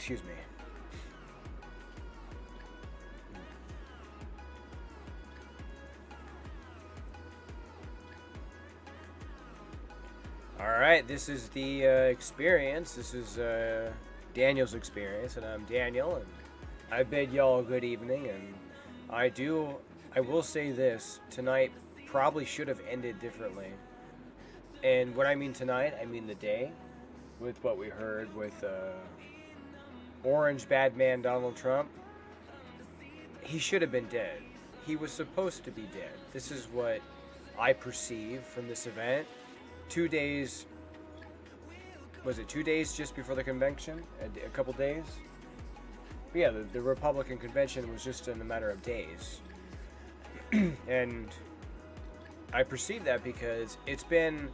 Excuse me. Alright, this is the experience. This is Daniel's experience, and I'm Daniel, and I bid y'all a good evening, and I will say this, tonight probably should have ended differently. And when I mean tonight, I mean the day, with what we heard with Orange Bad Man Donald Trump. He should have been dead. He was supposed to be dead. This is what I perceive from this event. 2 days, was it 2 days just before the convention? A couple days? But yeah, the Republican convention was just in a matter of days. And I perceive that because it's been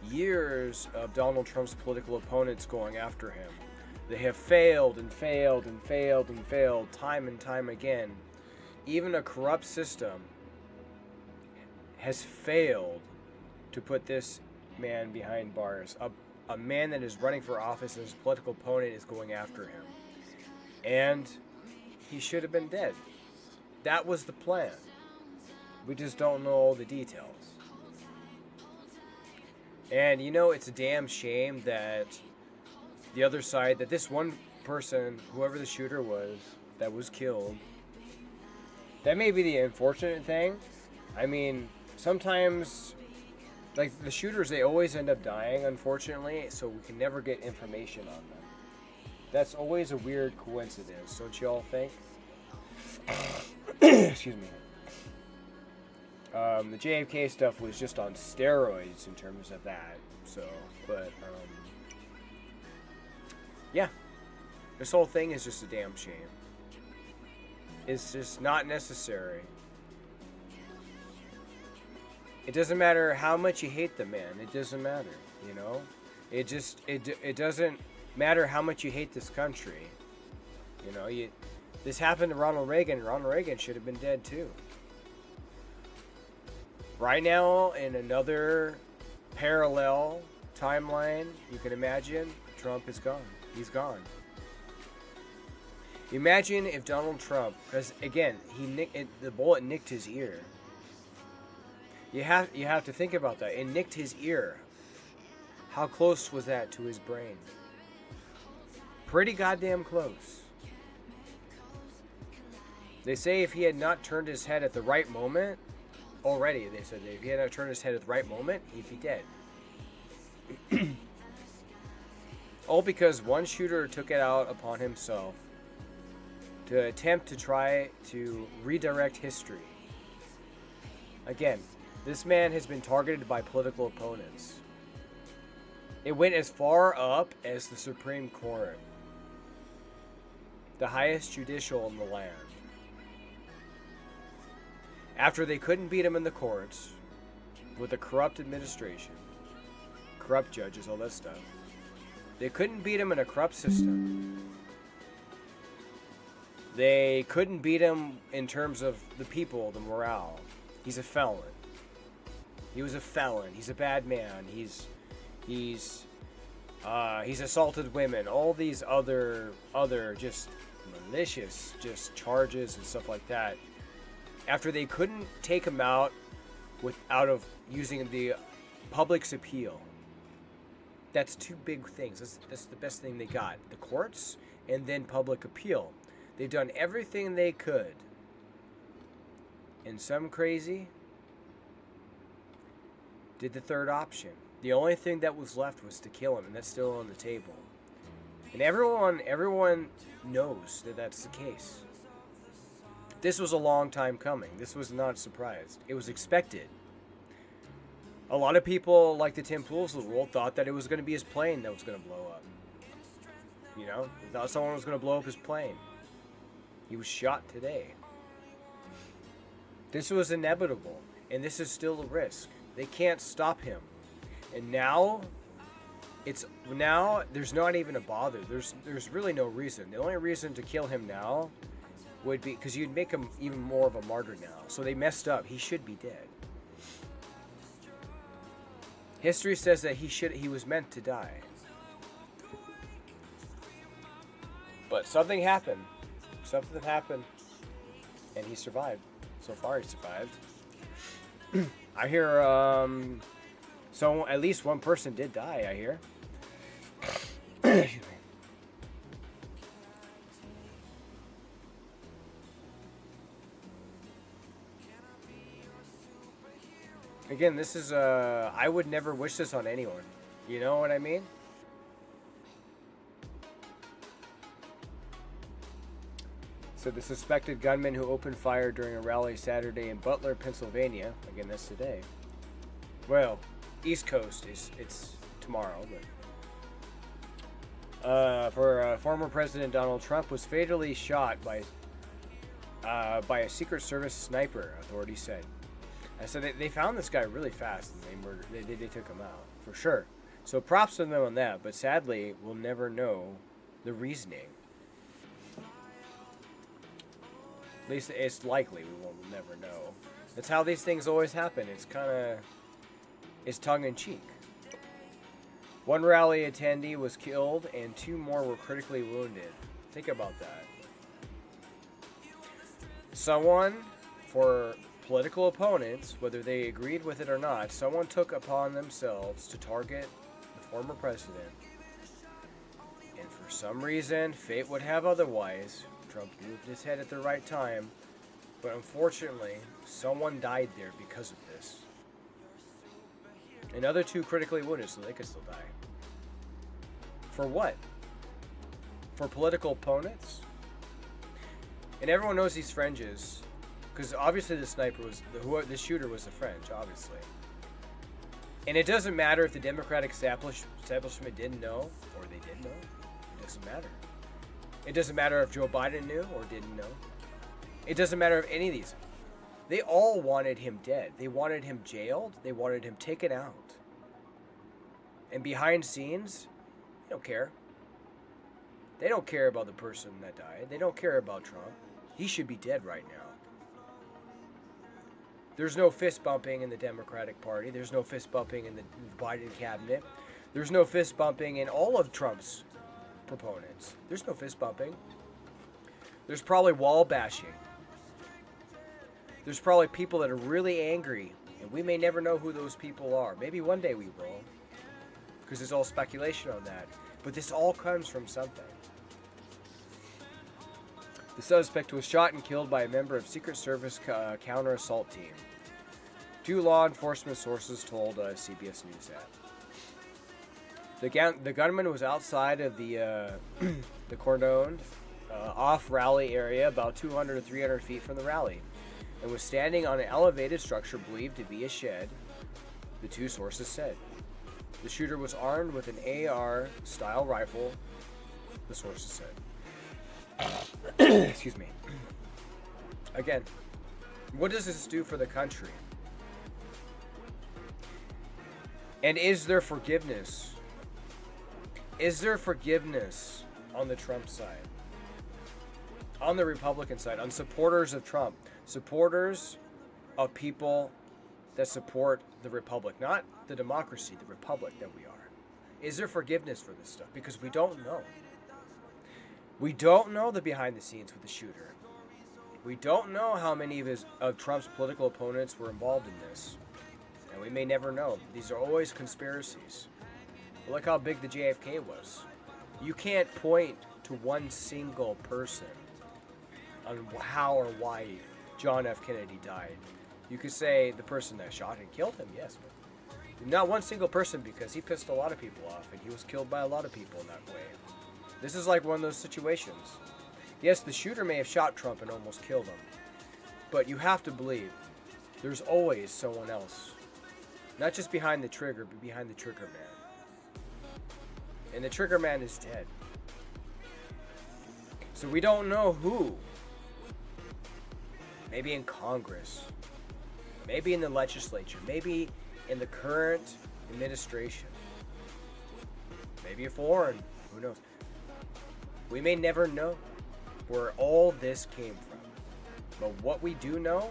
years of Donald Trump's political opponents going after him. They have failed and failed and failed and failed time and time again. Even a corrupt system has failed to put this man behind bars. A man that is running for office and his political opponent is going after him. And he should have been dead. That was the plan. We just don't know all the details. And you know, it's a damn shame that the other side, that this one person, whoever the shooter was, that was killed, that may be the unfortunate thing. I mean, sometimes, like, the shooters, they always end up dying, unfortunately, so we can never get information on them. That's always a weird coincidence, don't you all think? Excuse me. The JFK stuff was just on steroids in terms of that, so, but, yeah. This whole thing is just a damn shame. It's just not necessary. It doesn't matter how much you hate the man. It doesn't matter, you know? It doesn't matter how much you hate this country. You know, this happened to Ronald Reagan. Ronald Reagan should have been dead too. Right now, in another parallel timeline, you can imagine, Trump is gone. He's gone. Imagine if Donald Trump, because again, the bullet nicked his ear. You have to think about that. It nicked his ear. How close was that to his brain? Pretty goddamn close. They say if he had not turned his head at the right moment, already they said that if he had not turned his head at the right moment, he'd be dead. All because one shooter took it out upon himself to attempt to try to redirect history. Again, this man has been targeted by political opponents. It went as far up as the Supreme Court, the highest judicial in the land. After they couldn't beat him in the courts, with a corrupt administration, corrupt judges, all that stuff, they couldn't beat him in a corrupt system. They couldn't beat him in terms of the people, the morale. He's a felon. He was a felon. He's a bad man. He's assaulted women. All these other just malicious just charges and stuff like that. After they couldn't take him out out of using the public's appeal. That's two big things. That's the best thing they got. The courts and then public appeal. They've done everything they could. And some crazy did the third option. The only thing that was left was to kill him, and that's still on the table. And everyone knows that that's the case. This was a long time coming. This was not a surprise. It was expected. A lot of people, like the Tim Pools of the world, thought that it was going to be his plane that was going to blow up. You know, they thought someone was going to blow up his plane. He was shot today. This was inevitable, and this is still a risk. They can't stop him. And now, there's not even a bother. There's really no reason. The only reason to kill him now would be because you'd make him even more of a martyr now. So they messed up. He should be dead. History says that he was meant to die. But something happened. Something happened. And he survived. So far, he survived. I hear, so at least one person did die, I hear. Excuse me. Again, this is, I would never wish this on anyone. You know what I mean? So the suspected gunman who opened fire during a rally Saturday in Butler, Pennsylvania. Again, that's today. Well, East Coast it's tomorrow, but for former President Donald Trump was fatally shot by a Secret Service sniper. Authorities said. So they found this guy really fast and they took him out for sure. So props to them on that. But sadly, we'll never know the reasoning. At least it's likely we will never know. That's how these things always happen. It's tongue-in-cheek. One rally attendee was killed and 2 more were critically wounded. Think about that. Someone, for political opponents, whether they agreed with it or not, someone took upon themselves to target the former president. And for some reason, fate would have otherwise. Trump moved his head at the right time, but unfortunately, someone died there because of this. Another 2 critically wounded, so they could still die. For what? For political opponents? And everyone knows these fringes, because obviously the sniper was, the shooter was the French, obviously. And it doesn't matter if the Democratic establishment didn't know, or they did know. It doesn't matter. It doesn't matter if Joe Biden knew or didn't know. It doesn't matter if any of these. They all wanted him dead. They wanted him jailed. They wanted him taken out. And behind scenes, they don't care. They don't care about the person that died. They don't care about Trump. He should be dead right now. There's no fist bumping in the Democratic Party. There's no fist bumping in the Biden cabinet. There's no fist bumping in all of Trump's proponents. There's no fist bumping. There's probably wall bashing. There's probably people that are really angry, and we may never know who those people are. Maybe one day we will, because it's all speculation on that. But this all comes from something. The suspect was shot and killed by a member of Secret Service counter-assault team. 2 law enforcement sources told CBS News that. The gunman was outside of the cordoned off rally area about 200 to 300 feet from the rally and was standing on an elevated structure believed to be a shed, the 2 sources said. The shooter was armed with an AR-style rifle, the sources said. Excuse me. Again, what does this do for the country? And is there forgiveness? Is there forgiveness on the Trump side? On the Republican side? On supporters of Trump? Supporters of people that support the Republic. Not the democracy, the Republic that we are. Is there forgiveness for this stuff? Because we don't know. We don't know the behind the scenes with the shooter. We don't know how many of Trump's political opponents were involved in this. And we may never know. These are always conspiracies. But look how big the JFK was. You can't point to one single person on how or why John F. Kennedy died. You could say the person that shot and killed him, yes, but not one single person, because he pissed a lot of people off and he was killed by a lot of people in that way. This is like one of those situations. Yes, the shooter may have shot Trump and almost killed him, but you have to believe there's always someone else. Not just behind the trigger, but behind the trigger man. And the trigger man is dead. So we don't know who. Maybe in Congress. Maybe in the legislature. Maybe in the current administration. Maybe a foreign. Who knows? We may never know where all this came from. But what we do know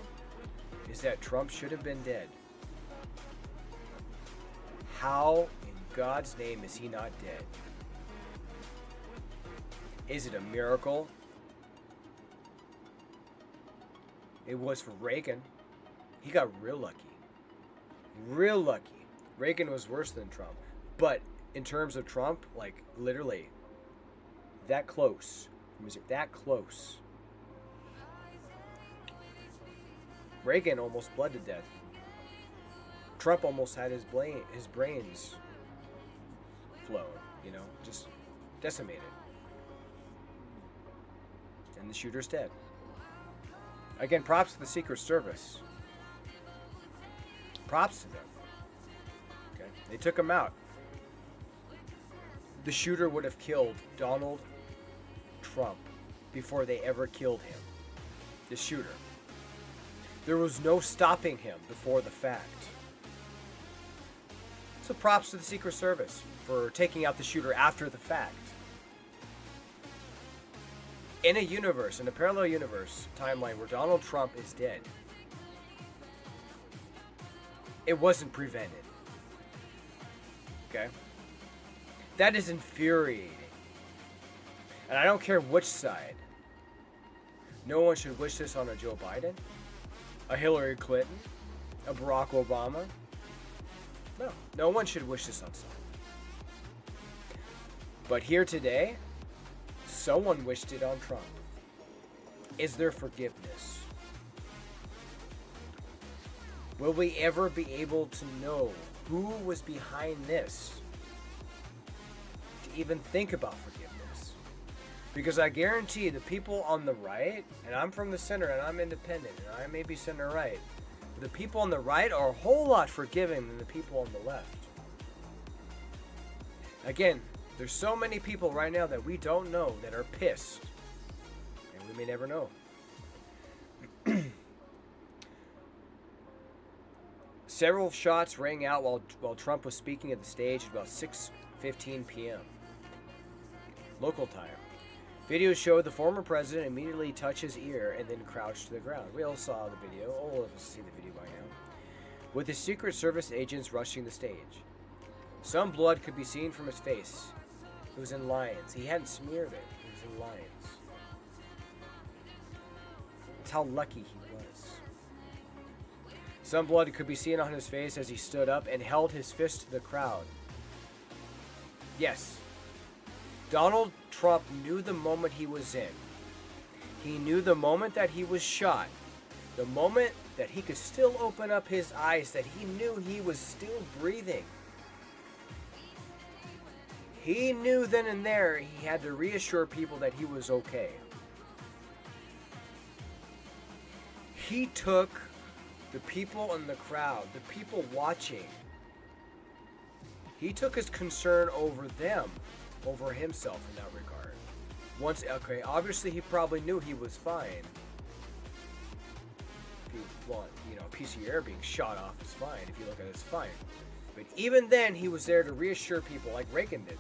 is that Trump should have been dead. How in God's name is he not dead? Is it a miracle? It was for Reagan. He got real lucky. Real lucky. Reagan was worse than Trump. But in terms of Trump, like literally that close. Was it that close? Reagan almost bled to death. Trump almost had his brains flown, you know, just decimated. And the shooter's dead. Again, props to the Secret Service. Props to them. Okay, they took him out. The shooter would have killed Donald Trump before they ever killed him. The shooter. There was no stopping him before the fact. So props to the Secret Service for taking out the shooter after the fact. In a universe, in a parallel universe timeline where Donald Trump is dead, it wasn't prevented. Okay? That is infuriating. And I don't care which side. No one should wish this on a Joe Biden, a Hillary Clinton, a Barack Obama. No, no one should wish this on someone. But here today, someone wished it on Trump. Is there forgiveness? Will we ever be able to know who was behind this? To even think about forgiveness? Because I guarantee the people on the right, and I'm from the center and I'm independent, and I may be center right, the people on the right are a whole lot forgiving than the people on the left. Again, there's so many people right now that we don't know that are pissed. And we may never know. Several shots rang out while Trump was speaking at the stage at about 6:15 p.m. local time. Videos showed the former president immediately touch his ear and then crouch to the ground. We all saw the video. All of us see the video by now. With the Secret Service agents rushing the stage. Some blood could be seen from his face. It was in lines. He hadn't smeared it. It was in lines. That's how lucky he was. Some blood could be seen on his face as he stood up and held his fist to the crowd. Yes. Donald Trump knew the moment he was in. He knew the moment that he was shot. The moment that he could still open up his eyes, that he knew he was still breathing. He knew then and there he had to reassure people that he was okay. He took the people in the crowd, the people watching, he took his concern over them, over himself in that regard. Okay, obviously he probably knew he was fine. If you want, a piece of your air being shot off is fine. If you look at it, it's fine. But even then, he was there to reassure people like Reagan did.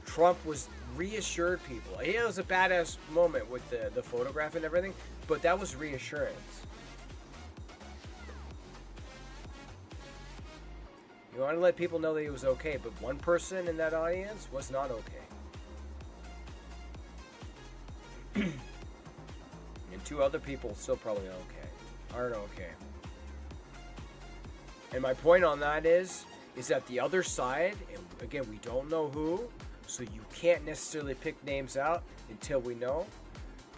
Trump was reassured people. It was a badass moment with the photograph and everything, but that was reassurance. You want to let people know that he was okay, but one person in that audience was not okay. And two other people still probably aren't okay. And my point on that is that the other side, and again, we don't know who, so you can't necessarily pick names out until we know,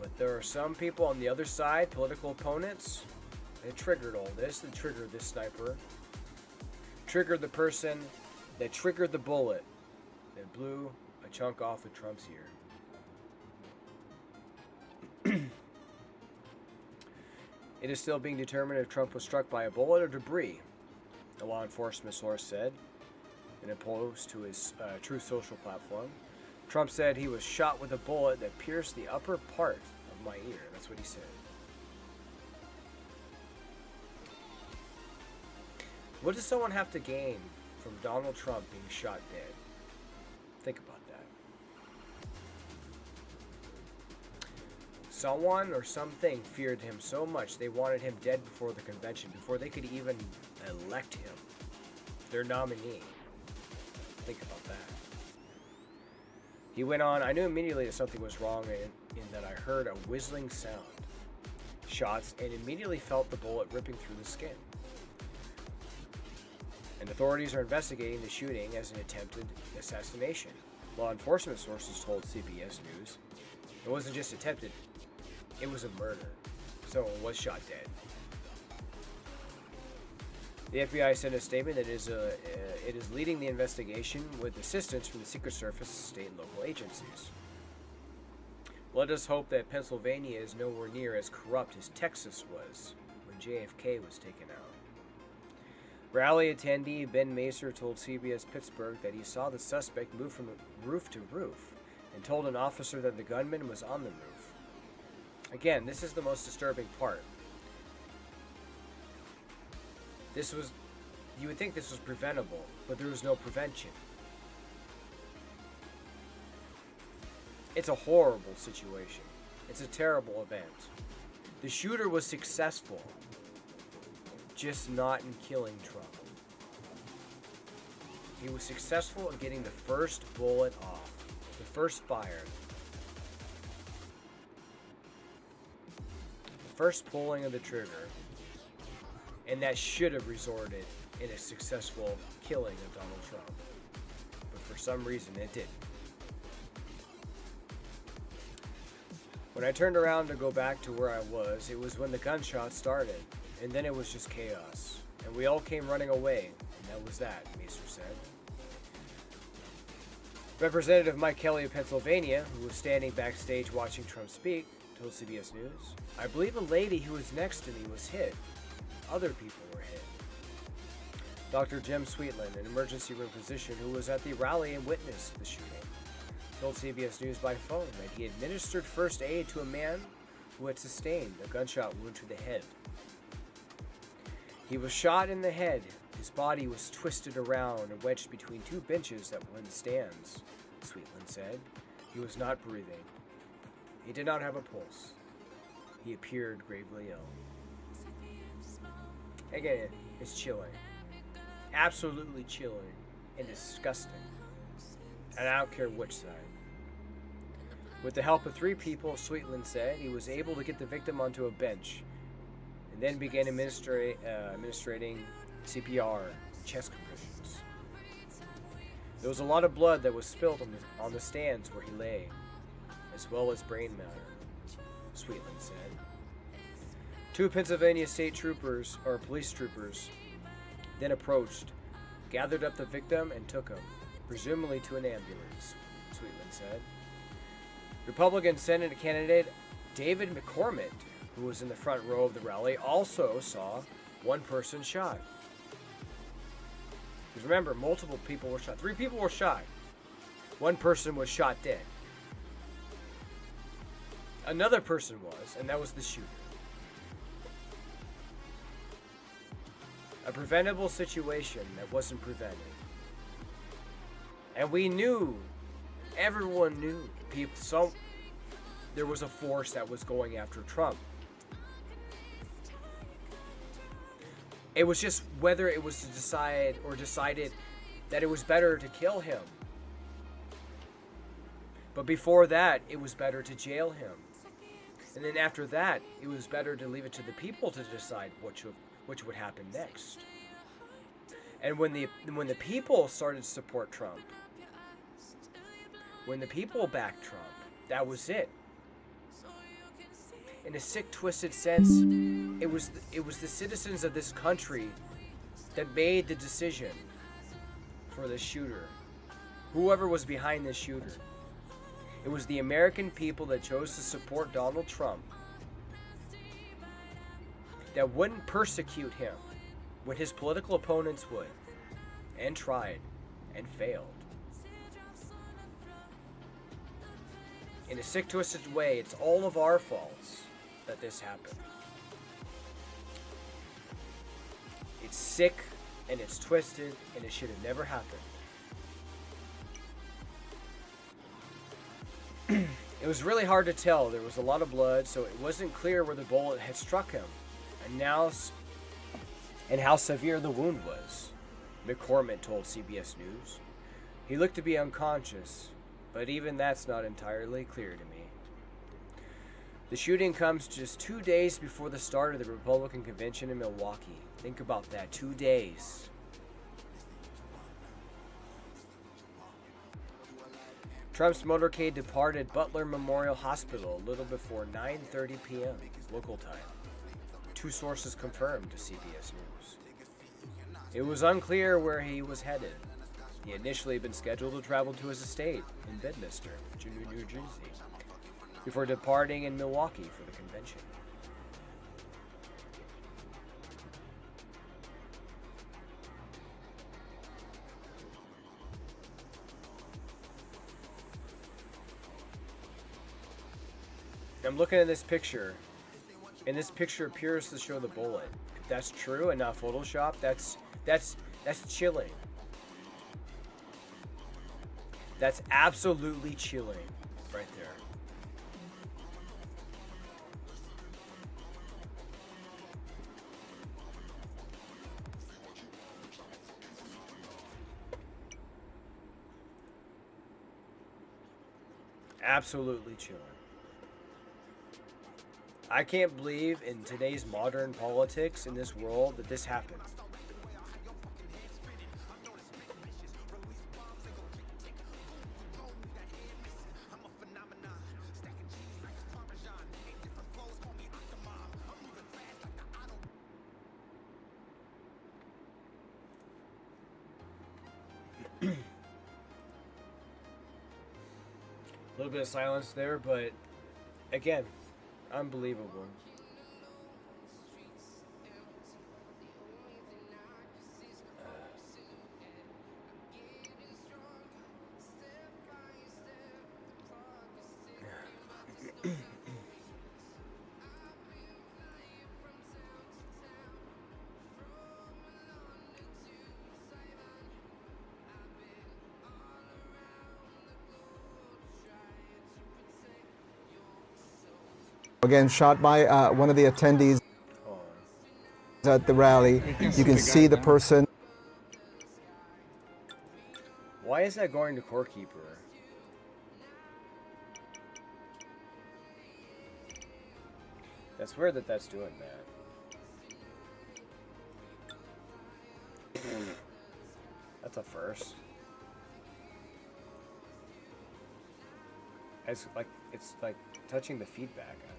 but there are some people on the other side, political opponents, that triggered all this. They triggered this sniper. Triggered the person that triggered the bullet that blew a chunk off of Trump's ear. It is still being determined if Trump was struck by a bullet or debris, a law enforcement source said in a post to his Truth Social platform. Trump said he was shot with a bullet that pierced the upper part of my ear. That's what he said. What does someone have to gain from Donald Trump being shot dead? Think about that. Someone or something feared him so much they wanted him dead before the convention, before they could even elect him, their nominee. Think about that. He went on, I knew immediately that something was wrong in that I heard a whistling sound, shots, and immediately felt the bullet ripping through the skin. And authorities are investigating the shooting as an attempted assassination. Law enforcement sources told CBS News it wasn't just attempted, it was a murder. Someone was shot dead. The FBI sent a statement that it is leading the investigation with assistance from the Secret Service, state and local agencies. Let us hope that Pennsylvania is nowhere near as corrupt as Texas was when JFK was taken out. Rally attendee Ben Macer told CBS Pittsburgh that he saw the suspect move from roof to roof and told an officer that the gunman was on the roof. Again, this is the most disturbing part. You would think this was preventable, but there was no prevention. It's a horrible situation. It's a terrible event. The shooter was successful, just not in killing Trump. He was successful in getting the first bullet off, the first fire, the first pulling of the trigger, and that should have resulted in a successful killing of Donald Trump. But for some reason, it didn't. When I turned around to go back to where I was, it was when the gunshots started, and then it was just chaos. And we all came running away, and that was that, Macer said. Representative Mike Kelly of Pennsylvania, who was standing backstage watching Trump speak, told CBS News, I believe a lady who was next to me was hit. Other people were hit. Dr. Jim Sweetland, an emergency room physician who was at the rally and witnessed the shooting, told CBS News by phone that he administered first aid to a man who had sustained a gunshot wound to the head. He was shot in the head. His body was twisted around and wedged between two benches that were in the stands, Sweetland said. He was not breathing. He did not have a pulse. He appeared gravely ill. Again, it's chilling. Absolutely chilling and disgusting. And I don't care which side. With the help of 3 people, Sweetland said, he was able to get the victim onto a bench and then began administrating CPR, chest compressions. There was a lot of blood that was spilled on the stands where he lay, as well as brain matter, Sweetland said. 2 Pennsylvania state troopers, or police troopers, then approached, gathered up the victim, and took him, presumably to an ambulance, Sweetland said. Republican Senate candidate David McCormick, who was in the front row of the rally, also saw one person shot. Because remember, multiple people were shot. 3 people were shot. 1 person was shot dead. Another person was, and that was the shooter. A preventable situation that wasn't prevented. And we knew, everyone knew, there was a force that was going after Trump. It was just whether it was decided that it was better to kill him. But before that, it was better to jail him. And then after that, it was better to leave it to the people to decide which would happen next. And when the people started to support Trump, when the people backed Trump, that was it. In a sick, twisted sense, it was the citizens of this country that made the decision for the shooter, whoever was behind this shooter. It was the American people that chose to support Donald Trump, that wouldn't persecute him when his political opponents would, and tried, and failed. In a sick, twisted way, it's all of our faults that this happened. It's sick, and it's twisted, and it should have never happened. It was really hard to tell. There was a lot of blood, so it wasn't clear where the bullet had struck him, and how severe the wound was, McCormick told CBS News. He looked to be unconscious, but even that's not entirely clear to me. The shooting comes just 2 days before the start of the Republican convention in Milwaukee. Think about that, 2 days. Trump's motorcade departed Butler Memorial Hospital a little before 9:30 p.m. local time. 2 sources confirmed to CBS News. It was unclear where he was headed. He had initially been scheduled to travel to his estate in Bedminster, New Jersey, before departing in Milwaukee for the convention. I'm looking at this picture, and this picture appears to show the bullet. If that's true and not Photoshop, that's chilling. That's absolutely chilling right there. Absolutely chilling. I can't believe in today's modern politics in this world that this happened. A little bit of silence there, but again, unbelievable. Again, shot by one of the attendees at the rally. You can see the person. Why is that going to court keeper? That's weird that that's doing that. That's a first. It's like touching the feedback. Okay.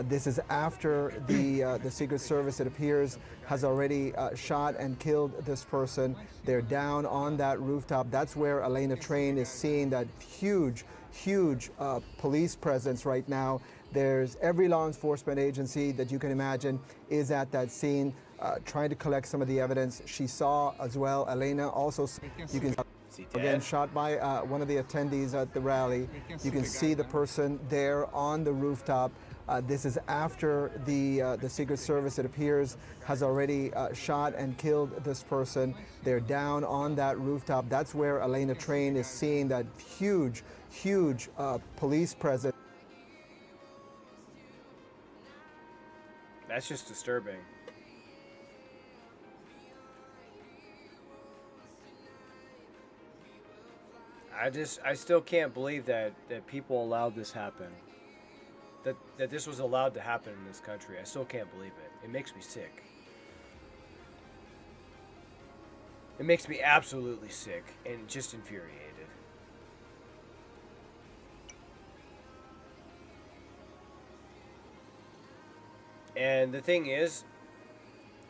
This is after the Secret Service, it appears, has already shot and killed this person. They're down on that rooftop. That's where Elena Train is seeing that huge police presence right now. There's every law enforcement agency that you can imagine is at that scene trying to collect some of the evidence. She saw as well, Elena also, you can again shot by one of the attendees at the rally. You can see the person there on the rooftop. This is after the Secret Service, it appears, has already shot and killed this person. They're down on that rooftop. That's where Elena Train is seeing that huge police presence. That's just disturbing. I still can't believe that people allowed this happen. That this was allowed to happen in this country. I still can't believe it. It makes me sick. It makes me absolutely sick and just infuriated. And the thing is,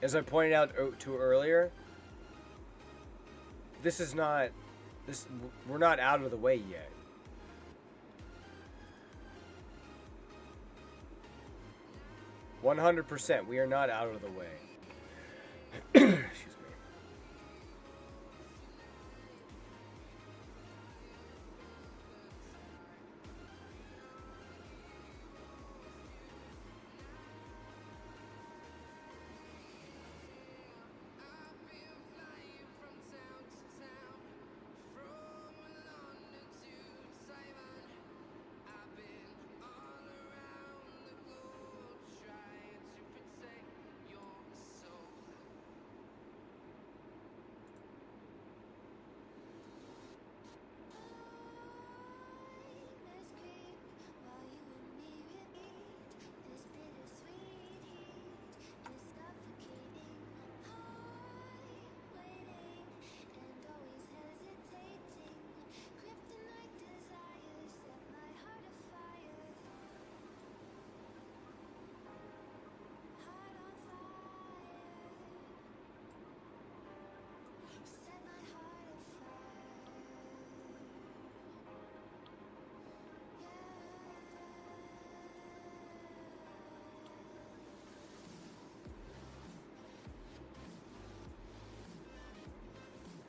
as I pointed out to earlier, we're not out of the way yet. %, we are not out of the way. Excuse me.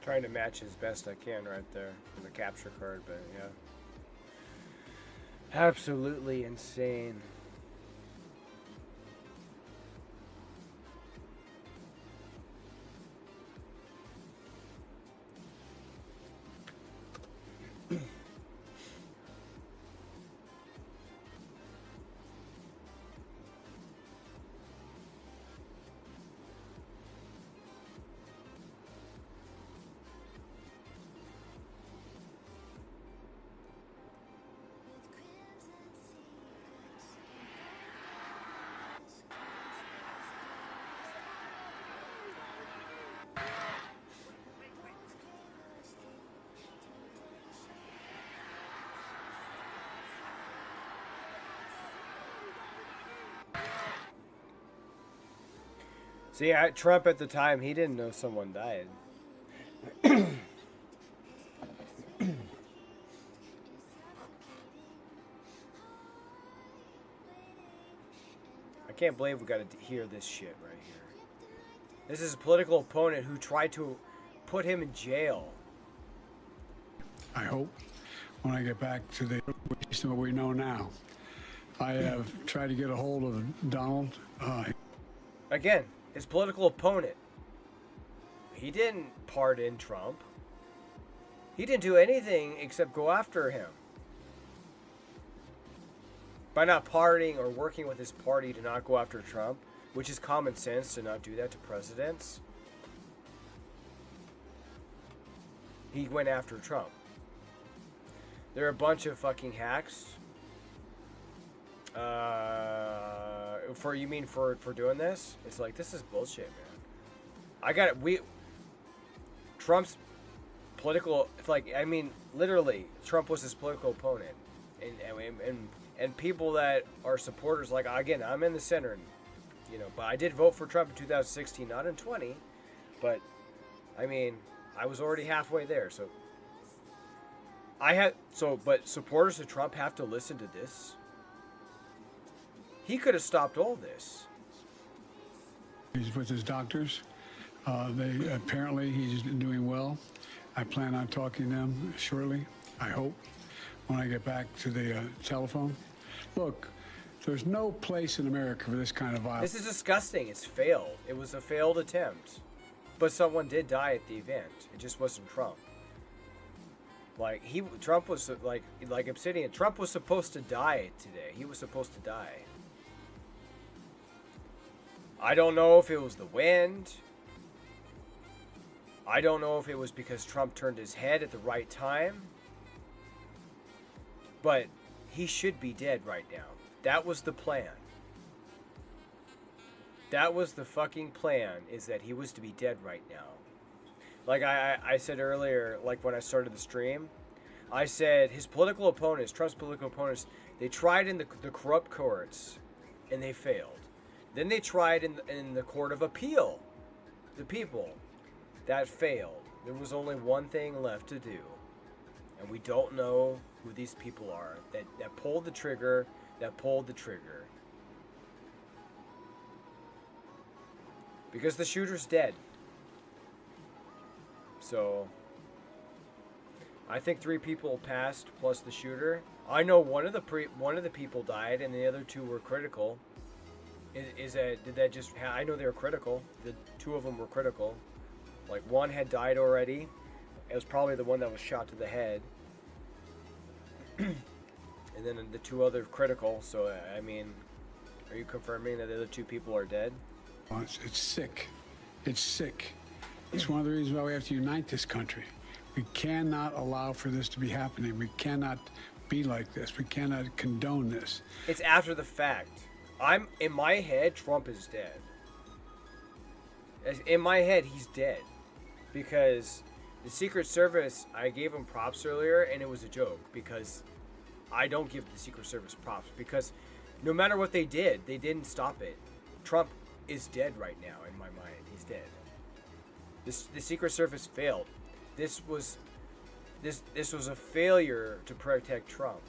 Trying to match as best I can right there in the capture card, but yeah. Absolutely insane. See, Trump at the time, he didn't know someone died. I can't believe we got to hear this shit right here. This is a political opponent who tried to put him in jail. I hope when I get back to what we know now. I have tried to get a hold of Donald. Again, his political opponent. He didn't pardon Trump. He didn't do anything except go after him. By not pardoning or working with his party to not go after Trump, which is common sense to not do that to presidents, he went after Trump. They're a bunch of fucking hacks. For doing this? It's like, this is bullshit, man. Trump's political, literally, Trump was his political opponent, and people that are supporters, like, again, I'm in the center, but I did vote for Trump in 2016, not in 20, but I was already halfway there, but supporters of Trump have to listen to this. He could have stopped all this. He's with his doctors. Apparently he's doing well. I plan on talking to them shortly, I hope, when I get back to the telephone. Look, there's no place in America for this kind of violence. This is disgusting. It's failed. It was a failed attempt. But someone did die at the event. It just wasn't Trump. Trump was like Obsidian. Trump was supposed to die today. He was supposed to die. I don't know if it was the wind. I don't know if it was because Trump turned his head at the right time. But he should be dead right now. That was the plan. That was the fucking plan, is that he was to be dead right now. Like I said earlier, like when I started the stream, I said his political opponents, Trump's political opponents, they tried in the corrupt courts, and they failed. Then they tried in the court of appeal, the people. That failed. There was only one thing left to do. And we don't know who these people are that pulled the trigger, Because the shooter's dead. So, I think 3 people passed plus the shooter. I know one of the people died and the other 2 were critical. I know they were critical. The 2 of them were critical. Like, one had died already. It was probably the one that was shot to the head. And then the 2 other critical. So, are you confirming that the other 2 people are dead? It's sick. It's sick. It's one of the reasons why we have to unite this country. We cannot allow for this to be happening. We cannot be like this. We cannot condone this. It's after the fact. In my head, Trump is dead. In my head, he's dead. Because the Secret Service, I gave him props earlier, and it was a joke. Because I don't give the Secret Service props. Because no matter what they did, they didn't stop it. Trump is dead right now, in my mind. He's dead. The Secret Service failed. This was a failure to protect Trump.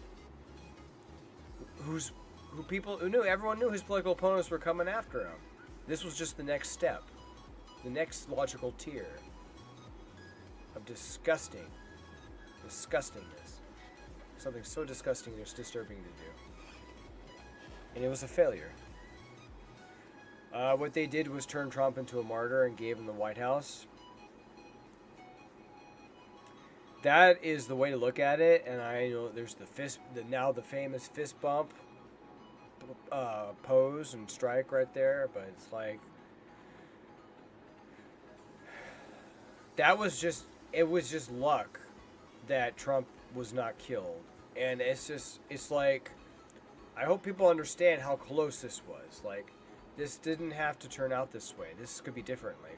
Everyone knew his political opponents were coming after him. This was just the next step, the next logical tier. of disgustingness. Something so disgusting it's disturbing to do. And it was a failure. What they did was turn Trump into a martyr and gave him the White House. That is the way to look at it, and I know there's now the famous fist bump pose and strike right there, but it's like it was just luck that Trump was not killed, and it's like I hope people understand how close this was. Like, this didn't have to turn out this way. This could be differently.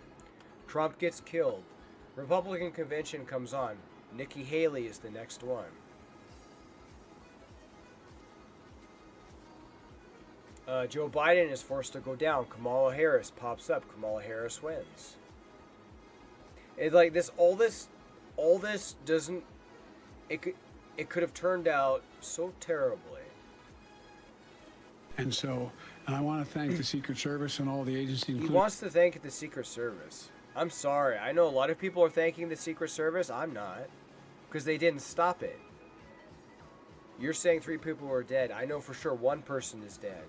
Trump gets killed. Republican convention comes on. Nikki Haley is the next one. Joe Biden is forced to go down. Kamala Harris pops up. Kamala Harris wins. It's like this. All this doesn't. It could have turned out so terribly. And so, and I want to thank the Secret Service and all the agencies. He wants to thank the Secret Service. I'm sorry. I know a lot of people are thanking the Secret Service. I'm not. Because they didn't stop it. You're saying 3 people are dead. I know for sure 1 person is dead.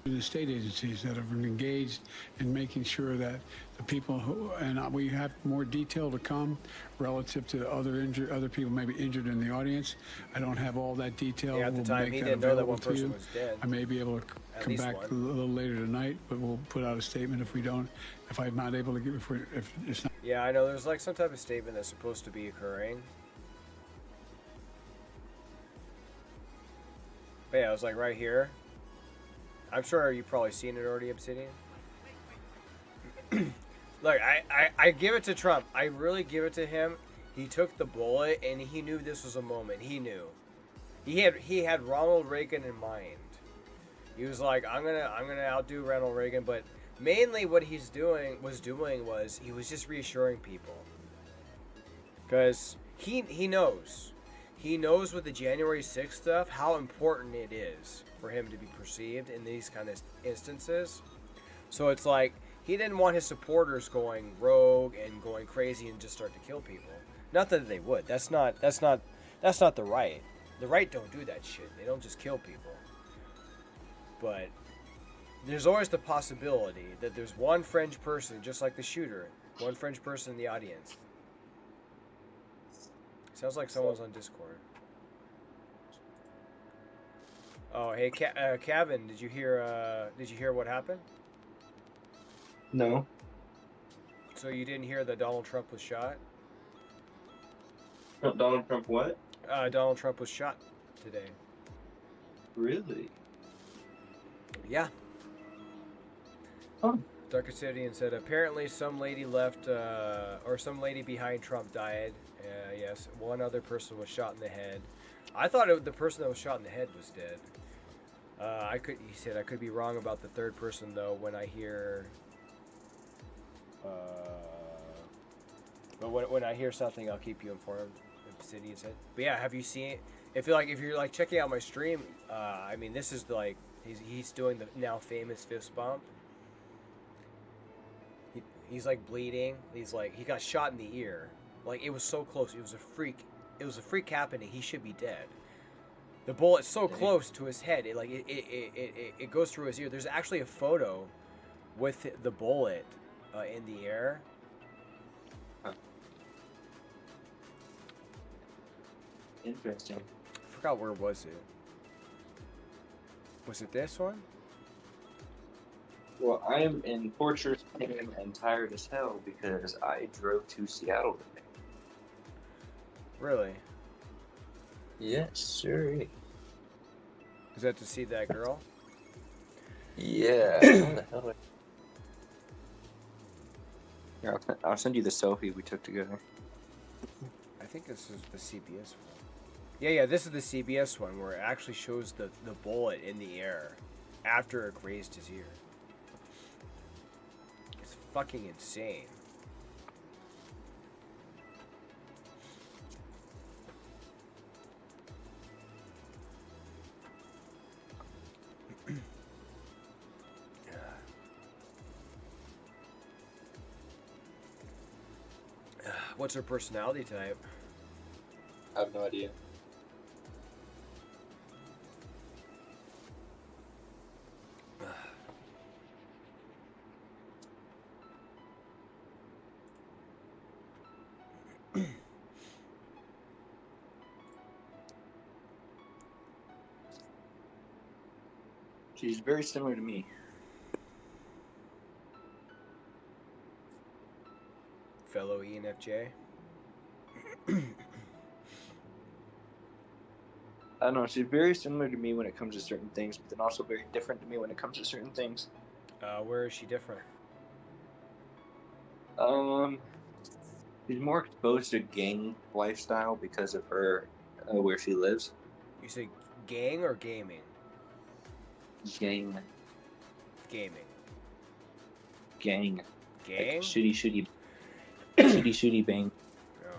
The state agencies that have been engaged in making sure that the people who, and we have more detail to come relative to other people maybe injured in the audience. I don't have all that detail. Yeah, at the time he didn't know that 1 person was dead. I may be able to come back a little later tonight, but we'll put out a statement if I'm not able to give, if it's not. Yeah, I know there's like some type of statement that's supposed to be occurring. But yeah, it was like right here. I'm sure you've probably seen it already, Obsidian. Look, I give it to Trump. I really give it to him. He took the bullet and he knew this was a moment. He knew. He had Ronald Reagan in mind. He was like, I'm gonna outdo Ronald Reagan, but mainly what he was doing was he was just reassuring people. Because he knows. He knows with the January 6th stuff how important it is for him to be perceived in these kind of instances. So it's like he didn't want his supporters going rogue and going crazy and just start to kill people. Not that they would. That's not the right. The right don't do that shit. They don't just kill people. But there's always the possibility that there's one fringe person, just like the shooter, one fringe person in the audience. Sounds like someone's on Discord. Oh, hey, Kevin, did you hear what happened? No. So you didn't hear that Donald Trump was shot? Donald Trump what? Donald Trump was shot today. Really? Yeah. Huh. Dark Obsidian said, apparently some lady left, or some lady behind Trump died. Yes, 1 other person was shot in the head. I thought the person that was shot in the head was dead. He said, I could be wrong about the 3rd person though when I hear, but when I hear something, I'll keep you informed. Obsidian said. But yeah, have you seen, if you're like checking out my stream, I mean, this is like, he's doing the now famous fist bump. He's like bleeding. He's like, he got shot in the ear. Like, it was so close. It was a freak happening. He should be dead. The bullet's so close to his head. It goes through his ear. There's actually a photo with the bullet in the air. Huh. Interesting. I forgot where was it. Was it this one? Well, I am in torturous pain and tired as hell because I drove to Seattle today. Really? Yes, sir. Is that to see that girl? Yeah. How the hell? Here, I'll send you the selfie we took together. I think this is the CBS one. Yeah, this is the CBS one where it actually shows the bullet in the air after it grazed his ear. It's fucking insane. What's her personality type? I have no idea. She's very similar to me. Fellow ENFJ. I don't know. She's very similar to me when it comes to certain things, but then also very different to me when it comes to certain things. Where is she different? She's more exposed to gang lifestyle because of her where she lives. You say gang or gaming? Gang. Gaming. Gang. Gang? Like shooty bang. No.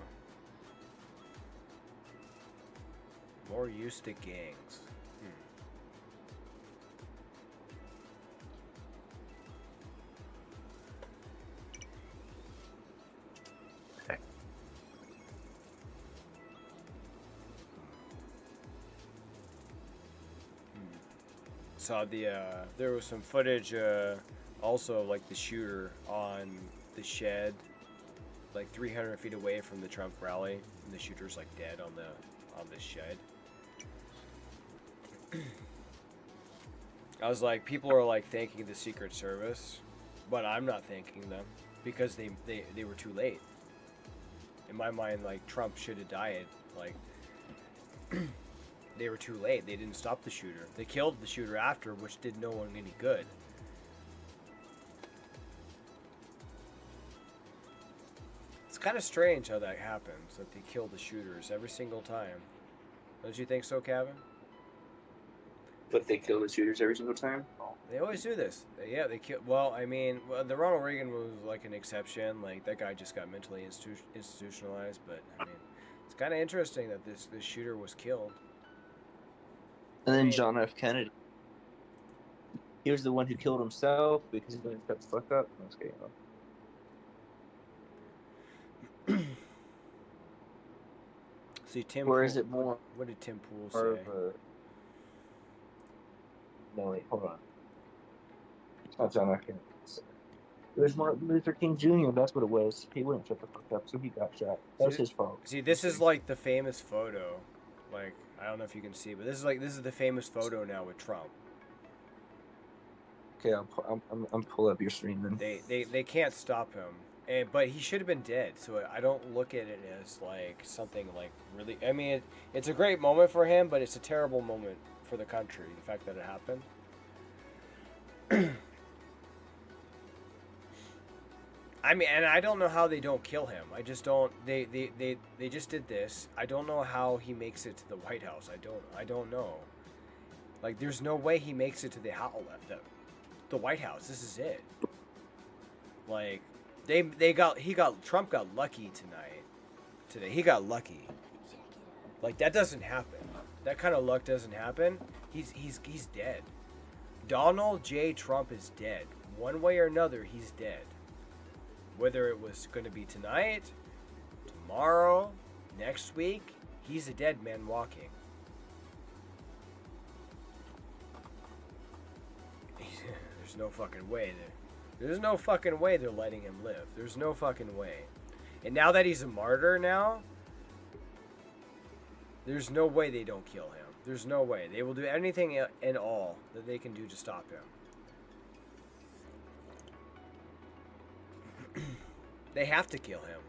More used to gangs. Saw there was some footage also like the shooter on the shed like 300 feet away from the Trump rally, and the shooter's like dead on the shed. I was like, people are like thanking the Secret Service, but I'm not thanking them because they were too late. In my mind, like Trump should have died. Like they were too late. They didn't stop the shooter. They killed the shooter after, which did no one any good. It's kind of strange how that happens, that they kill the shooters every single time. Don't you think so, Kevin? But they kill the shooters every single time? They always do this. Yeah, they kill. Well, I mean, the Ronald Reagan was like an exception. Like that guy just got mentally institutionalized. But I mean, it's kind of interesting that this shooter was killed. And then John F. Kennedy. He was the one who killed himself because he didn't shut the fuck up. No, just kidding. See, Tim. Or Pool, is it more? What did Tim Pool say? No, wait, hold on. It's not John F. Kennedy. It was Martin Luther King Jr. That's what it was. He wouldn't shut the fuck up, so he got shot. That was his fault. See, this is like the famous photo. Like, I don't know if you can see, but this is the famous photo now with Trump. Okay, I'm pull up your screen then. They can't stop him, but he should have been dead. So I don't look at it as like something like really. I mean, it's a great moment for him, but it's a terrible moment for the country. The fact that it happened. I mean, and I don't know how they don't kill him. I just don't. They just did this. I don't know how he makes it to the White House. I don't know. Like, there's no way he makes it to the White House. This is it. Like, Trump got lucky tonight. Today he got lucky. Like, that doesn't happen. That kind of luck doesn't happen. He's dead. Donald J. Trump is dead. One way or another, he's dead. Whether it was going to be tonight, tomorrow, next week, he's a dead man walking. There's no fucking way. There's no fucking way they're letting him live. There's no fucking way. And now that he's a martyr now, there's no way they don't kill him. There's no way. They will do anything and all that they can do to stop him. They have to kill him.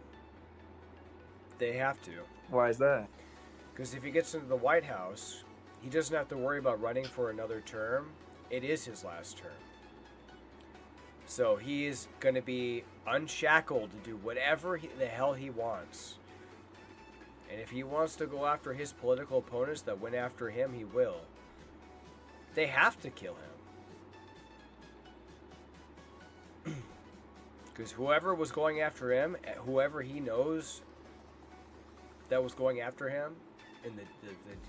They have to. Why is that? Because if he gets into the White House, he doesn't have to worry about running for another term. It is his last term. So he is going to be unshackled to do whatever the hell he wants. And if he wants to go after his political opponents that went after him, he will. They have to kill him. Because whoever was going after him, whoever he knows that was going after him in the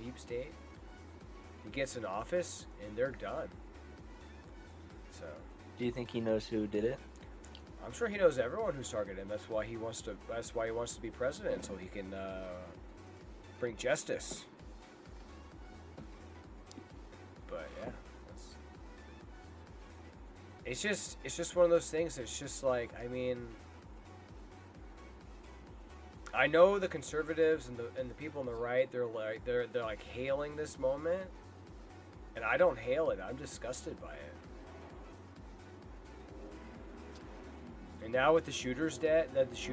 deep state, he gets in office and they're done. So, do you think he knows who did it? I'm sure he knows everyone who's targeted him. That's why he wants to. That's why he wants to be president, so he can bring justice. But yeah, it's just one of those things. It's just like, I mean, I know the conservatives and the people on the right, they're like hailing this moment, and I don't hail it. I'm disgusted by it. And now with the shooter's dead, it was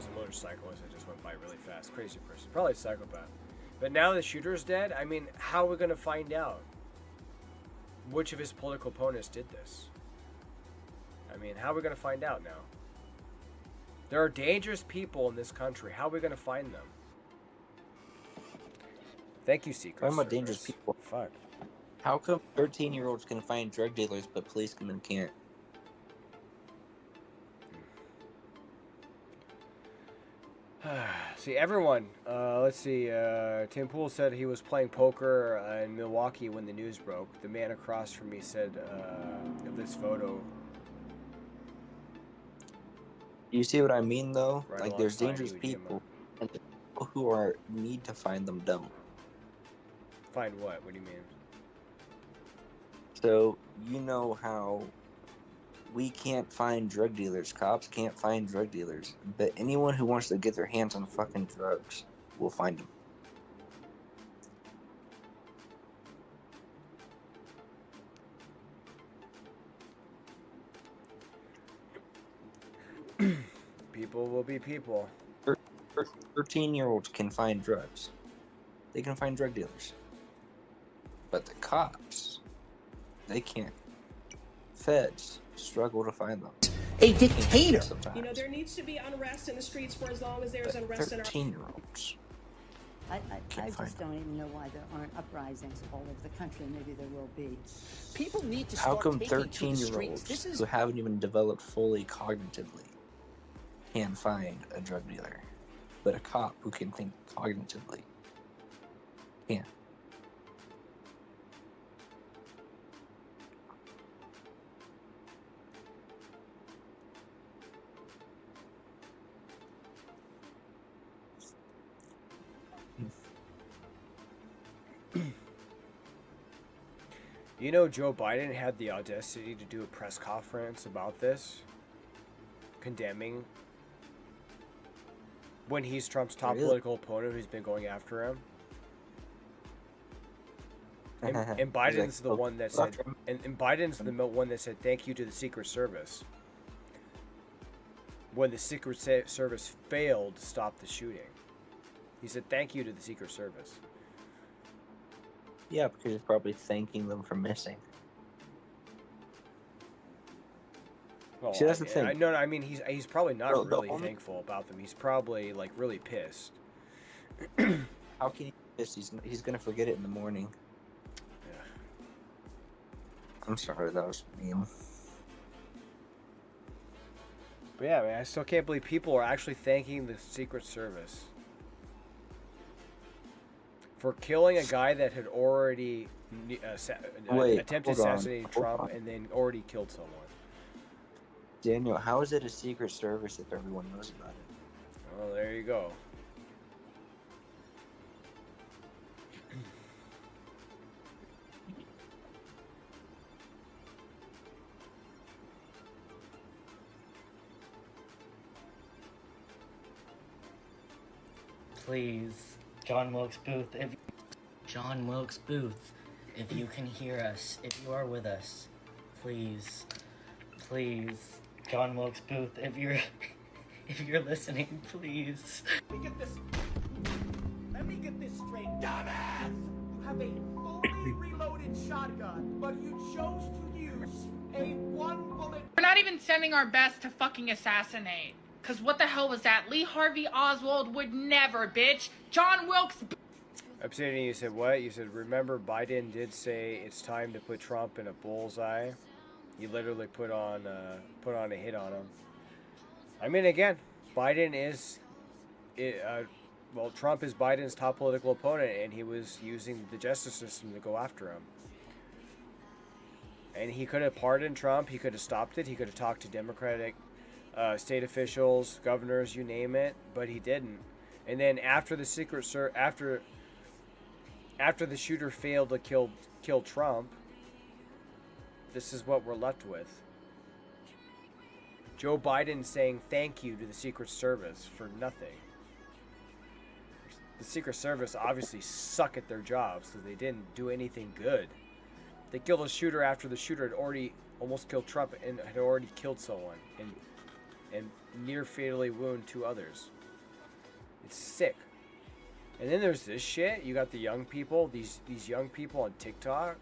a motorcyclist that just went by really fast. Crazy person, probably a psychopath. But now the shooter's dead. I mean, how are we gonna find out which of his political opponents did this? I mean, how are we gonna find out now? There are dangerous people in this country. How are we gonna find them? Thank you, Secret Talking about Service. dangerous people. Fuck. How come 13-year-olds can find drug dealers but policemen can't? See, everyone. Let's see. Tim Pool said he was playing poker in Milwaukee when the news broke. The man across from me said of this photo. You see what I mean, though? Right Like, there's alongside dangerous you, people, and the people who need to find them don't. Find what? What do you mean? So, you know how we can't find drug dealers, cops can't find drug dealers, but anyone who wants to get their hands on fucking drugs will find them. People will be people. 13-year-olds can find drugs. They can find drug dealers. But the cops, they can't. Feds struggle to find them. A dictator. Sometimes. You know, there needs to be unrest in the streets for as long as there's unrest in our... 13-year-olds. I just don't even know why there aren't uprisings all over the country. Maybe there will be. People need to How start come taking to the streets. 13-year-olds who haven't even developed fully cognitively can find a drug dealer, but a cop who can think cognitively can't? You know, Joe Biden had the audacity to do a press conference about this, condemning when he's Trump's top political opponent who's been going after him. And Biden's the one that said, and Biden's the one that said thank you to the Secret Service when the Secret Service failed to stop the shooting. He said thank you to the Secret Service. Yeah, because he's probably thanking them for missing. Well, See, that's the thing. I mean, he's probably not really only... thankful about them. He's probably like really pissed. How can he be pissed? He's gonna forget it in the morning. Yeah. I'm sorry, that was mean. But yeah, man, I still can't believe people are actually thanking the Secret Service for killing a guy that had already attempted to assassinate Trump and then already killed someone. Daniel, how is it a Secret Service if everyone knows about it? Well, there you go. Please, John Wilkes Booth, if you can hear us, if you are with us, please, John Wilkes Booth, if you're listening, please. Let me get this straight, dumbass! You have a fully reloaded shotgun, but you chose to use a one-bullet... We're not even sending our best to fucking assassinate. Cause what the hell was that? Lee Harvey Oswald would never, bitch. John Wilkes... Obsidian, you said what? You said, remember Biden did say it's time to put Trump in a bullseye. He literally put on a hit on him. I mean, again, Biden is... well, Trump is Biden's top political opponent, and he was using the justice system to go after him. And he could have pardoned Trump. He could have stopped it. He could have talked to Democratic state officials, governors, you name it, but he didn't. And then after the after the shooter failed to kill Trump, this is what we're left with. Joe Biden saying thank you to the Secret Service for nothing. The Secret Service obviously suck at their jobs because they didn't do anything good. They killed a shooter after the shooter had already almost killed Trump and had already killed someone and near fatally wounded 2 others. It's sick. And then there's this shit. You got the young people, these young people on TikTok.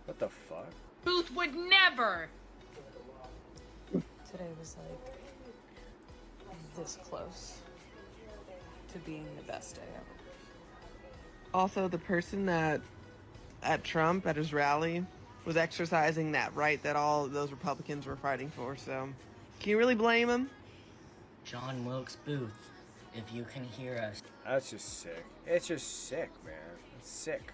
What the fuck? Booth would never. Today was like this close to being the best day ever. Also, the person that at Trump at his rally was exercising that right that all of those Republicans were fighting for. So, can you really blame him? John Wilkes Booth, if you can hear us. That's just sick. It's just sick, man. It's sick.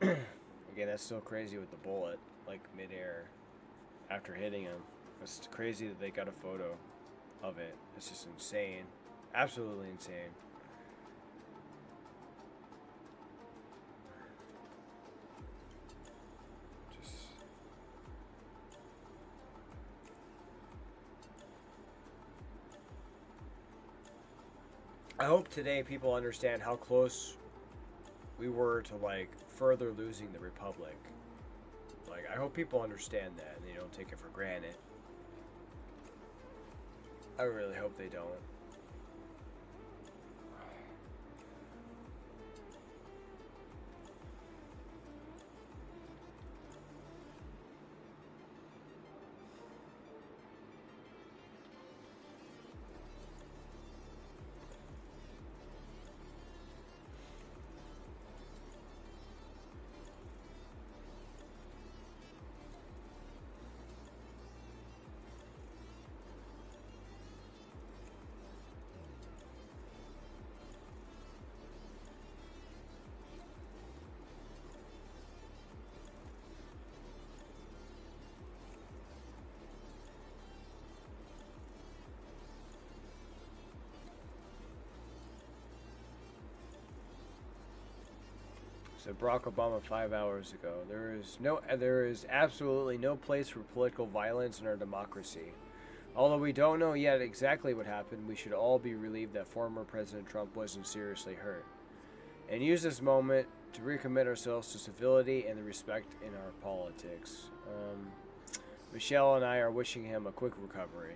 Again, that's still crazy with the bullet, like midair, after hitting him. It's crazy that they got a photo of it. It's just insane. Absolutely insane. Just... I hope today people understand how close we were to, like, further losing the Republic. Like, I hope people understand that and they don't take it for granted. I really hope they don't. So Barack Obama 5 hours ago. There is absolutely no place for political violence in our democracy. Although we don't know yet exactly what happened, we should all be relieved that former President Trump wasn't seriously hurt. And use this moment to recommit ourselves to civility and the respect in our politics. Michelle and I are wishing him a quick recovery.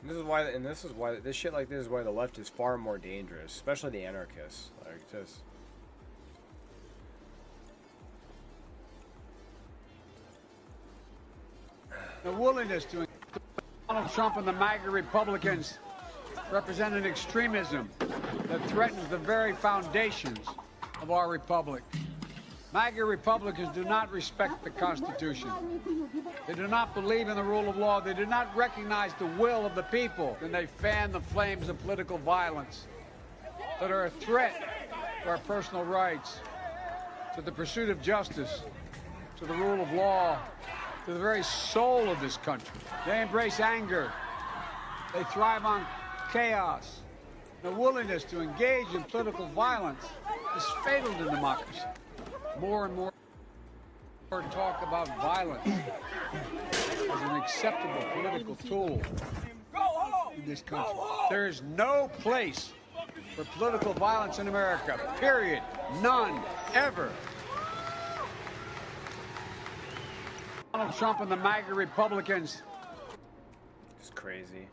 This is why this shit like this is why the left is far more dangerous, especially the anarchists. Like just. The willingness to Donald Trump and the MAGA Republicans represent an extremism that threatens the very foundations of our republic. MAGA Republicans do not respect the Constitution. They do not believe in the rule of law. They do not recognize the will of the people. And they fan the flames of political violence that are a threat to our personal rights, to the pursuit of justice, to the rule of law, to the very soul of this country. They embrace anger. They thrive on chaos. The willingness to engage in political violence is fatal to democracy. More and more talk about violence as an acceptable political tool in this country. There is no place for political violence in America, period. None, ever. Donald Trump and the MAGA Republicans. It's crazy.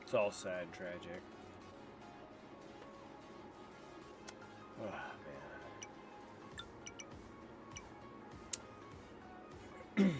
It's all sad and tragic. Oh, man.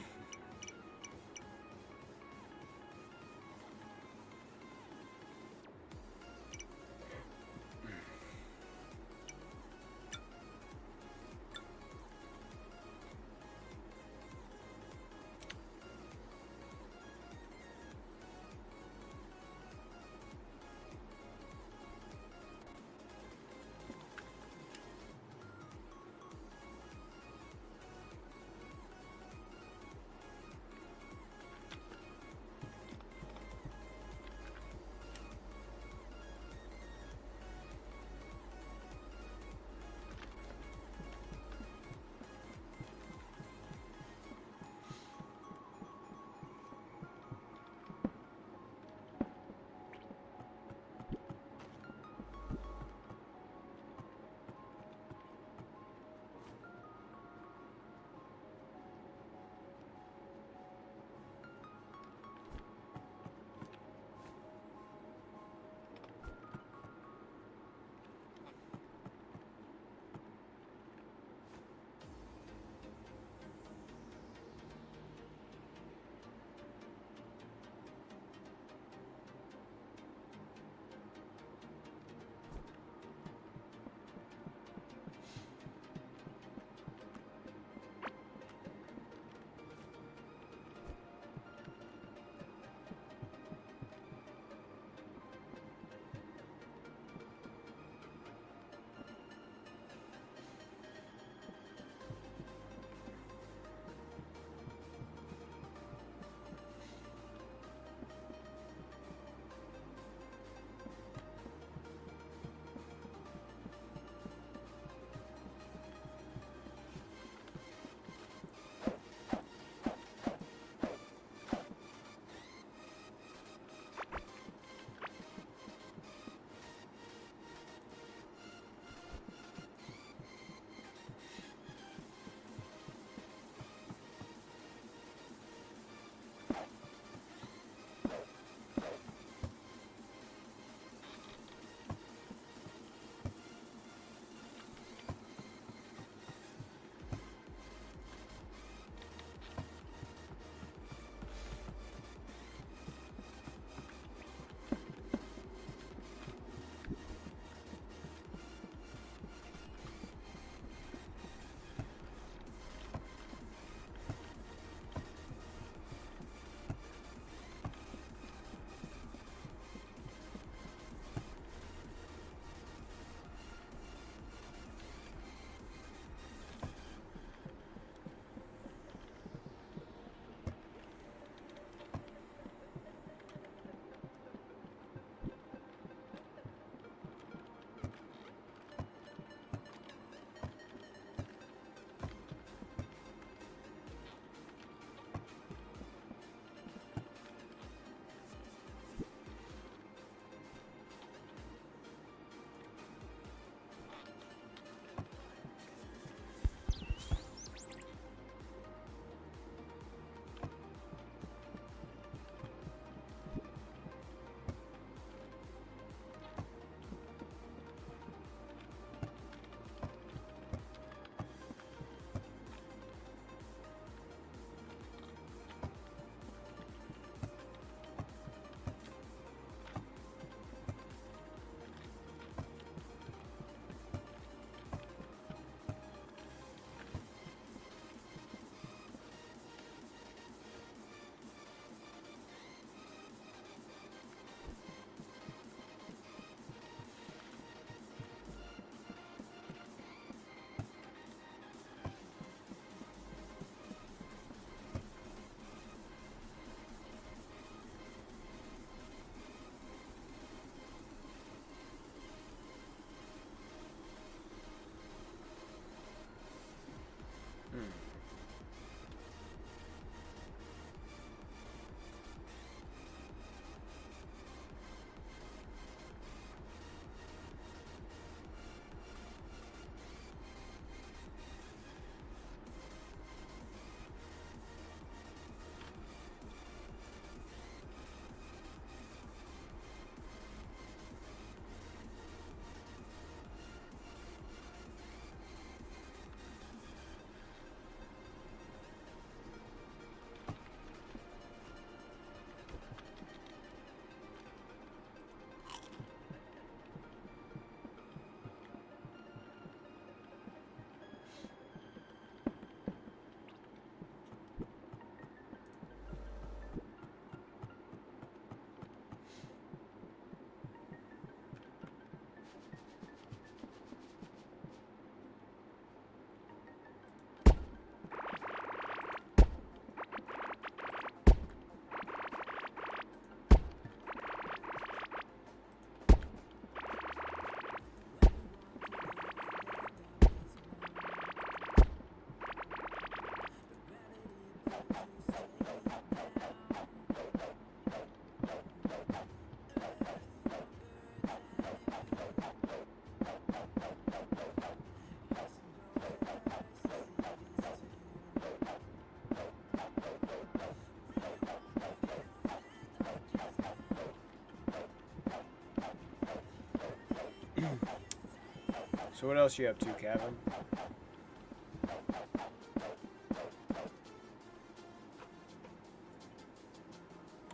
So what else you up to, Kevin?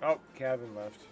Oh, Kevin left.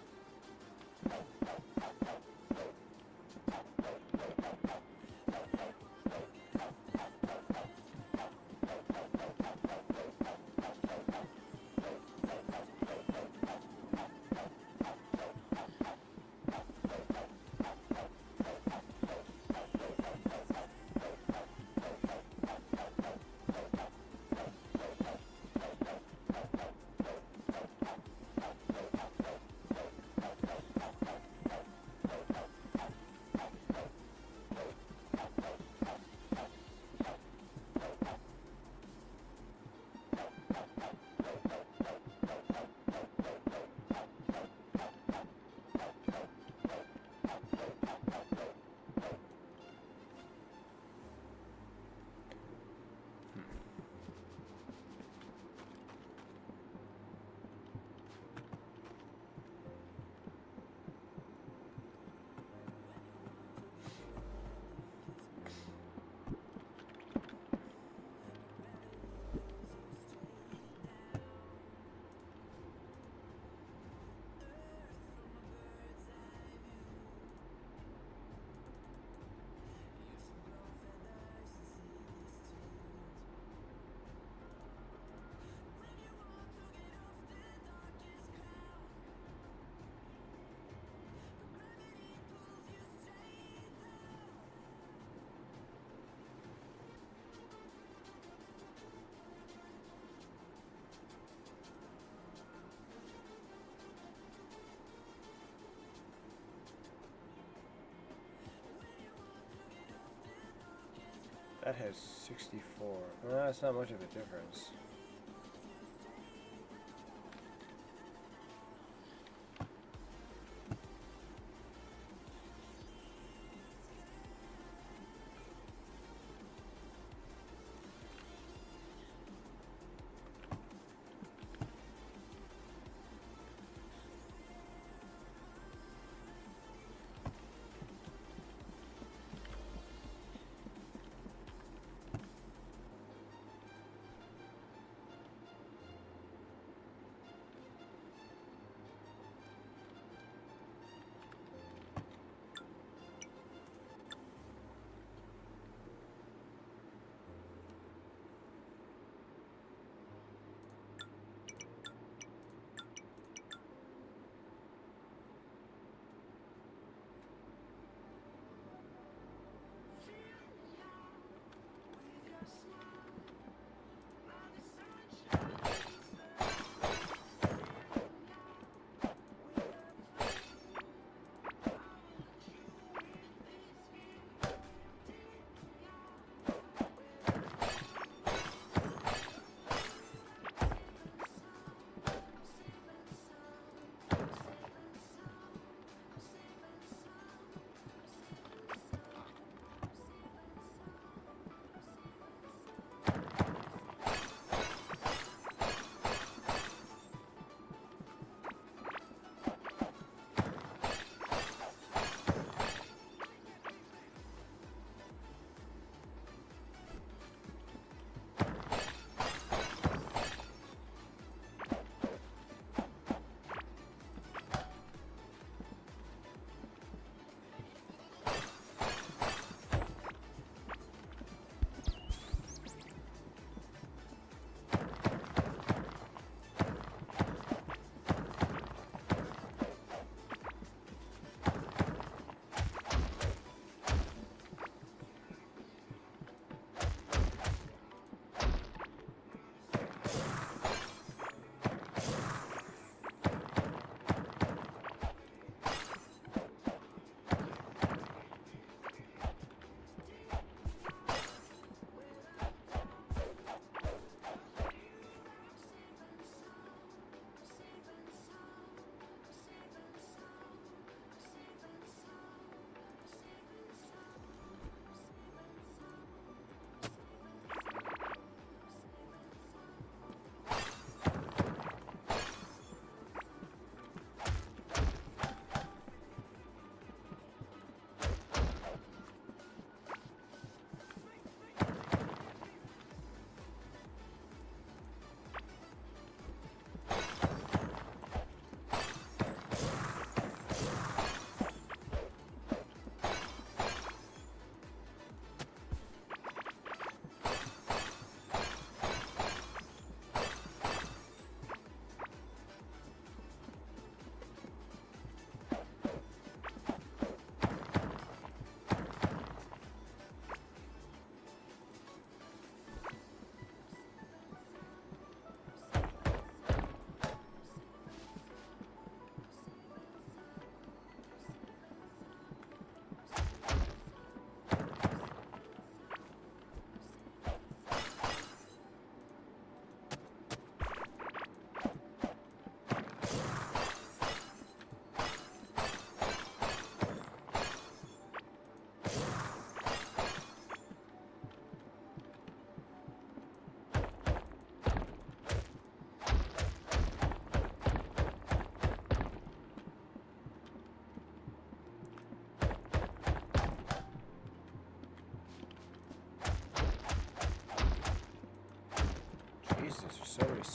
That has 64. Well, that's not much of a difference.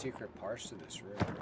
secret parts to this room.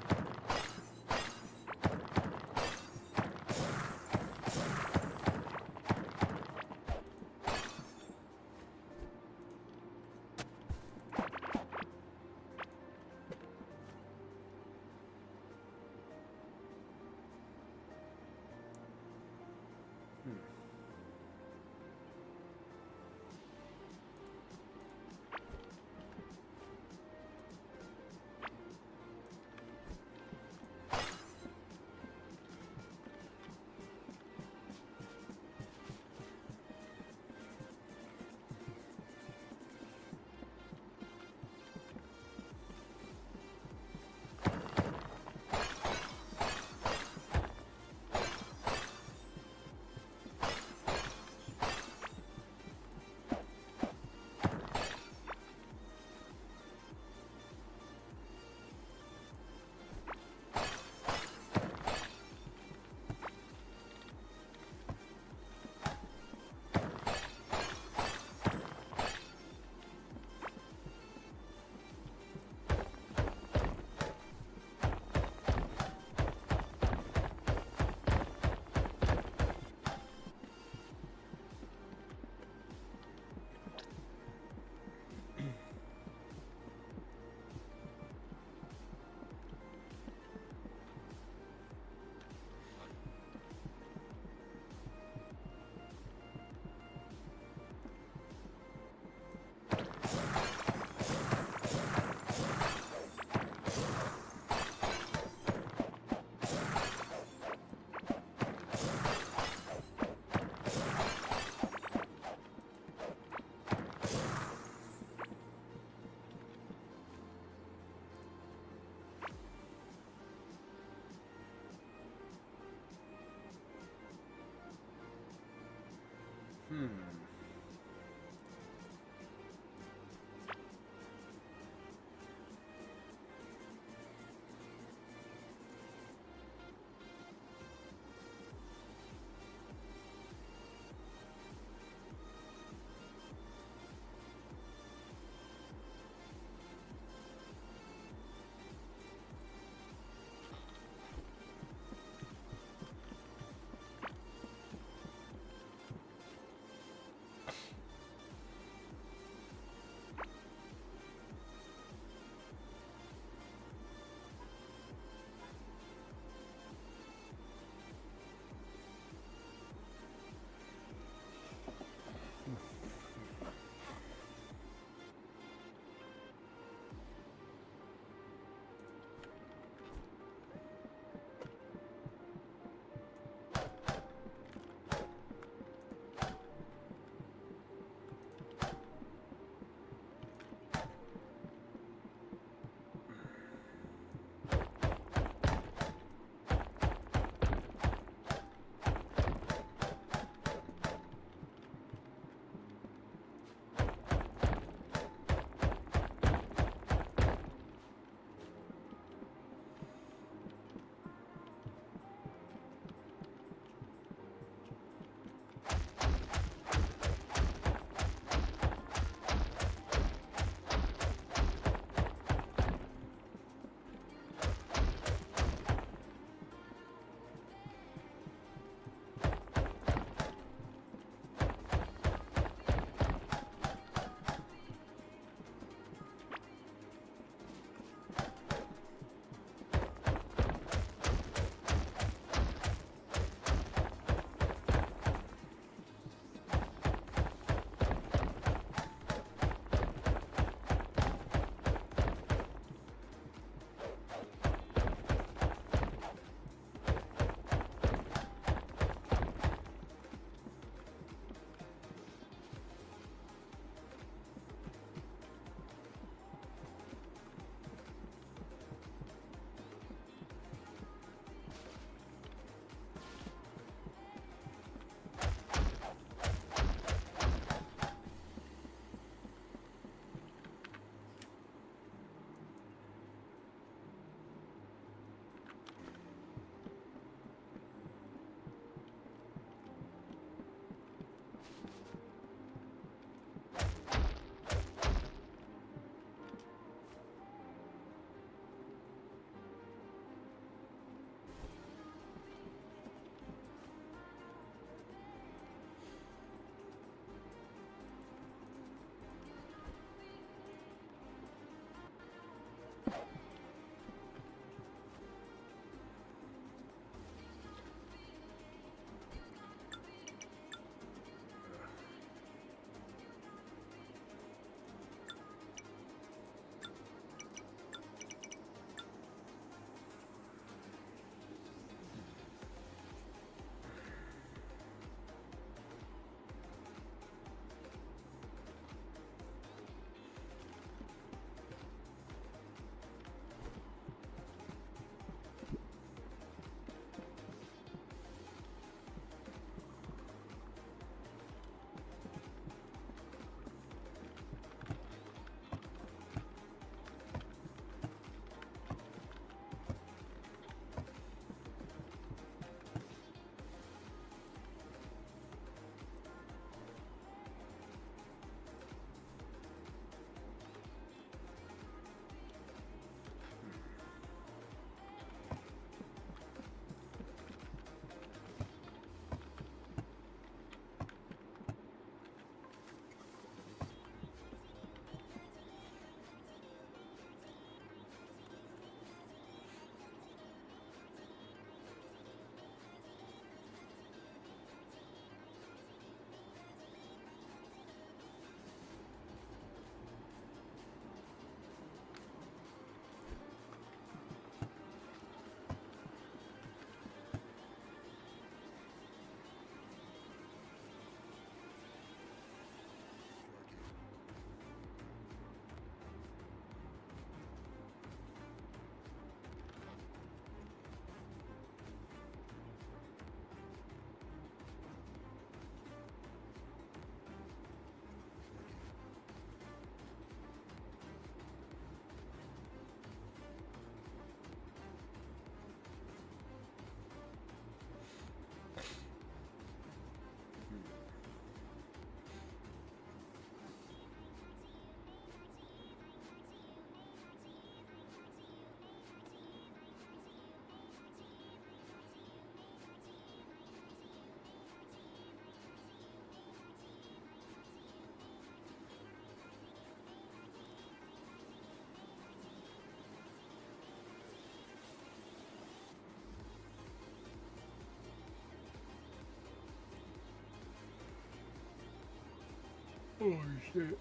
Oh shit.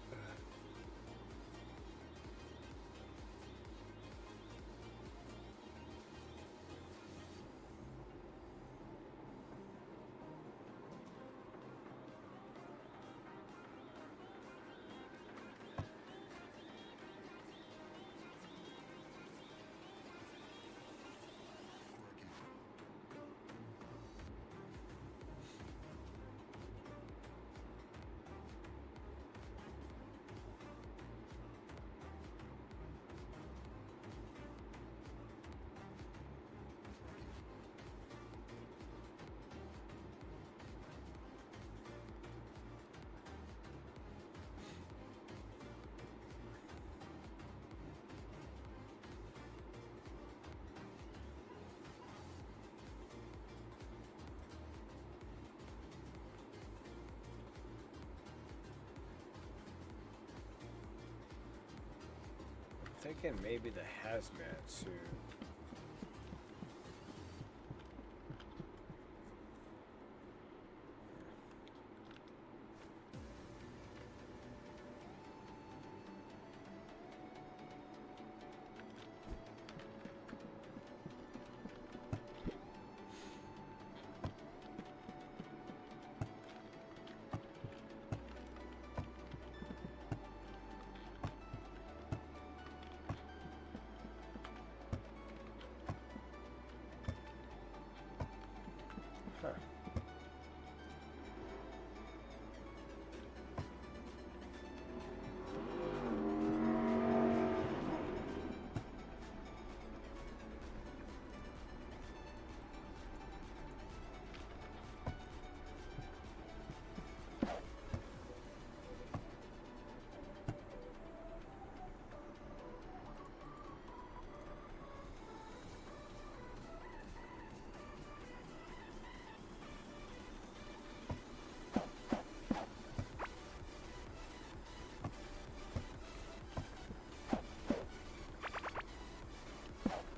Thinking maybe the hazmat suit. Huh.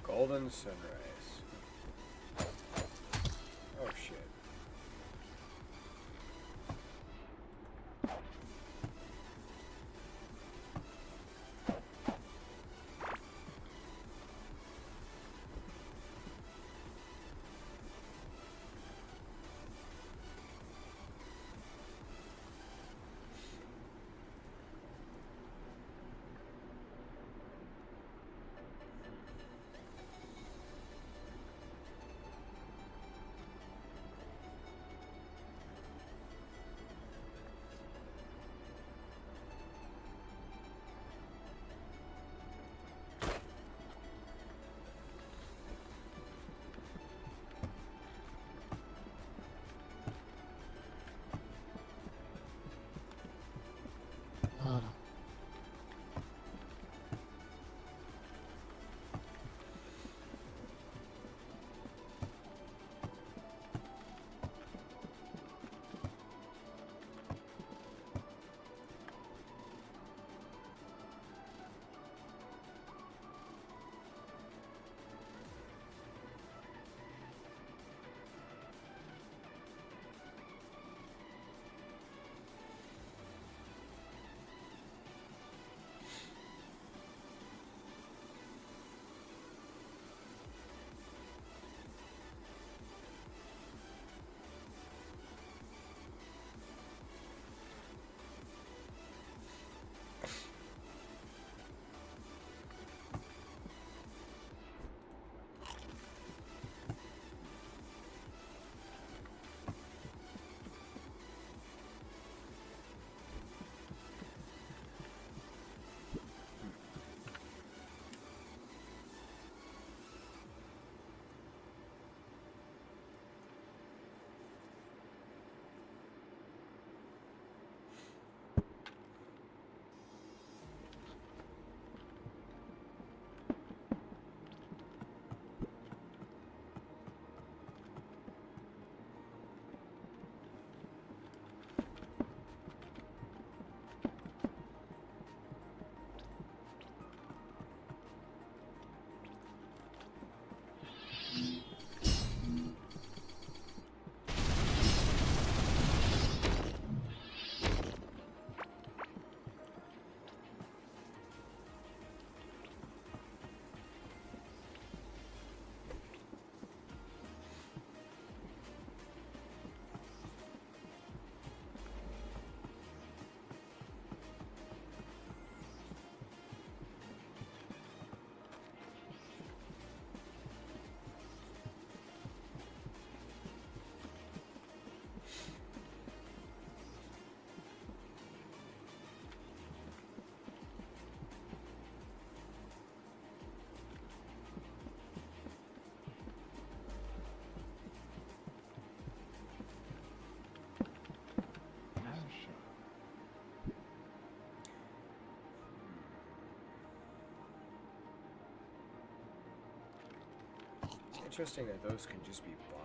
Golden sunrise. Oh shit. interesting that those can just be bought.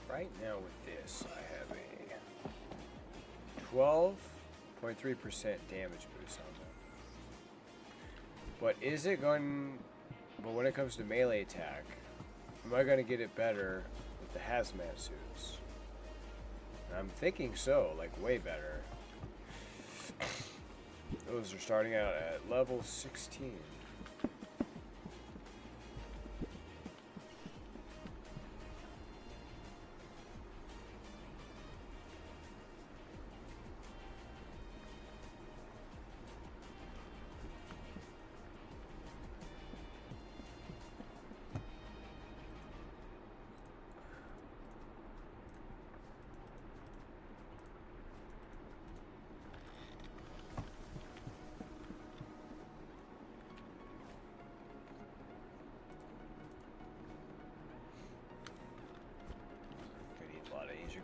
Right now with this, I have a 12.3% damage boost on them. But is it going... But when it comes to melee attack, am I going to get it better with the hazmat suits? I'm thinking so, like way better. Those are starting out at level 16.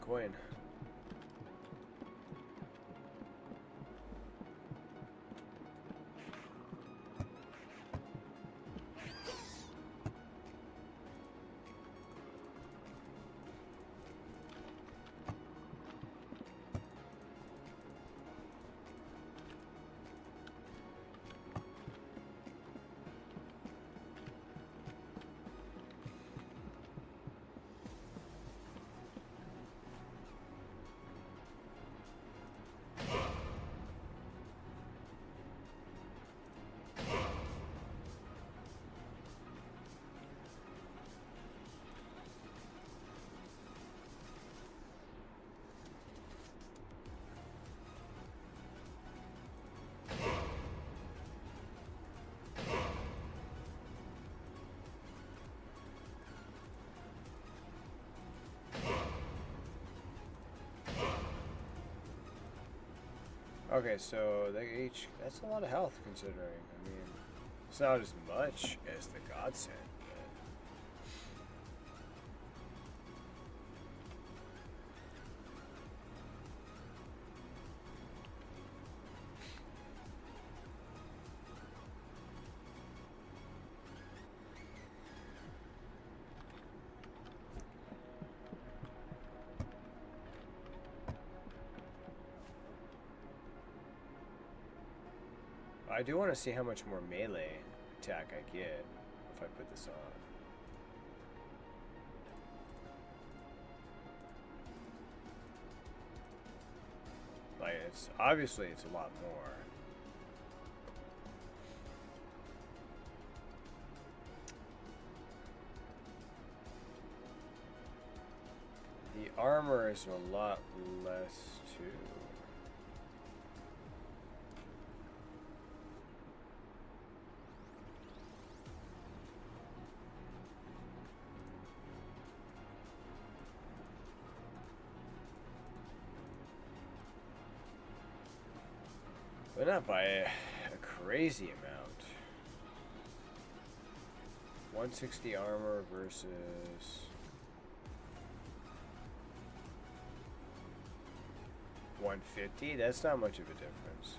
Coin. Okay, so they each, that's a lot of health considering. I mean, it's not as much as the Godsend, I do want to see how much more melee attack I get if I put this on. Like, it's obviously it's a lot more. The armor is a lot less too. But not by a crazy amount. 160 armor versus 150? That's not much of a difference.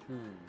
Hmm.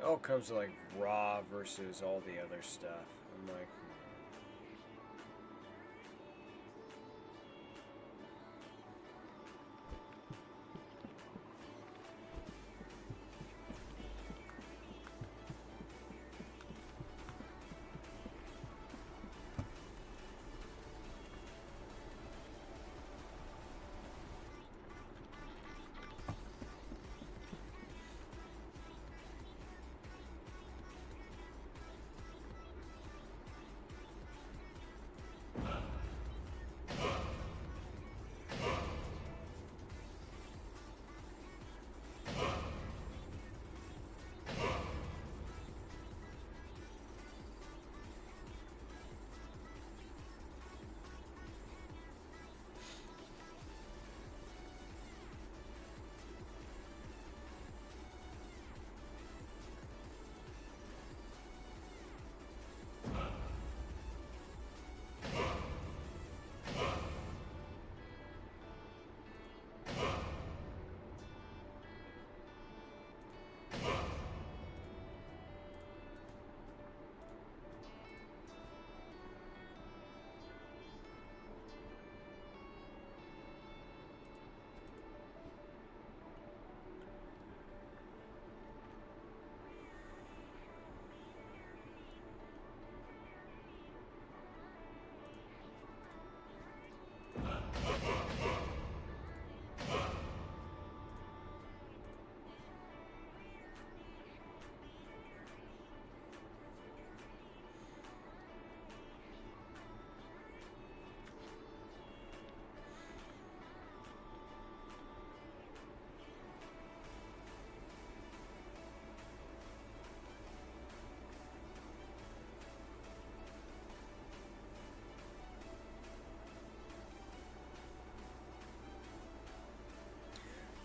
It all comes to like Raw versus all the other stuff. I'm like,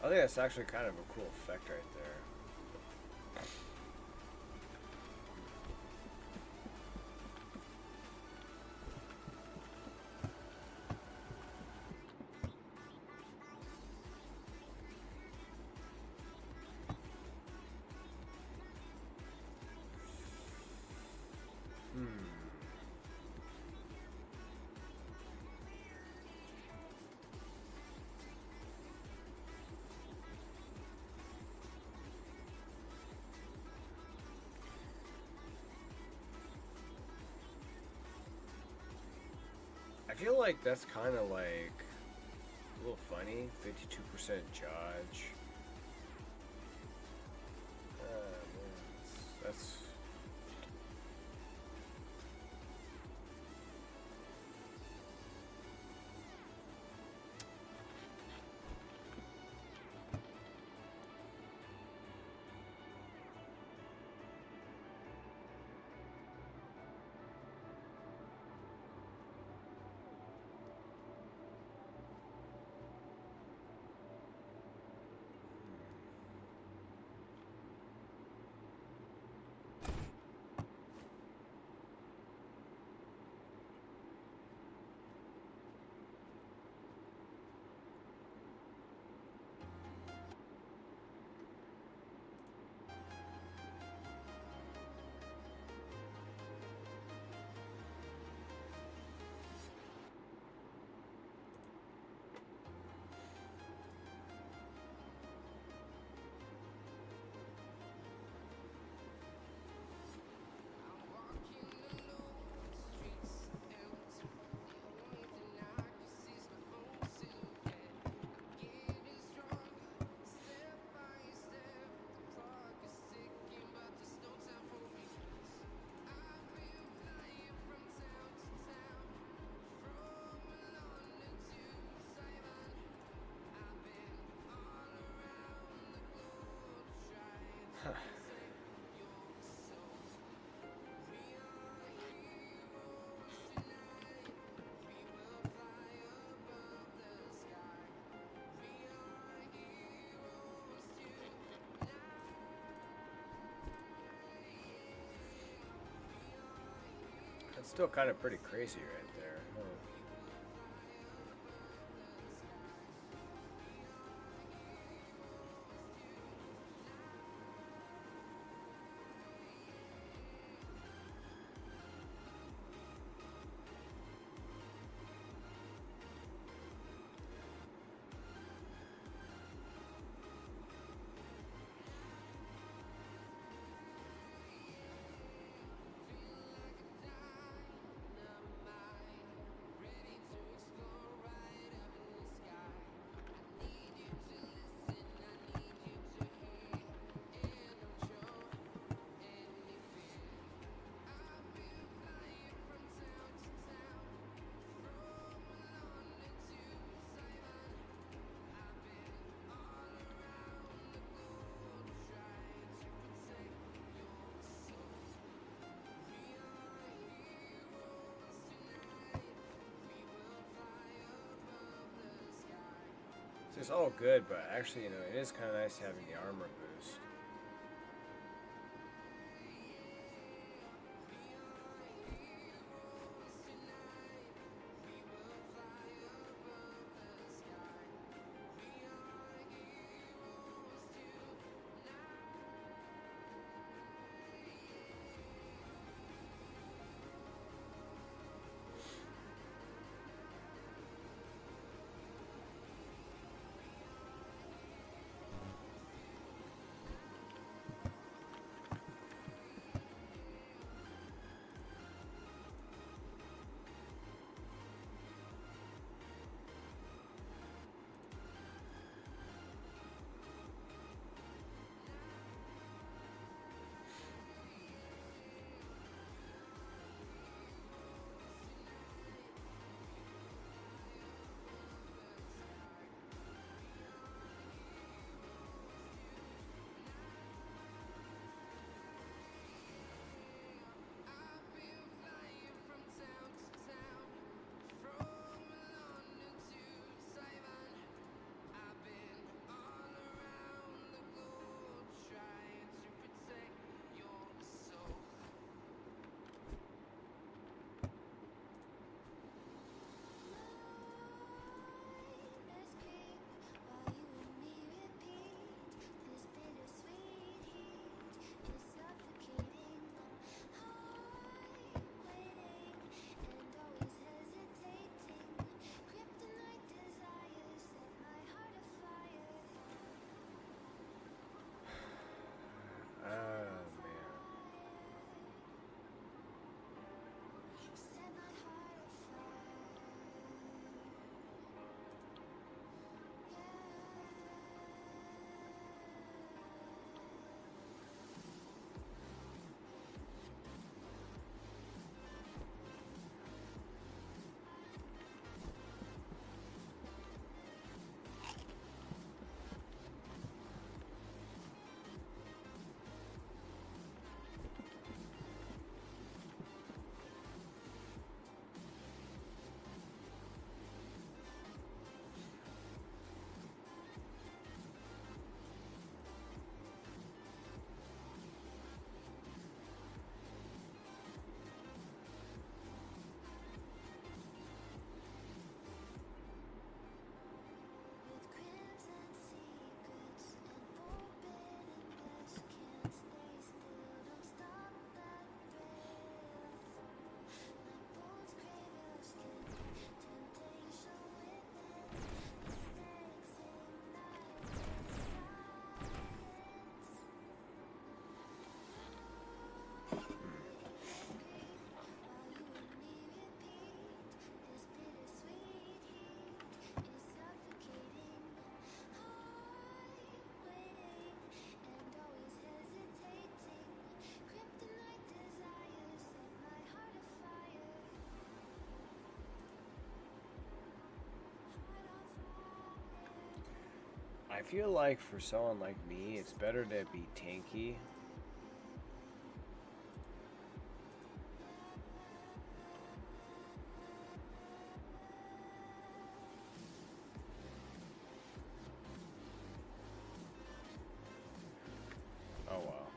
I think that's actually kind of a cool effect right there. I feel like that's kind of like a little funny. 52% judge. Man, that's still kind of pretty crazy right there. Huh. It's all good, but actually, you know, it is kind of nice having the armor boost. I feel like for someone like me, it's better to be tanky. Oh wow.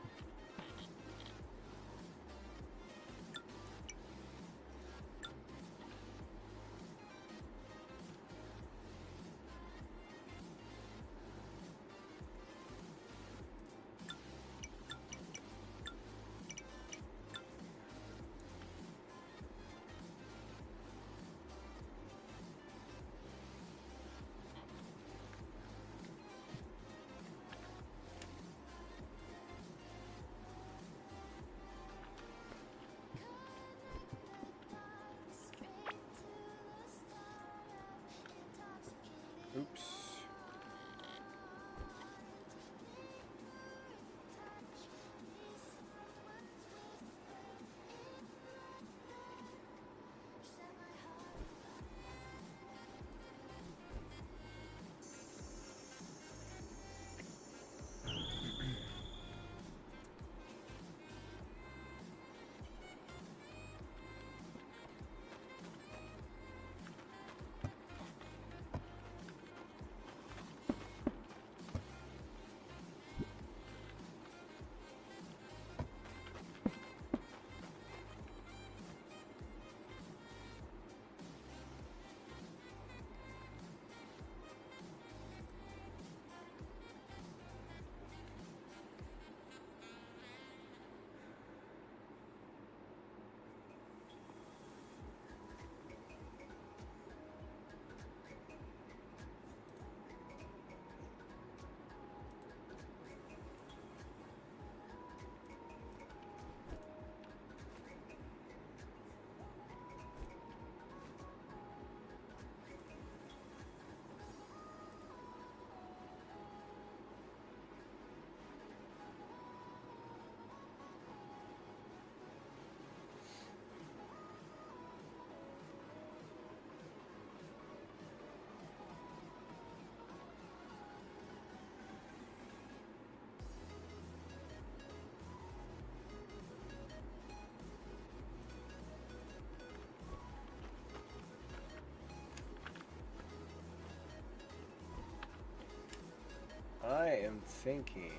Oops. I am thinking.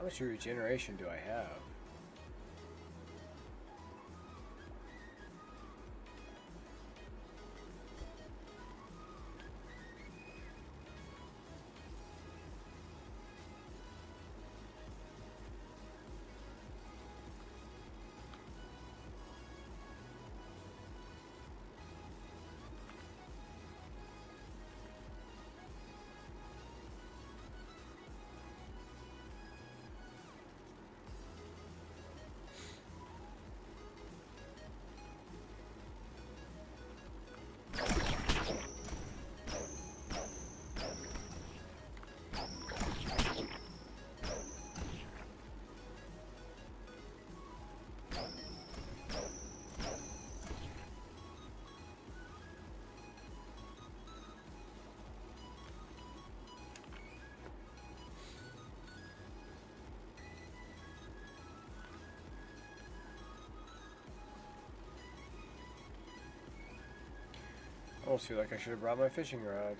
How much regeneration do I have? I almost feel like I should have brought my fishing rod.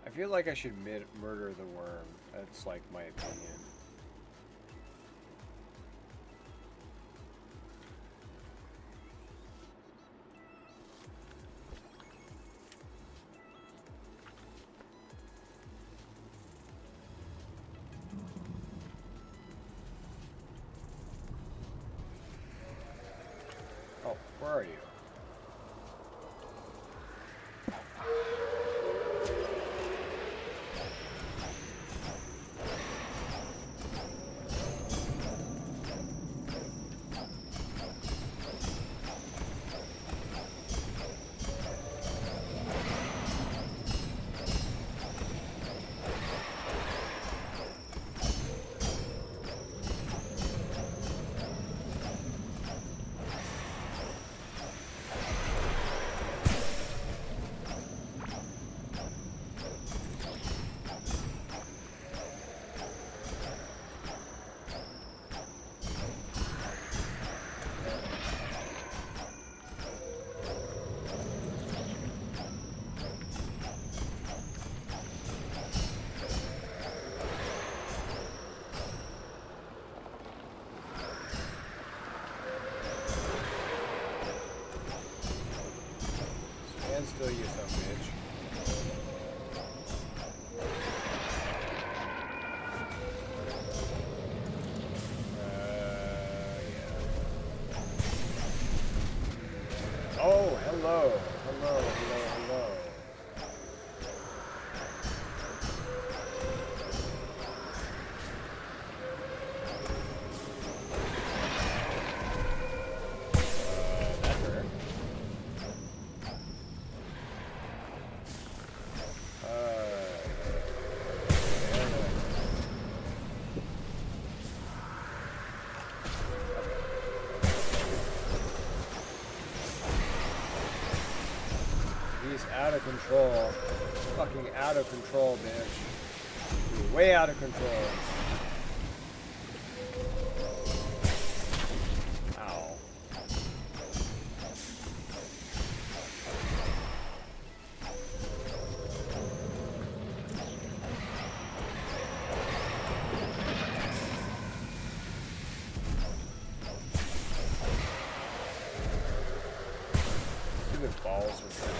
I feel like I should murder the worm. That's like my opinion. Oh, where are you? Still you some bitch. Yeah. Oh, hello. Hello, hello, hello. That hurt. He's out of control. Fucking out of control, bitch. You're way out of control. Ow. stupid balls are doing.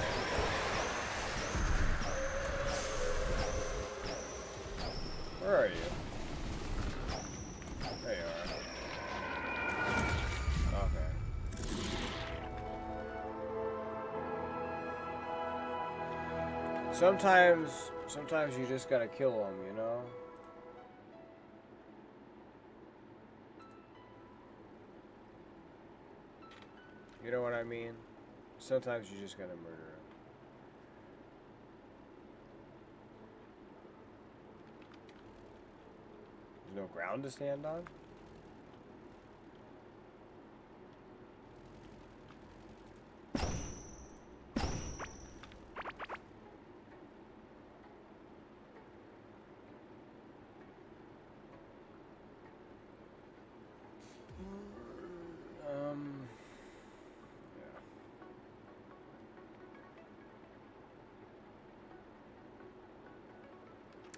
Where are you? There you are. Okay. Sometimes you just gotta kill them, you know? You know what I mean? Sometimes you just gotta murder him. There's no ground to stand on?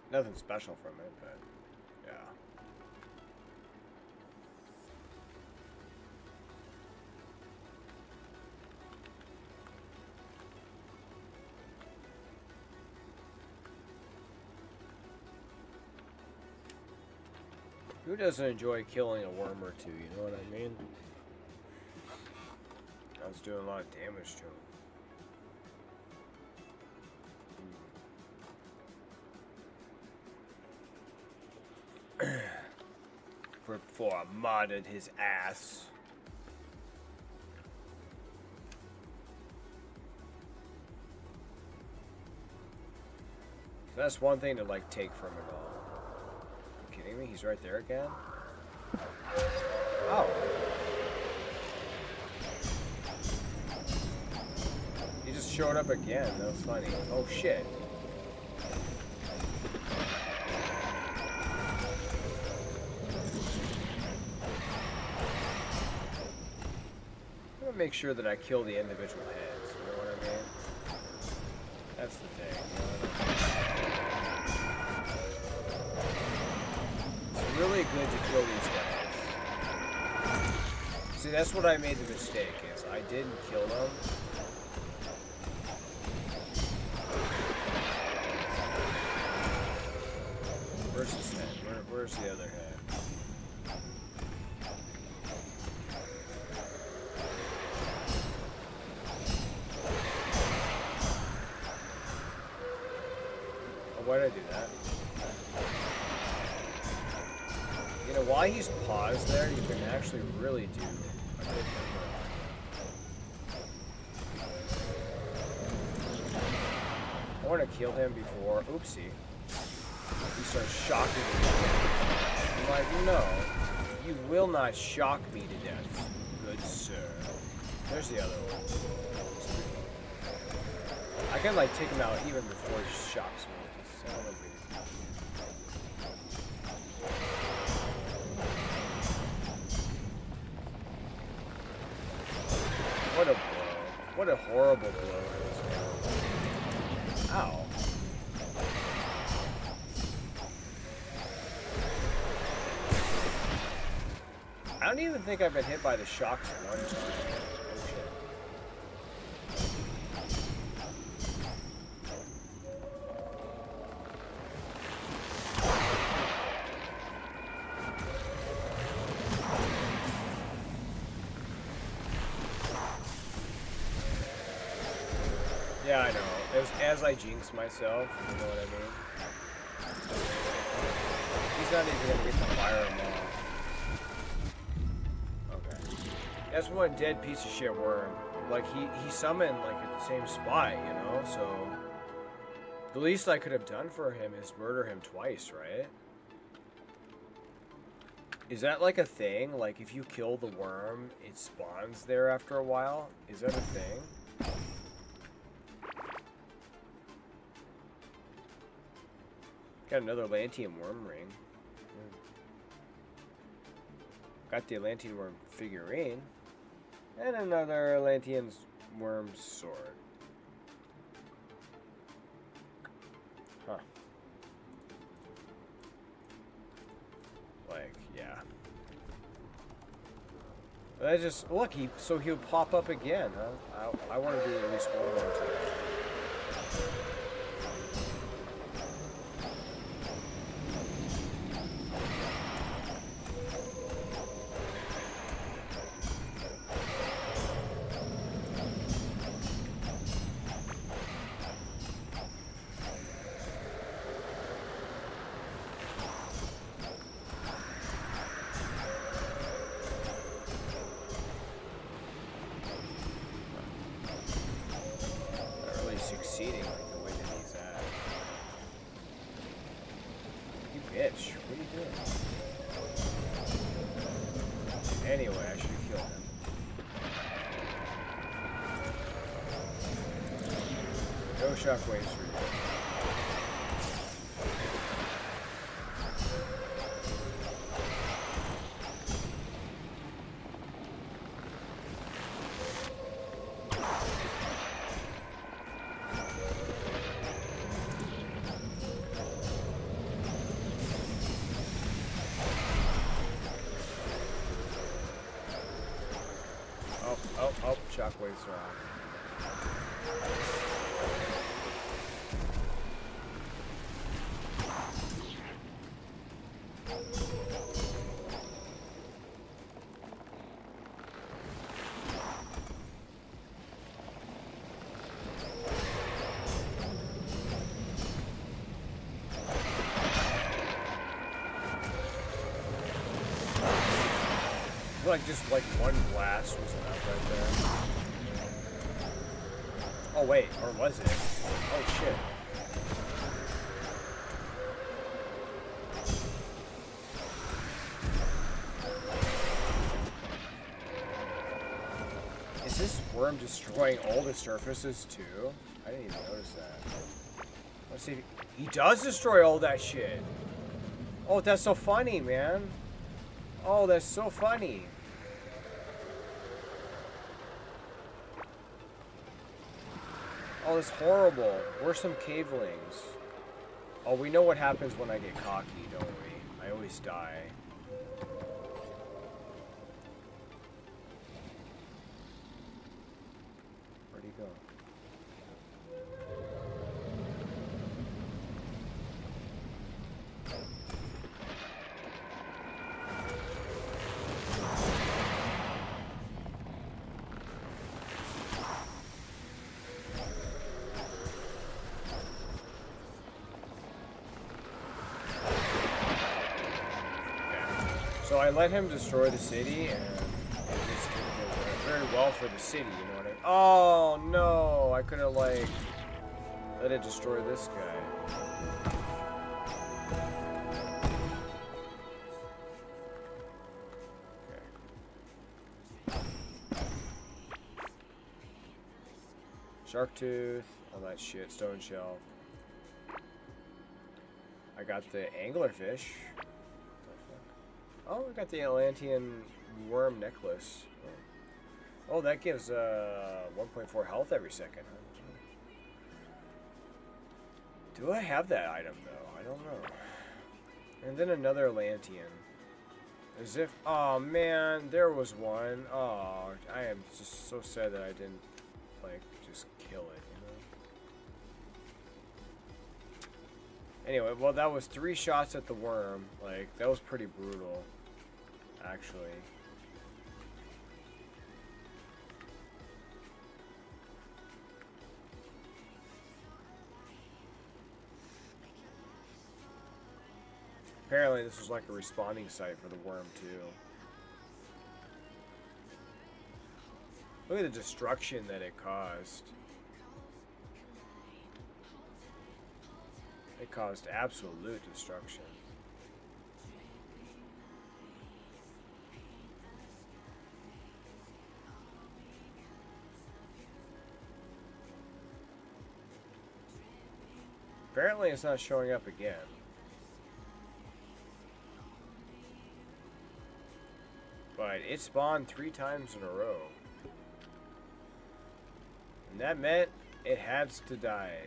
Nothing special from it, but yeah. Who doesn't enjoy killing a worm or two, you know what I mean? I was doing a lot of damage to him. Before I modded his ass. So that's one thing to like take from it all. Are you kidding me? He's right there again? Oh. He just showed up again. That was funny. Oh shit. Make sure that I kill the individual heads, you know what I mean? That's the thing, you know what I mean? It's really good to kill these guys. See, that's what I made the mistake, is I didn't kill them. Where's his head? Where's the other head? Why did I do that? You know, while he's paused there, you can actually really do a good number. I want to kill him before, oopsie, he starts shocking me. I'm like, no, you will not shock me to death, good sir. There's the other one. I can like take him out even before he shocks me. What a blow. What a horrible blow it was. Ow. I don't even think I've been hit by the shocks one time. Oh shit. Yeah, I know. As I jinx myself, you know what I mean? He's not even gonna get to fire him off. Okay. That's one dead piece of shit worm. Like, he summoned, like, at the same spot, you know? So, the least I could have done for him is murder him twice, right? Is that, like, a thing? Like, if you kill the worm, it spawns there after a while? Is that a thing? Got another Atlantean worm ring. Got the Atlantean worm figurine. And another Atlantean worm sword. Huh. Like, yeah. But I just look. So he'll pop up again. Huh? I want to do at least one more time. Succeeding like the way that he's at. You bitch, what are you doing? Anyway, I should have killed him. No shockwaves for you. Oh, shockwaves are off. Like just like one blast was enough right there. Oh wait, or was it? Oh shit. Is this worm destroying all the surfaces too? I didn't even notice that. Let's see. He does destroy all that shit. Oh, that's so funny, man. Oh, that's so funny. Oh, that's horrible. We're some cavelings. Oh, we know what happens when I get cocky, don't we? I always die. Where'd he go? So I let him destroy the city, and it just didn't go very well for the city, you know what I mean? Oh, no! I could have, like, let it destroy this guy. Okay. Shark tooth, all that shit, stone shell. I got the anglerfish. Oh, I got the Atlantean worm necklace. Oh, that gives 1.4 health every second. Do I have that item, though? I don't know. And then another Atlantean. As if... Oh, man, there was one. Oh, I am just so sad that I didn't, like, just kill it, you know? Anyway, well, that was 3 shots at the worm. Like, that was pretty brutal. Actually. Apparently this was like a respawning site for the worm too. Look at the destruction that it caused. It caused absolute destruction. Apparently it's not showing up again. But it spawned 3 times in a row. And that meant it had to die.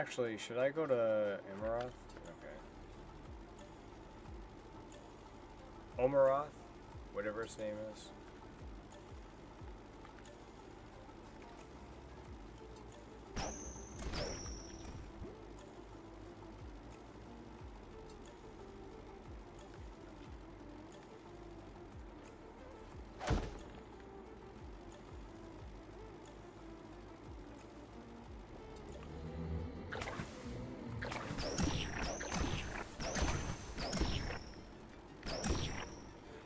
Actually, should I go to Amaroth? Okay. Omaroth? Whatever its name is.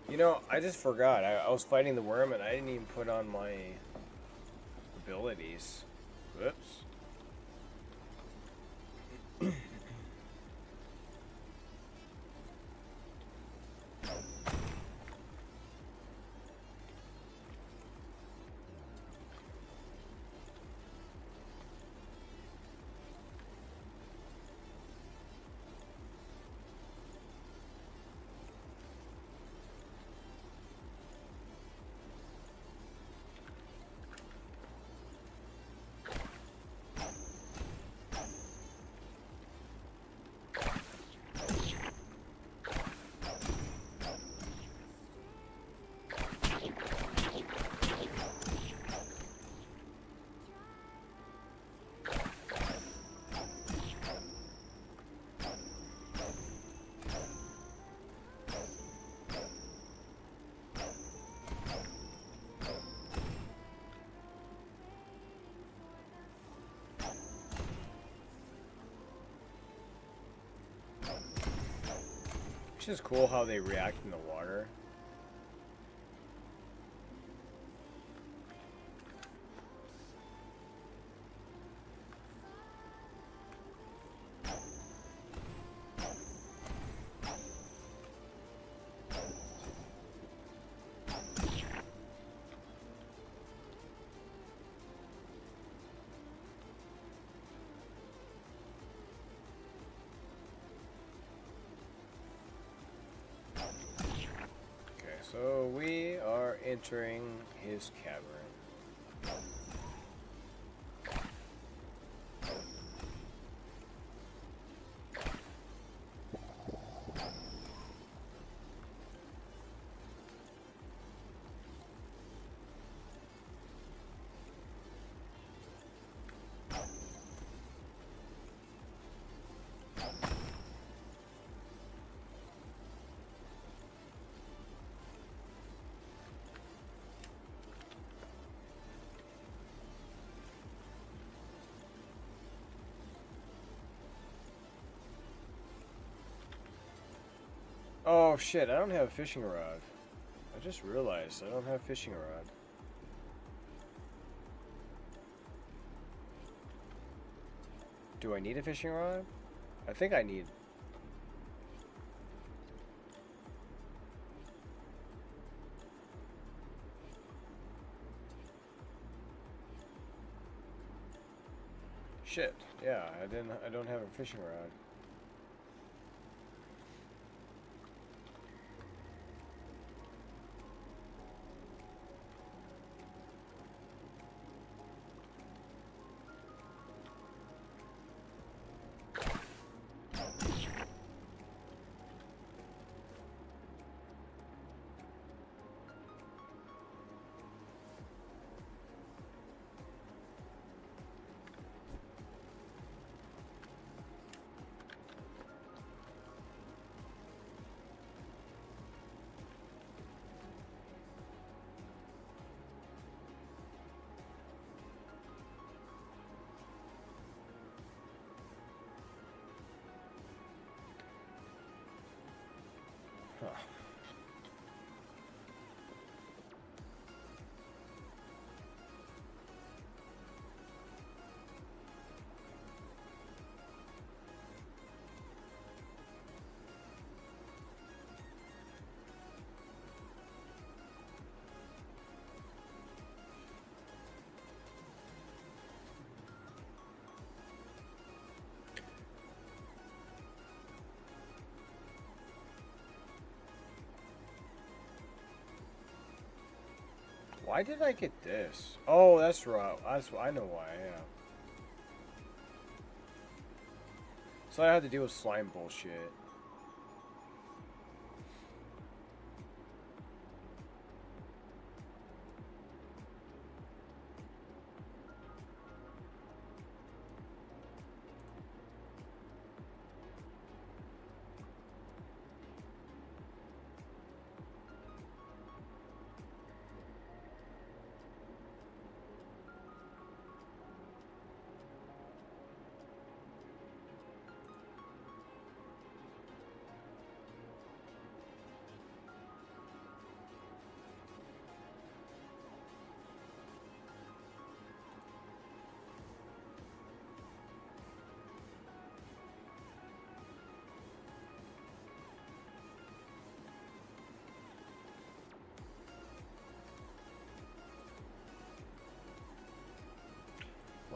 You know, I just forgot. I was fighting the worm and I didn't even put on my abilities. Whoops. It's just cool how they react in the water. So we are entering his cavern. Oh shit, I don't have a fishing rod. I just realized I don't have a fishing rod. Do I need a fishing rod? I think I need. Shit, yeah, I don't have a fishing rod. Huh. Why did I get this? Oh, that's right. I know why, yeah. So I had to deal with slime bullshit.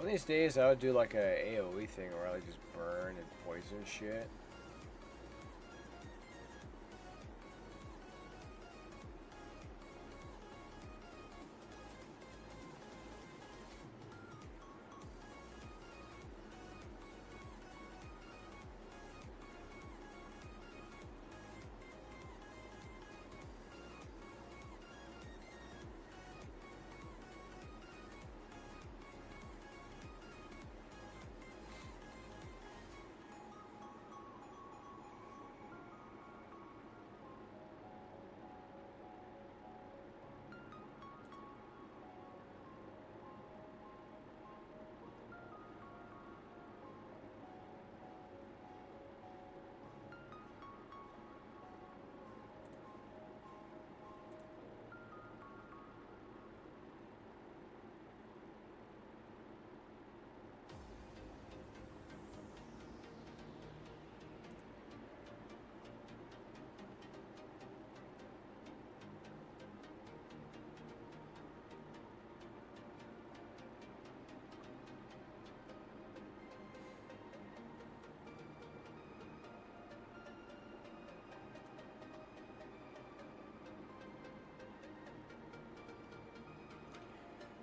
One of these days I would do like a AoE thing where I like just burn and poison shit.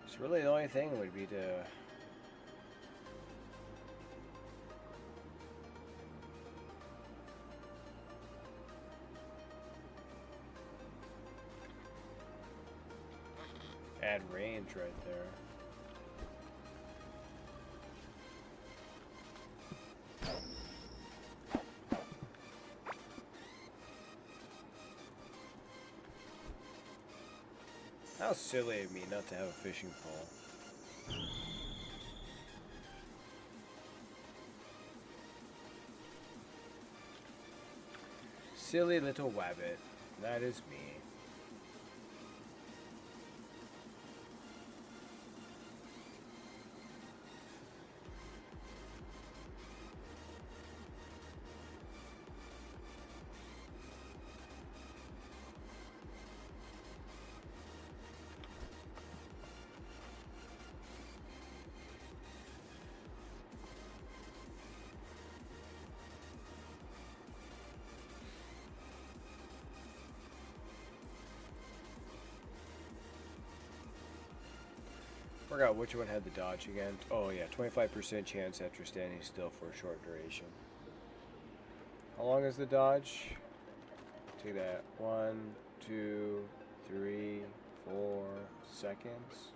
So really the only thing would be to add range right there. How silly of me not to have a fishing pole. Silly little wabbit. That is me. Forgot which one had the dodge again. Oh yeah, 25% chance after standing still for a short duration. How long is the dodge? Take that. 1, 2, 3, 4 seconds.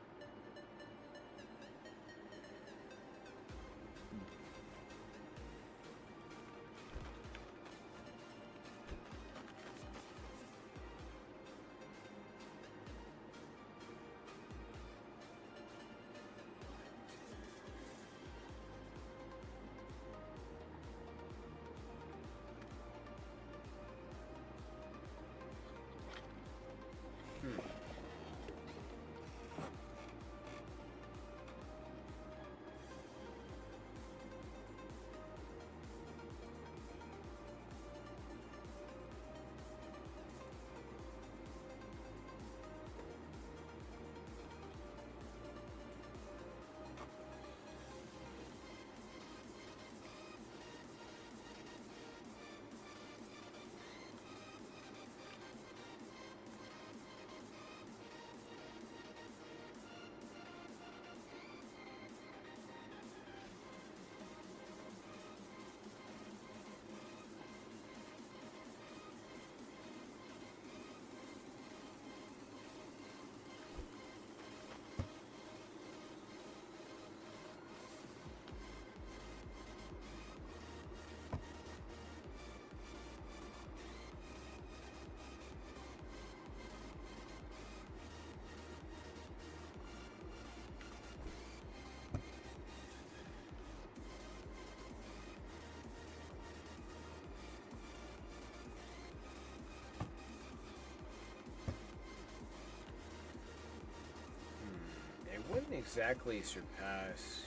exactly surpass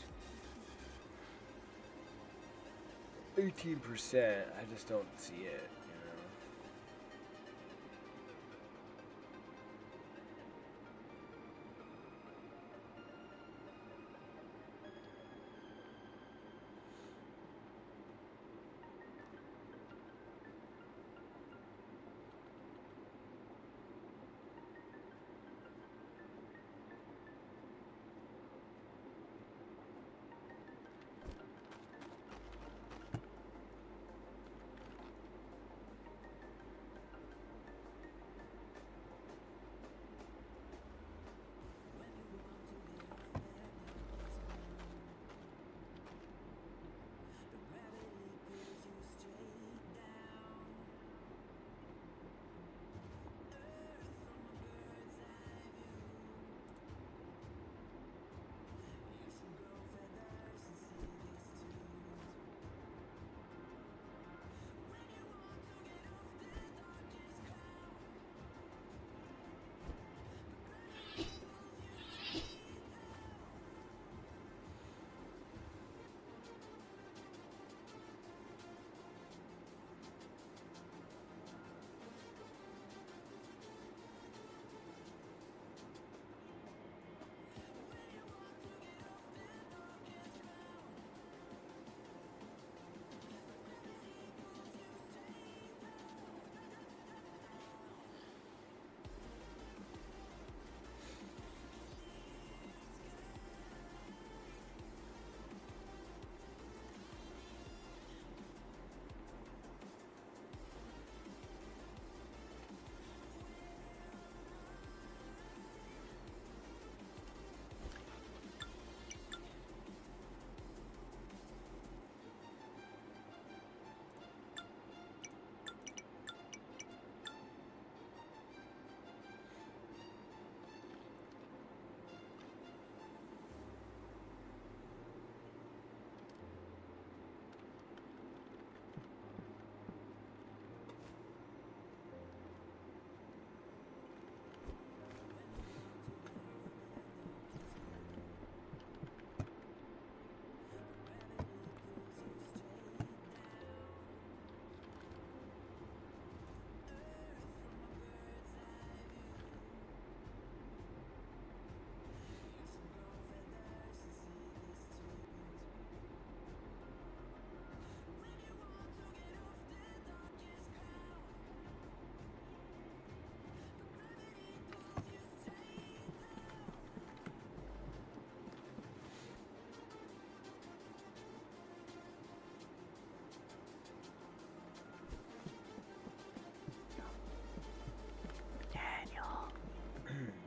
18%. I just don't see it, you know.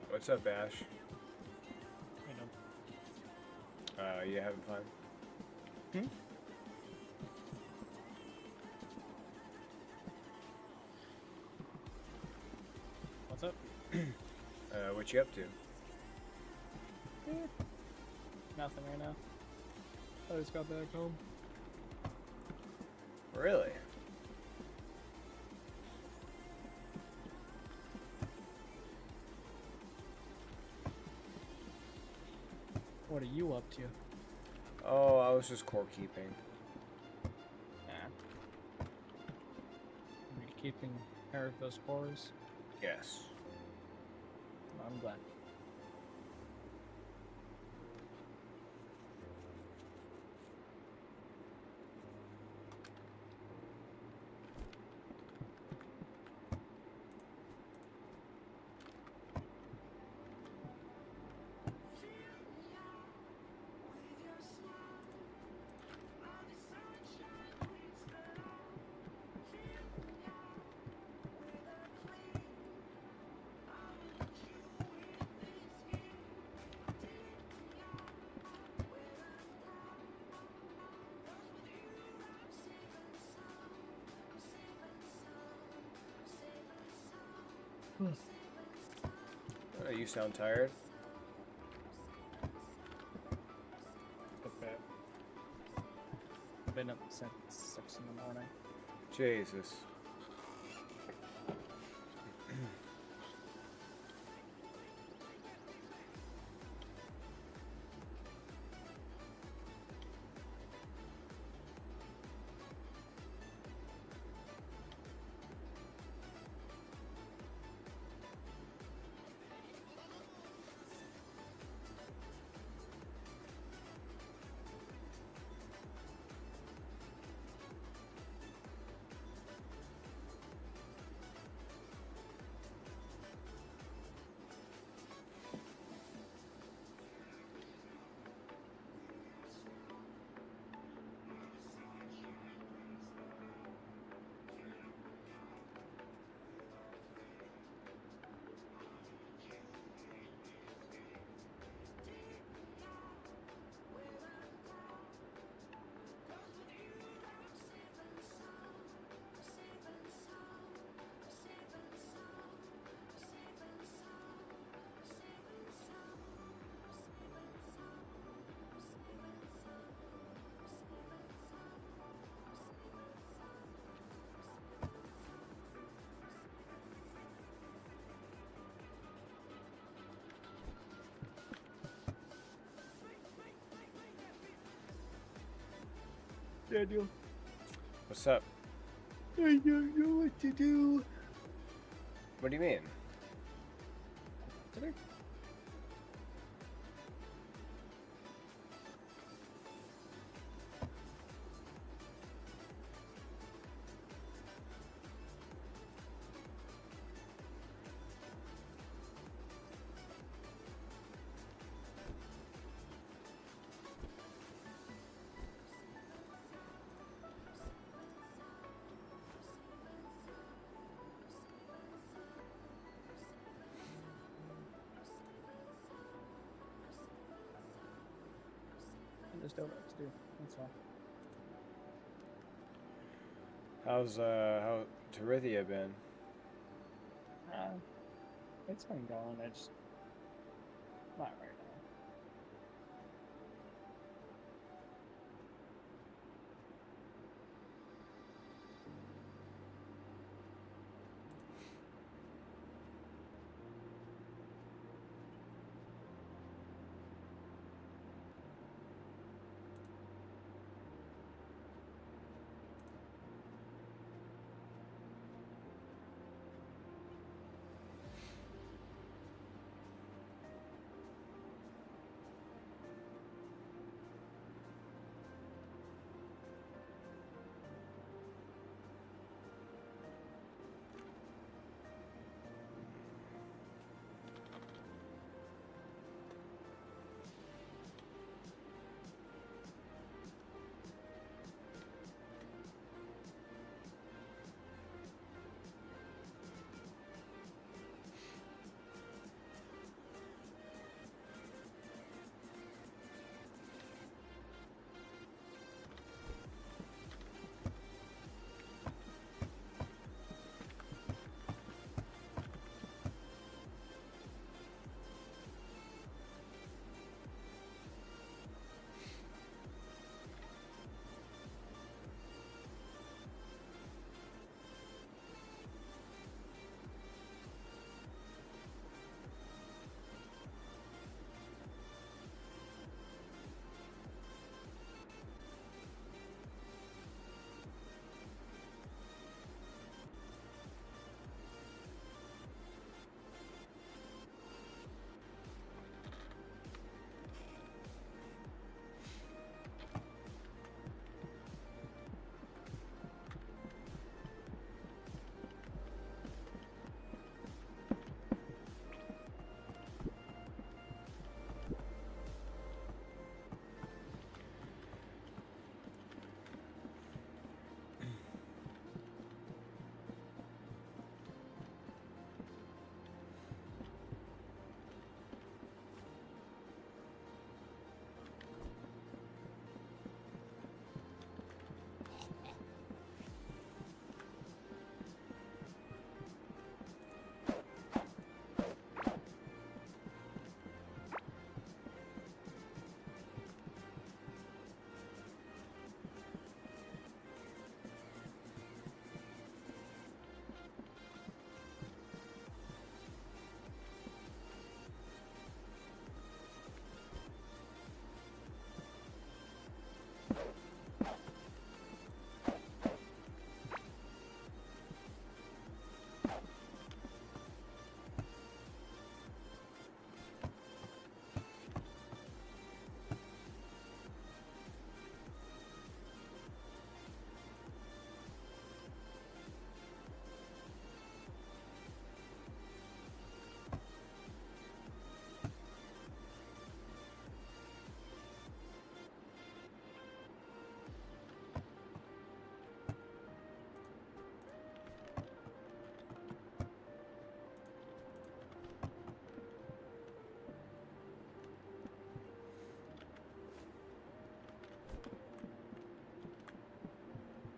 What's up, Ash? You having fun? What's up? What you up to? Nothing right now. I just got back home. Really? What are you up to? Oh, I was just core keeping. Are you keeping track of those cores? Yes. I'm glad. You sound tired. A bit. Been up since 6 in the morning. Jesus. Daniel. What's up? I don't know what to do. What do you mean? Today? I just don't know what to do. That's all. How Terithia been? It's been going. I just not right now.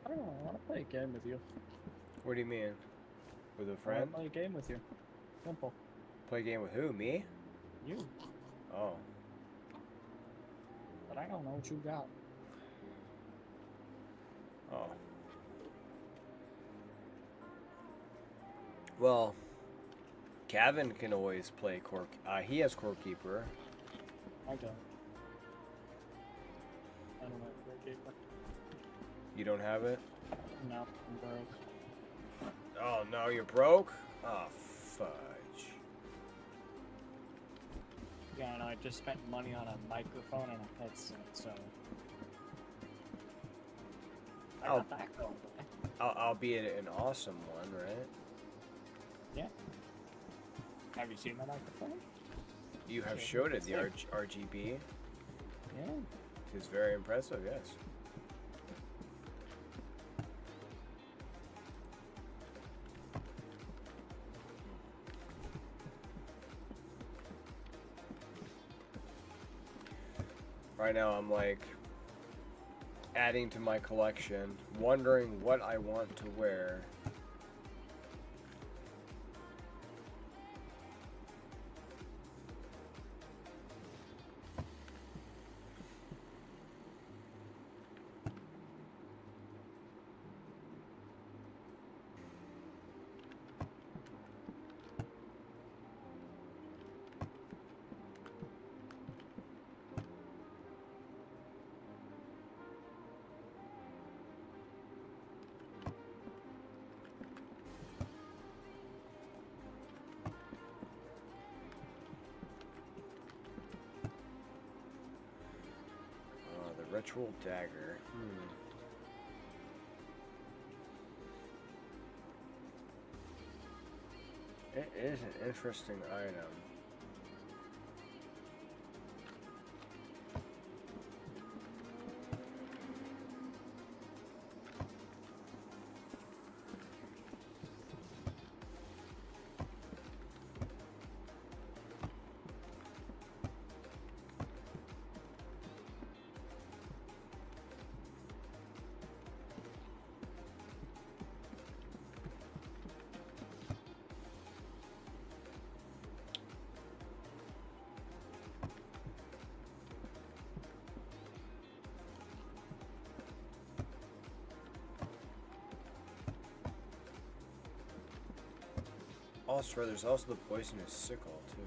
I don't know. I want to play a game with you. What do you mean? With a I want friend? to play a game with you. Simple. Play a game with who? Me? You. Oh. But I don't know what you got. Oh. Well, Gavin can always play core. He has core keeper. I don't. I don't know. Play a game. You don't have it? No, I'm broke. Oh no, you're broke? Oh, fudge. Yeah, I know. I just spent money on a microphone and a headset, so I got that going. Albeit an awesome one, right? Yeah. Have you seen my microphone? You have showed it, the RGB. Yeah. It's very impressive, yes. Right now I'm like adding to my collection, wondering what I want to wear. Ritual dagger. It is an interesting item. Also, there's also the poisonous sickle, too.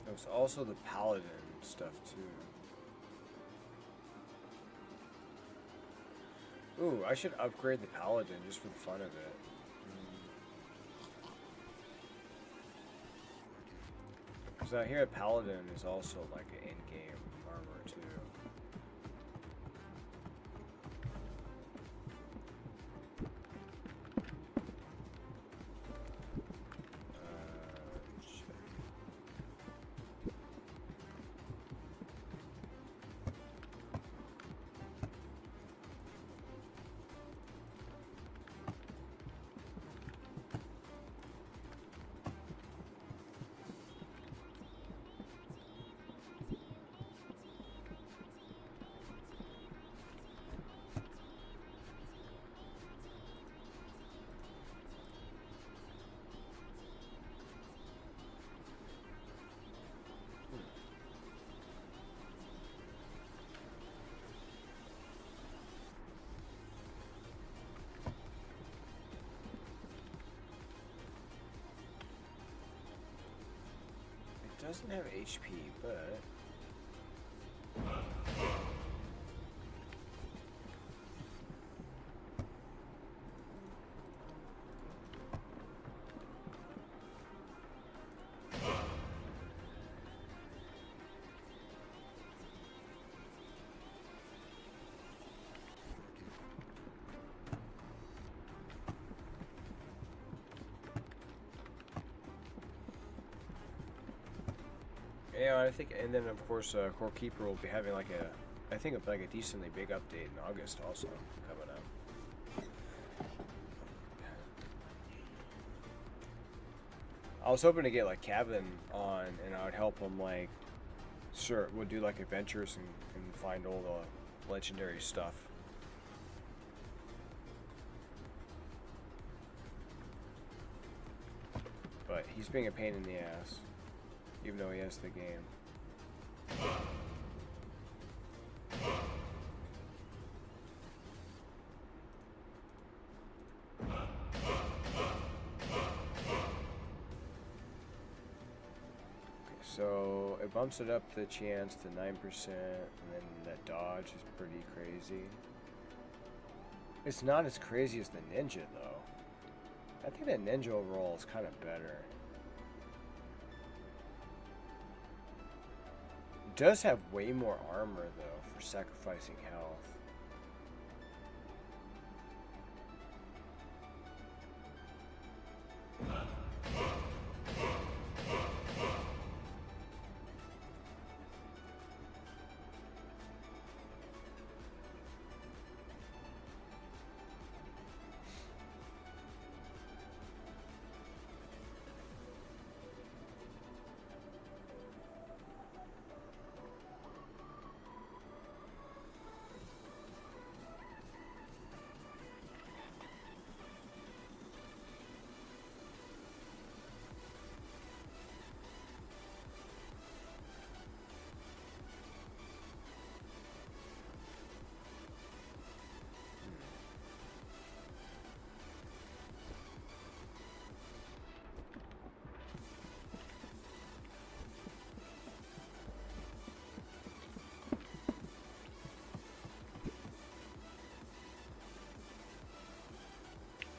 There's also the paladin stuff too. Ooh, I should upgrade the paladin just for the fun of it. Because I hear a paladin is also like an in-game armor too. Doesn't have HP, but yeah, I think, and then of course, Core Keeper will be having like I think like a decently big update in August also coming up. I was hoping to get like Cabin on, and I would help him like Sure, we'll do like adventures and find all the legendary stuff. But he's being a pain in the ass, even though he has the game. So it bumps it up the chance to 9%, and then that dodge is pretty crazy. It's not as crazy as the ninja though. I think that ninja overall is kind of better. It does have way more armor though for sacrificing health.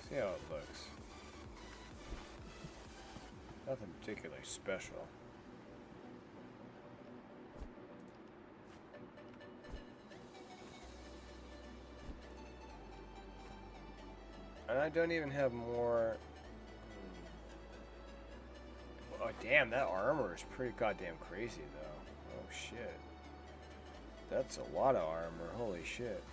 See how it looks. Nothing particularly special. And I don't even have more. Oh damn, that armor is pretty goddamn crazy though. Oh shit. That's a lot of armor, holy shit.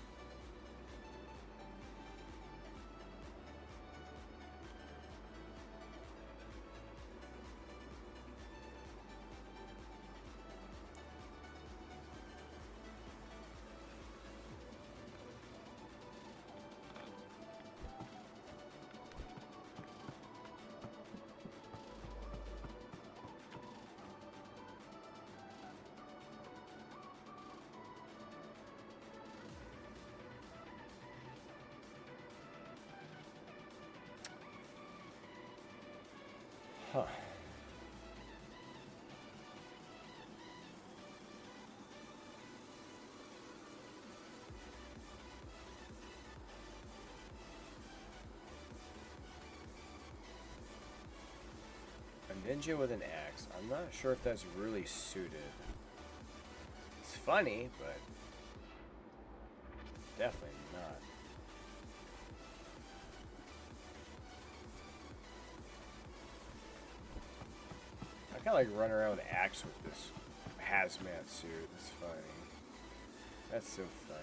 Huh. A ninja with an axe. I'm not sure if that's really suited. It's funny, but definitely not. I kind of like run around with an axe with this hazmat suit. That's funny. That's so funny.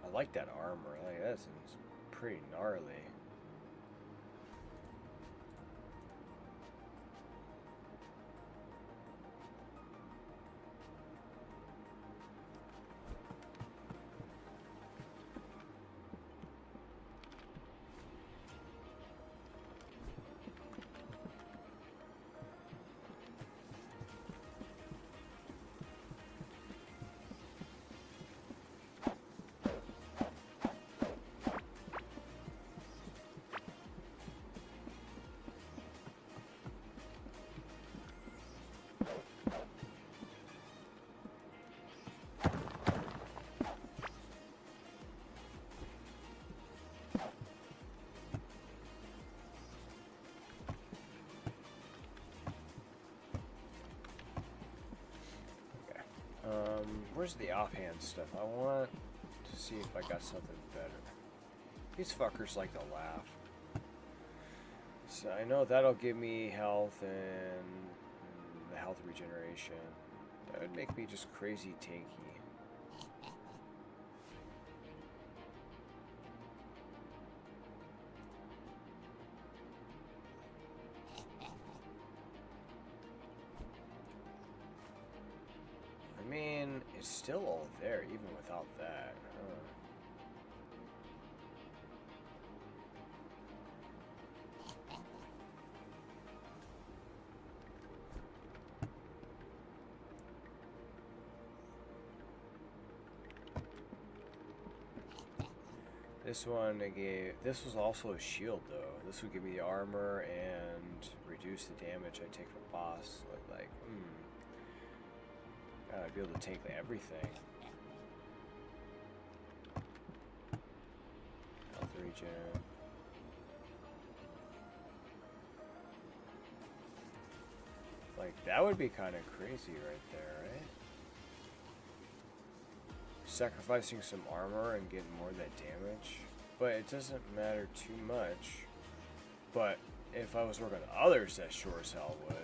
I like that armor. Like that's pretty gnarly. Where's the offhand stuff? I want to see if I got something better. These fuckers like to laugh. So I know that'll give me health and health regeneration. That would make me just crazy tanky. I mean, it's still all there even without that. Huh. This one I gave. This was also a shield though. This would give me the armor and reduce the damage I take from boss. Like, God, I'd be able to tank everything. Health regen. Like that would be kind of crazy right there, right? Sacrificing some armor and getting more of that damage, but it doesn't matter too much. But if I was working with others, that sure as hell would.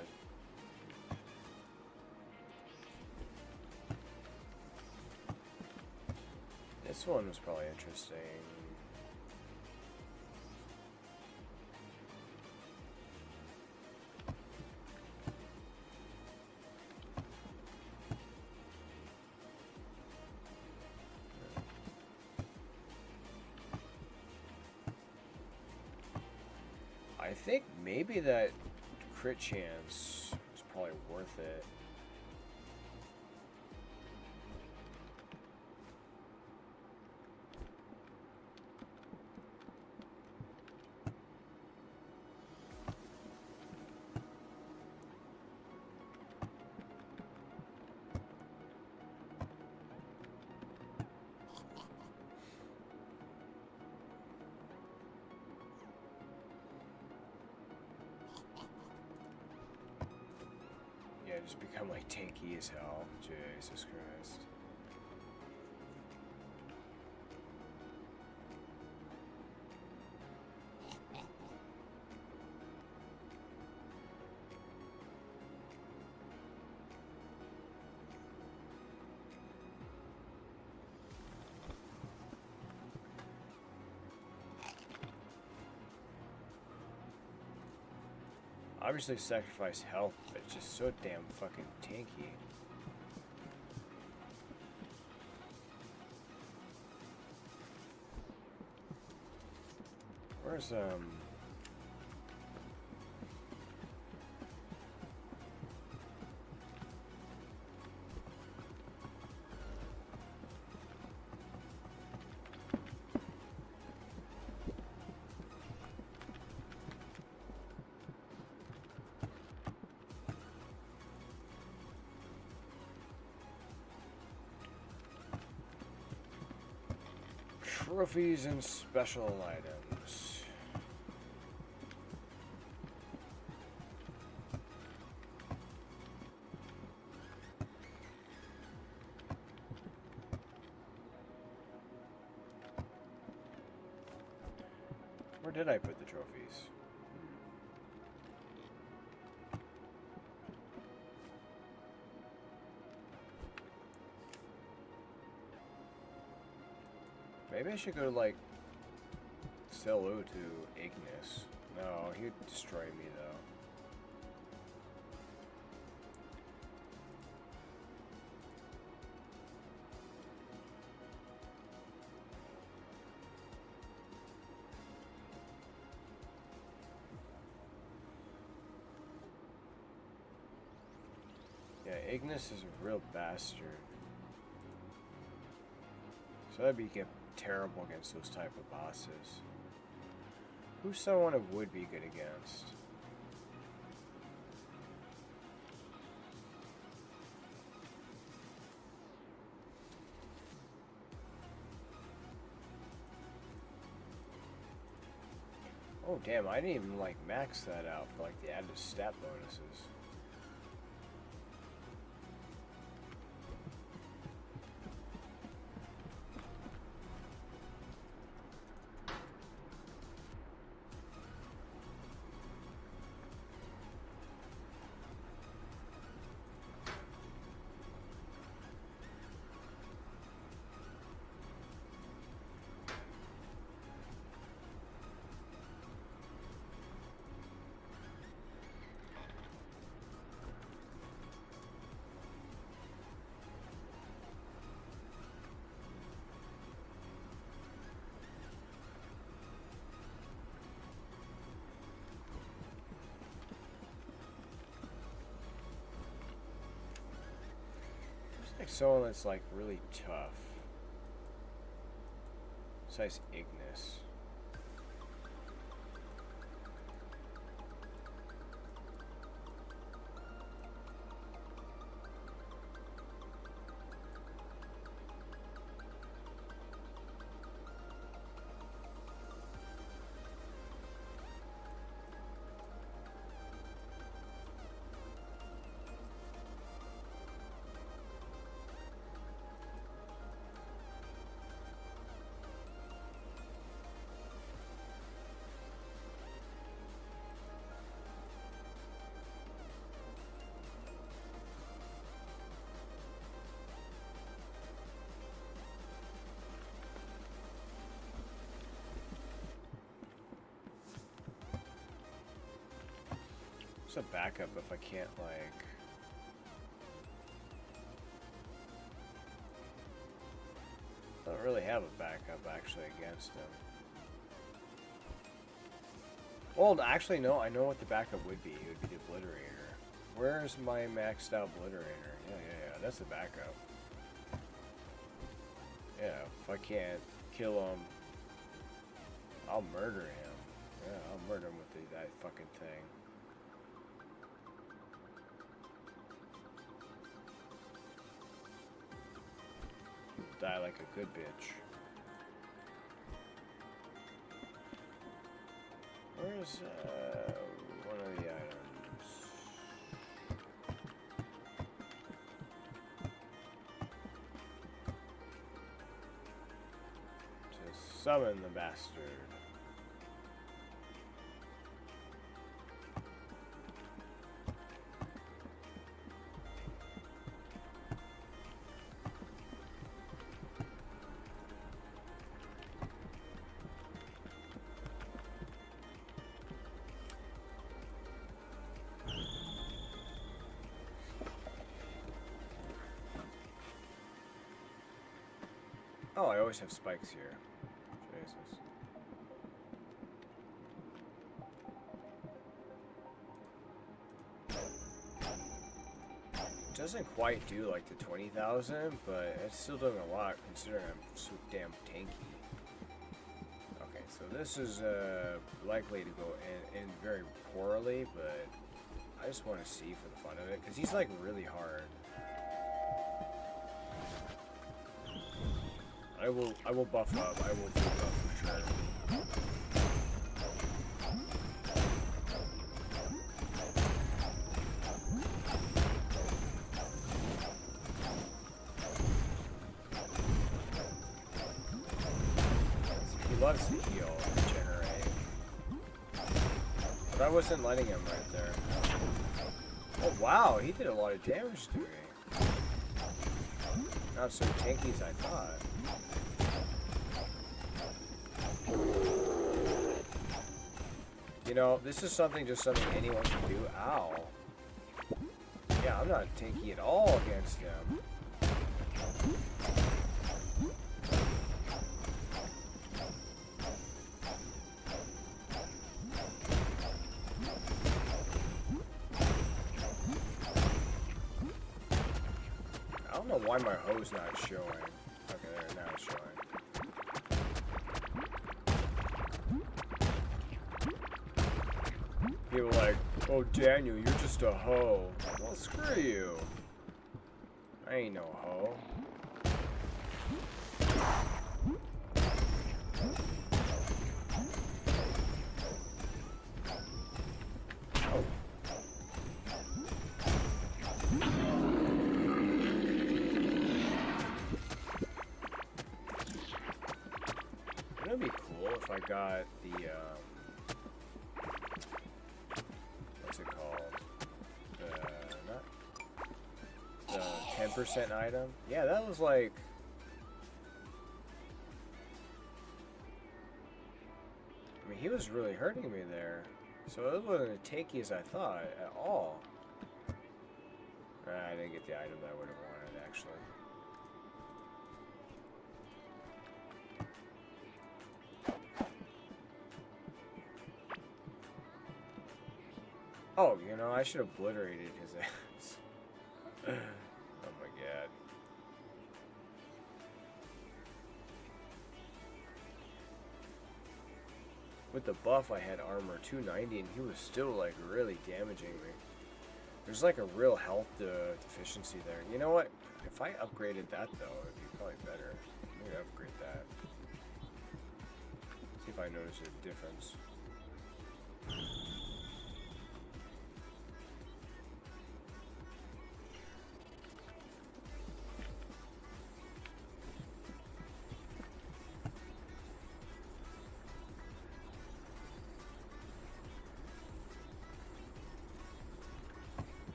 This one was probably interesting. I think maybe that crit chance is probably worth it. Yeah, just become like tanky as hell. Jesus Christ. Obviously sacrifice health, but it's just so damn fucking tanky. Where's trophies and special items? Where did I put the trophies? Maybe I should go like say hello to Ignis. No, he'd destroy me though. Yeah, Ignis is a real bastard. So that'd be terrible against those type of bosses. Who's someone I would be good against? Oh damn, I didn't even like max that out for like the added stat bonuses. Like someone that's like really tough. Besides Ignis. What's a backup if I can't, like... I don't really have a backup, actually, against him. Well, actually, no, I know what the backup would be. It would be the Obliterator. Where's my maxed out Obliterator? Yeah, that's the backup. Yeah, if I can't kill him, I'll murder him. Yeah, I'll murder him with that fucking thing. Die like a good bitch. Where's one of the items? To summon the bastard. Oh, I always have spikes here. Jesus. It doesn't quite do like the 20,000, but it's still doing a lot considering I'm so damn tanky. Okay, so this is likely to go in very poorly, but I just want to see for the fun of it, because he's like really hard. I will buff up. I will buff up for sure. He loves to heal and regenerate. But I wasn't letting him right there. Oh wow, he did a lot of damage to me. Not so tanky as I thought. You know, this is something anyone can do. Ow. Yeah, I'm not tanky at all against him. I don't know why my hoe's not showing. Okay, there, now it's showing. People are like, oh Daniel, you're just a hoe. Well, screw you. I ain't no hoe. Oh. It'd be cool if I got the, what's it called? The 10% item? Yeah, that was like... I mean, he was really hurting me there. So it wasn't as tanky as I thought at all. I didn't get the item that I would have wanted, actually. Oh, you know, I should have obliterated his ass. Oh my god. With the buff, I had armor 290, and he was still like really damaging me. There's like a real health deficiency there. You know what? If I upgraded that though, it'd be probably better. Maybe upgrade that. See if I notice a difference.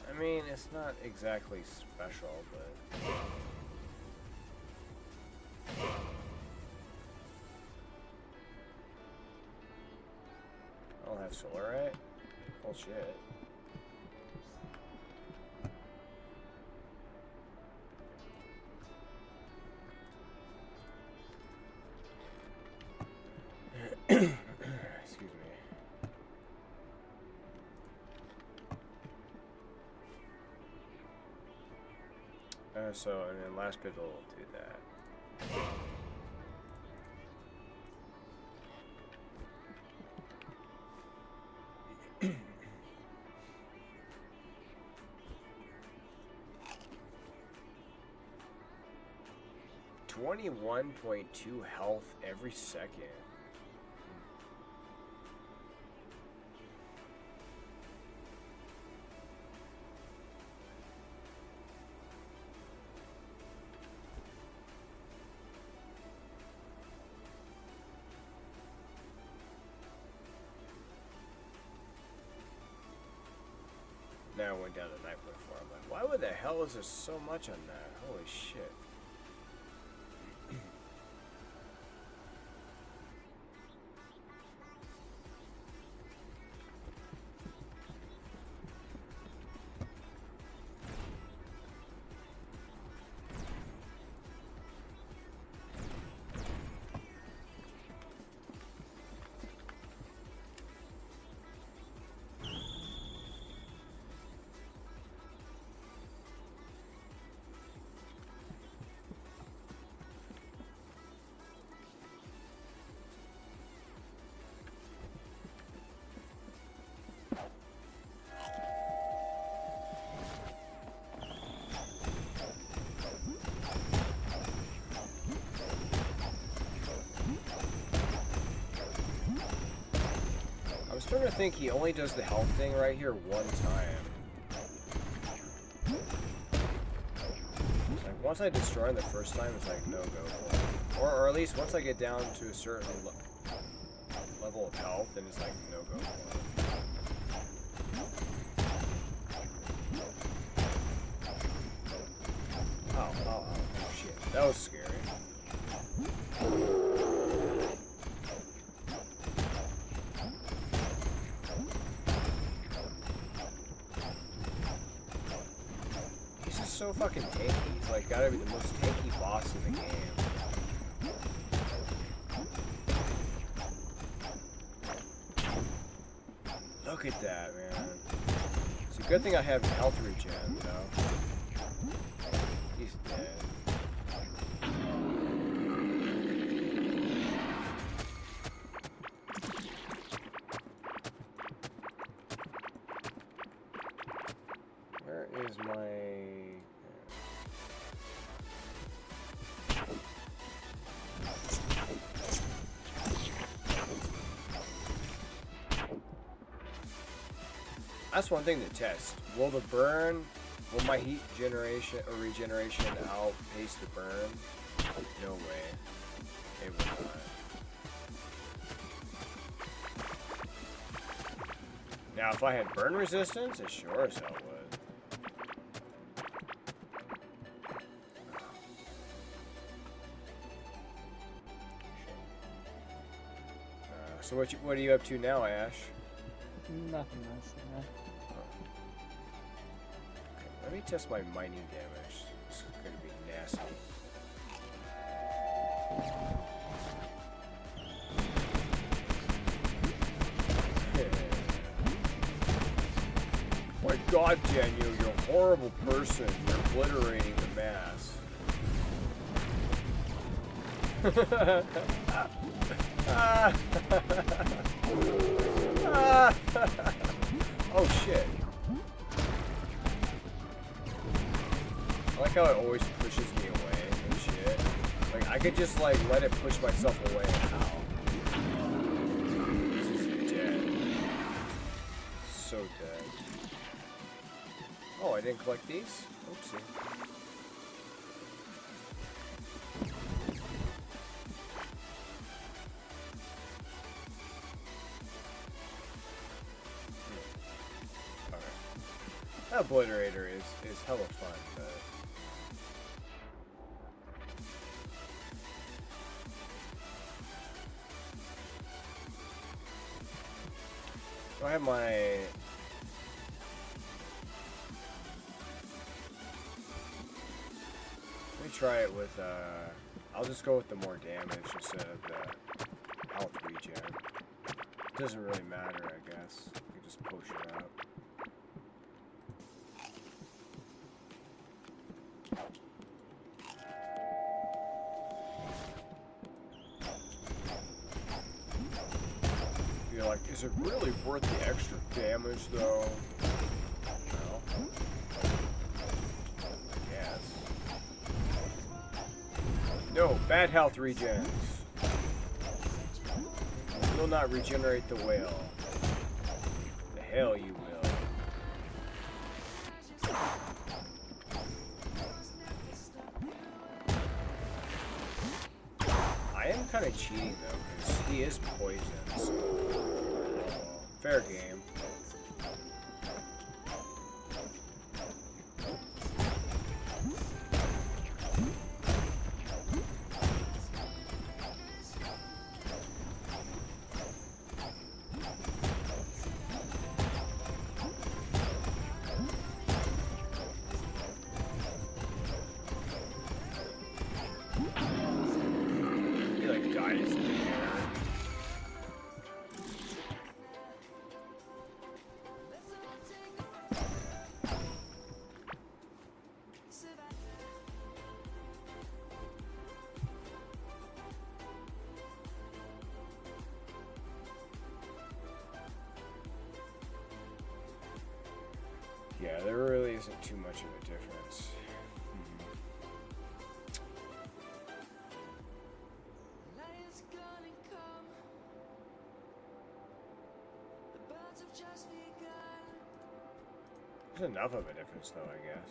I mean, it's not exactly special, but... I don't have solarite? Bullshit. Excuse me. So, and then last bit will do that. 21.2 health every second. Now I went down to 9.4. I'm like, why would the hell is there so much on that? Holy shit. I'm starting to think he only does the health thing right here one time. It's like once I destroy him the first time, it's like no go. Or at least once I get down to a certain level of health, then it's like no go. Oh shit. That was scary. So fucking tanky. He's like gotta be the most tanky boss in the game. Look at that, man. It's a good thing I have health regen, though. He's dead. Where is my... That's one thing to test. Will will my heat generation or regeneration outpace the burn? No way. It will not. Now, if I had burn resistance, it sure as hell would. So what are you up to now, Ash? Nothing else. Okay, let me test my mining damage. This is going to be nasty. My God, Daniel, you're horrible person. You're obliterating the mass. Oh shit. I like how it always pushes me away and shit. Like, I could just, like, let it push myself away. Ow. This is dead. So dead. Oh, I didn't collect these? Oopsie. That obliterator is hella fun, but do I have my let me try it with I'll just go with the more damage instead of the health regen. It doesn't really matter, I guess. You can just push it out. You're like, is it really worth the extra damage though? No. I guess. No, bad health regens. You will not regenerate the whale. The hell you will. I am kind of cheating though, because he is poisoned, so fair game. He like dies in the air. Yeah, there really isn't too much of a difference. There's enough of a difference though, I guess.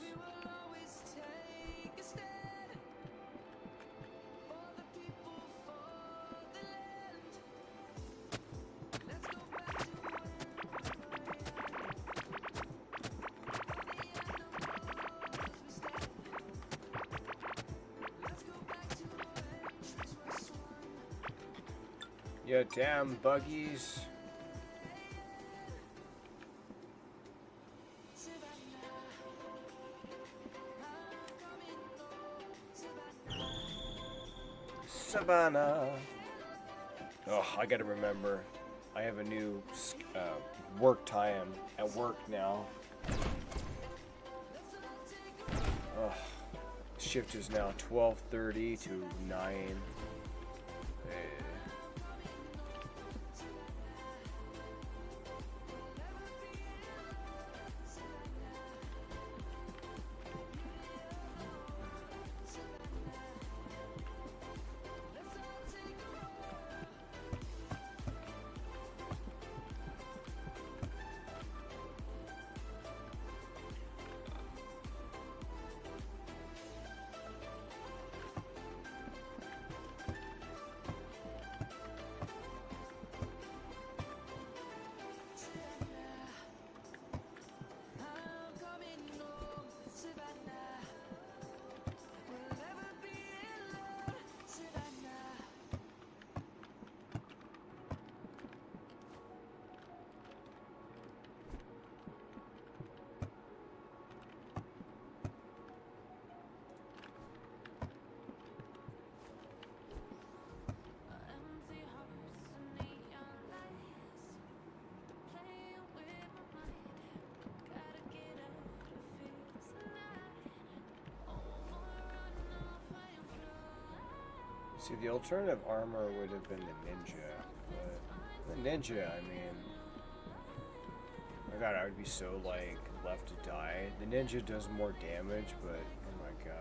Yeah, damn buggies. Savannah. Oh, I gotta remember. I have a new work time at work now. Oh, shift is now 12:30 to 9. See, the alternative armor would have been the ninja, but the ninja, I mean, my god, I would be so, like, left to die. The ninja does more damage, but, oh my god.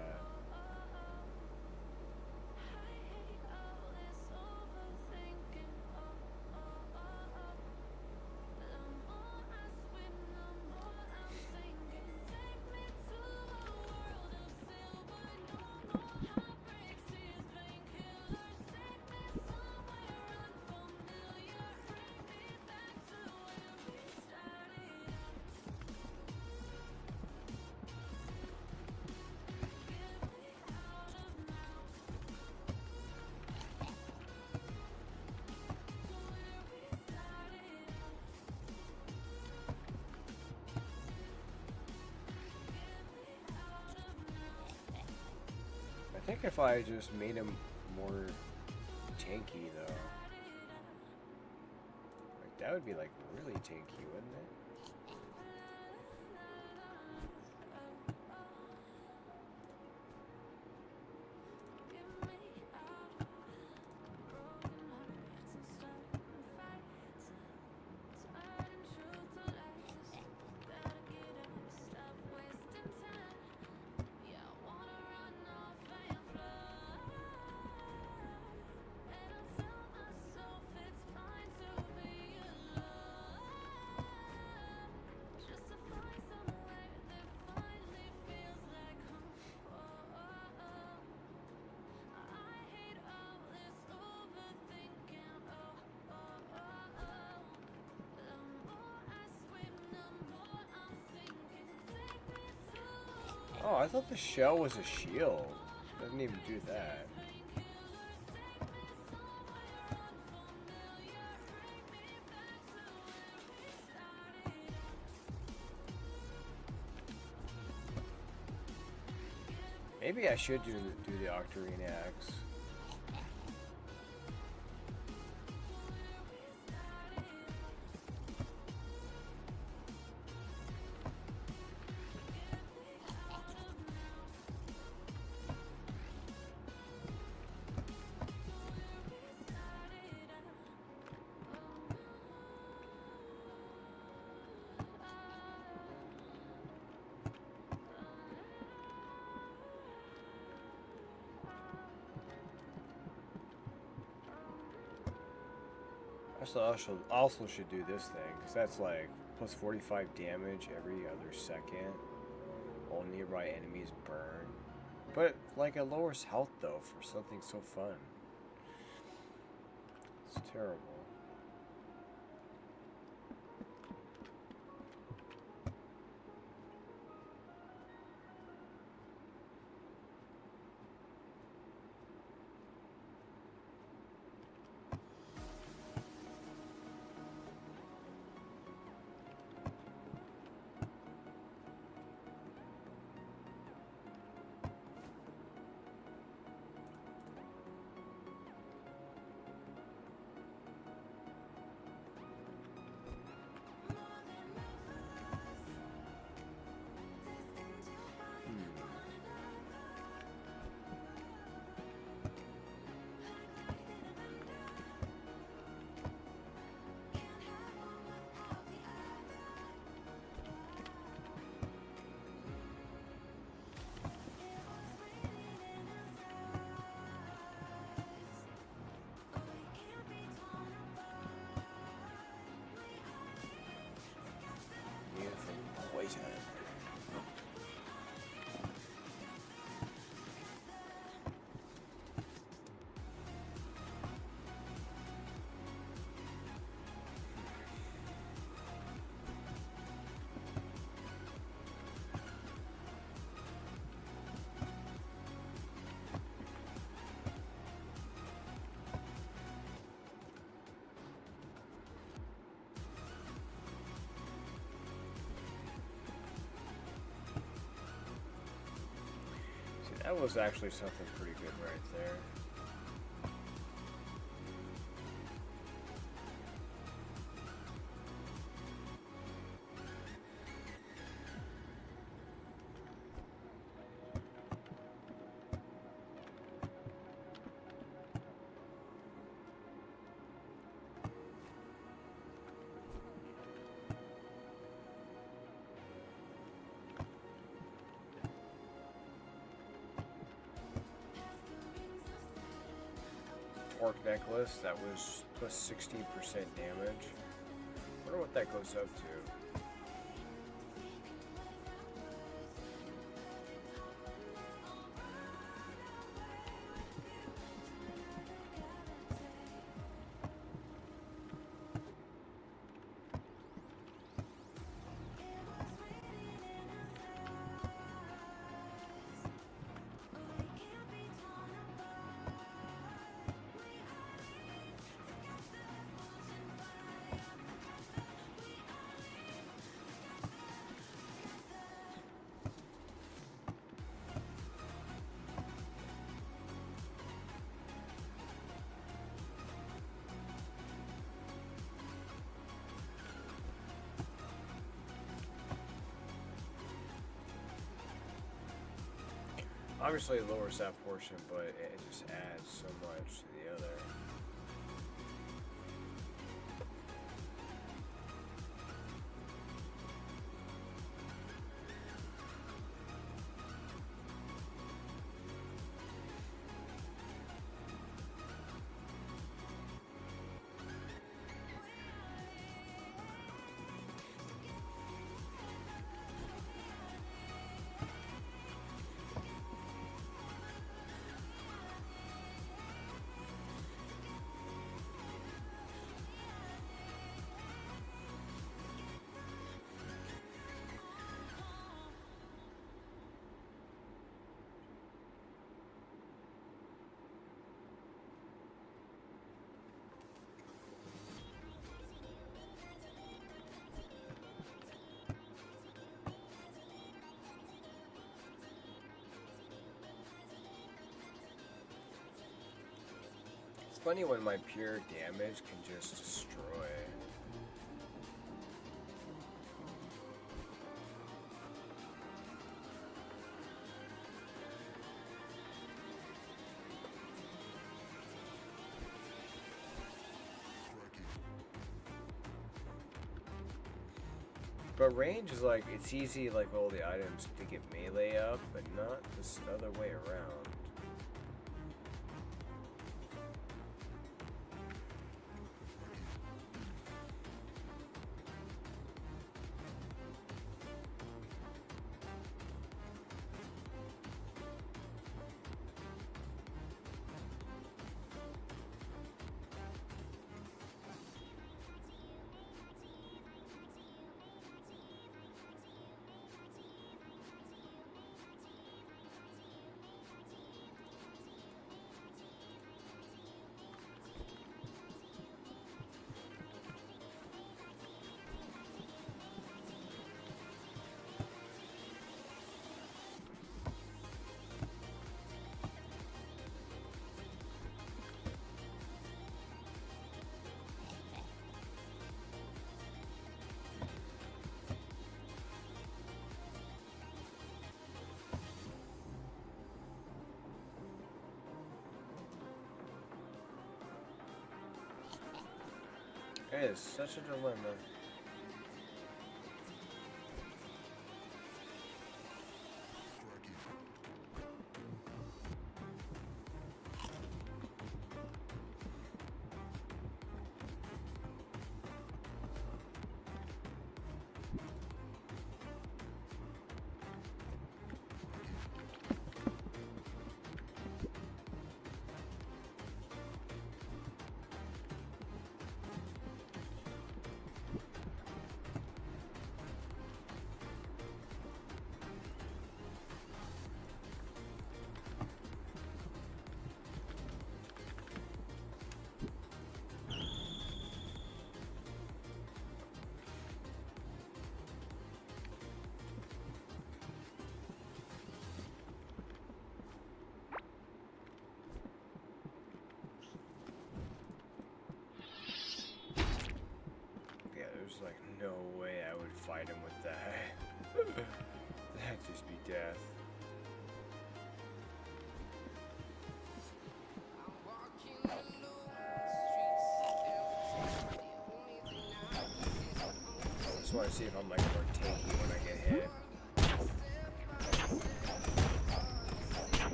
I think if I just made him more tanky, though, like that would be like really tanky, wouldn't it? Oh, I thought the shell was a shield. Doesn't even do that. Maybe I should do the xPerieNcE. Also should do this thing, because that's like plus 45 damage every other second. All nearby enemies burn. But like it lowers health though for something so fun. It's terrible. That was actually something pretty good right there. pork necklace that was plus 16% damage. I wonder what that goes up to. Obviously it lowers that portion, but it just adds so much to the other. It's funny when my pure damage can just destroy. But range is like, it's easy like all the items to get melee up, but not this other way around. It is such a dilemma. There's like no way I would fight him with that. That'd just be death. I just want to see if I'm like more tanky when I get hit.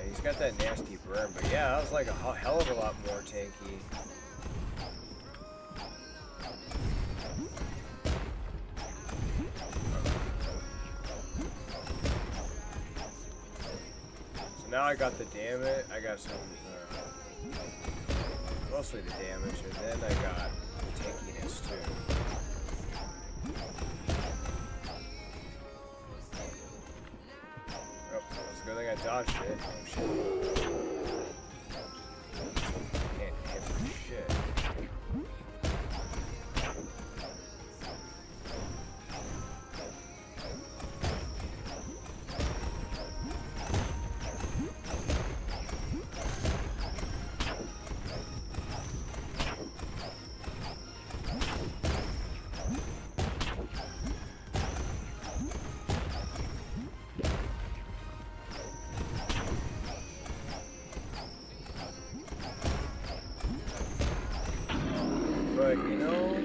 And he's got that nasty burn. turn, but yeah, that was like a hell of a lot more tanky. So now I got the damage, I got some, mostly the damage, and then I got the tankiness too. Oh, it's a good thing I dodged it. Oh shit. Can't hit for shit. But, you know,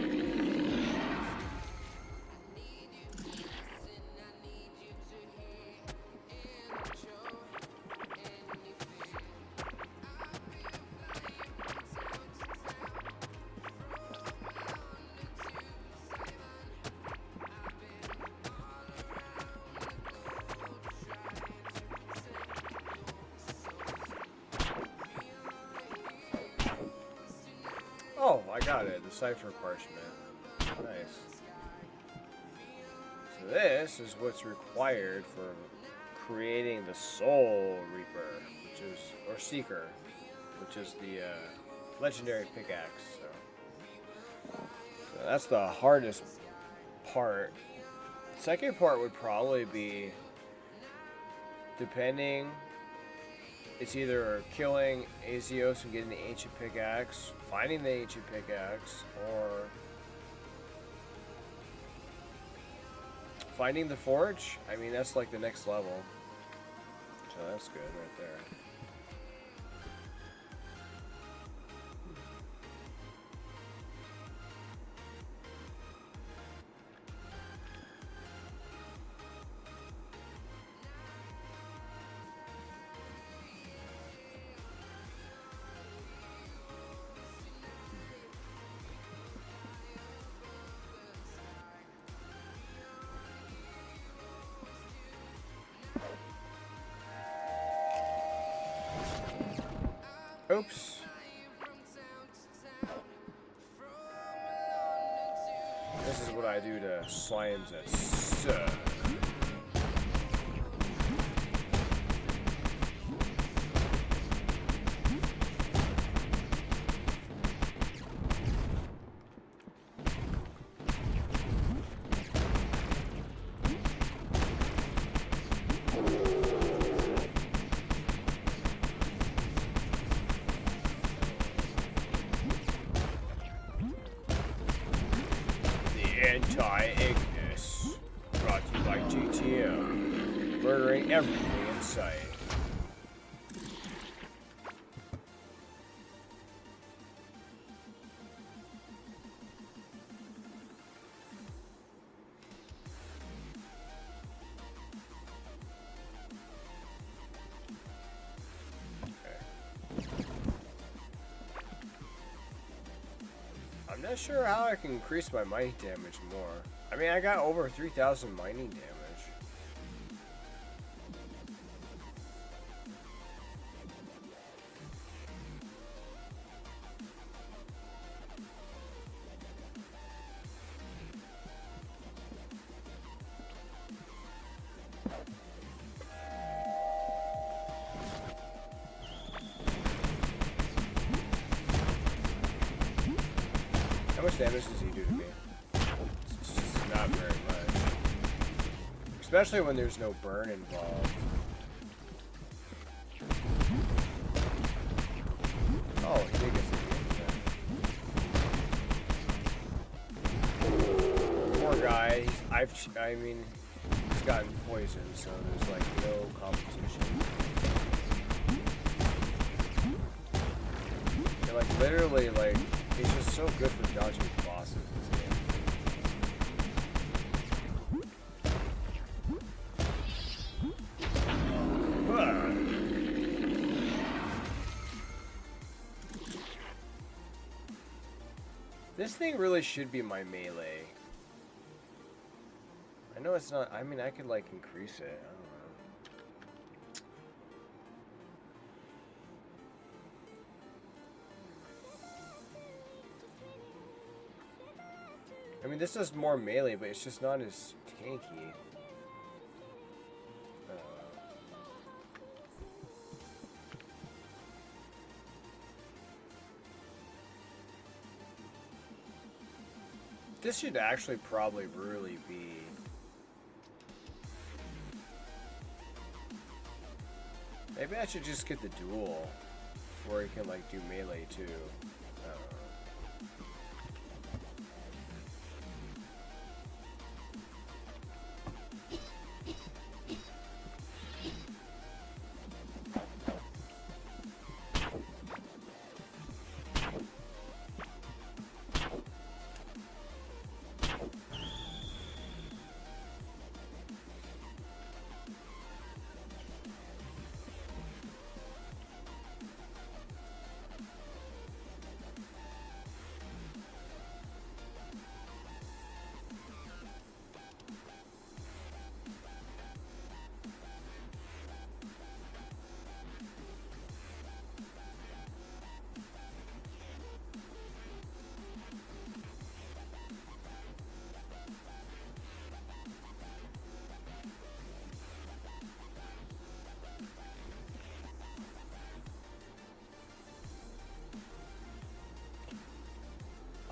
oh, I got it. The cipher parchment. Nice. So this is what's required for creating the Soul Reaper, which is, or Seeker, which is the legendary pickaxe. So that's the hardest part. The second part would probably be, depending, it's either killing Azios and getting the ancient pickaxe, finding the ancient pickaxe, or finding the forge. I mean, that's like the next level. So that's good right there. Oops. This is what I do to slimes that suck. Anti-Ignis, brought to you by GTO, murdering everything in sight. I'm not sure how I can increase my mining damage more. I mean, I got over 3,000 mining damage. How much damage does he do to me? It's just not very much. Especially when there's no burn involved. Oh, he did get some damage. Poor guy. I mean, he's gotten poisoned, so there's like no competition. And like literally, like, he's just so good for dodging bosses in this game. This thing really should be my melee. I know it's not. I mean, I could like increase it. I don't know. I mean, this does more melee, but it's just not as tanky. This should actually probably really be. Maybe I should just get the duel, where you can like do melee too.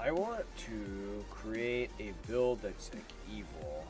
I want to create a build that's like evil.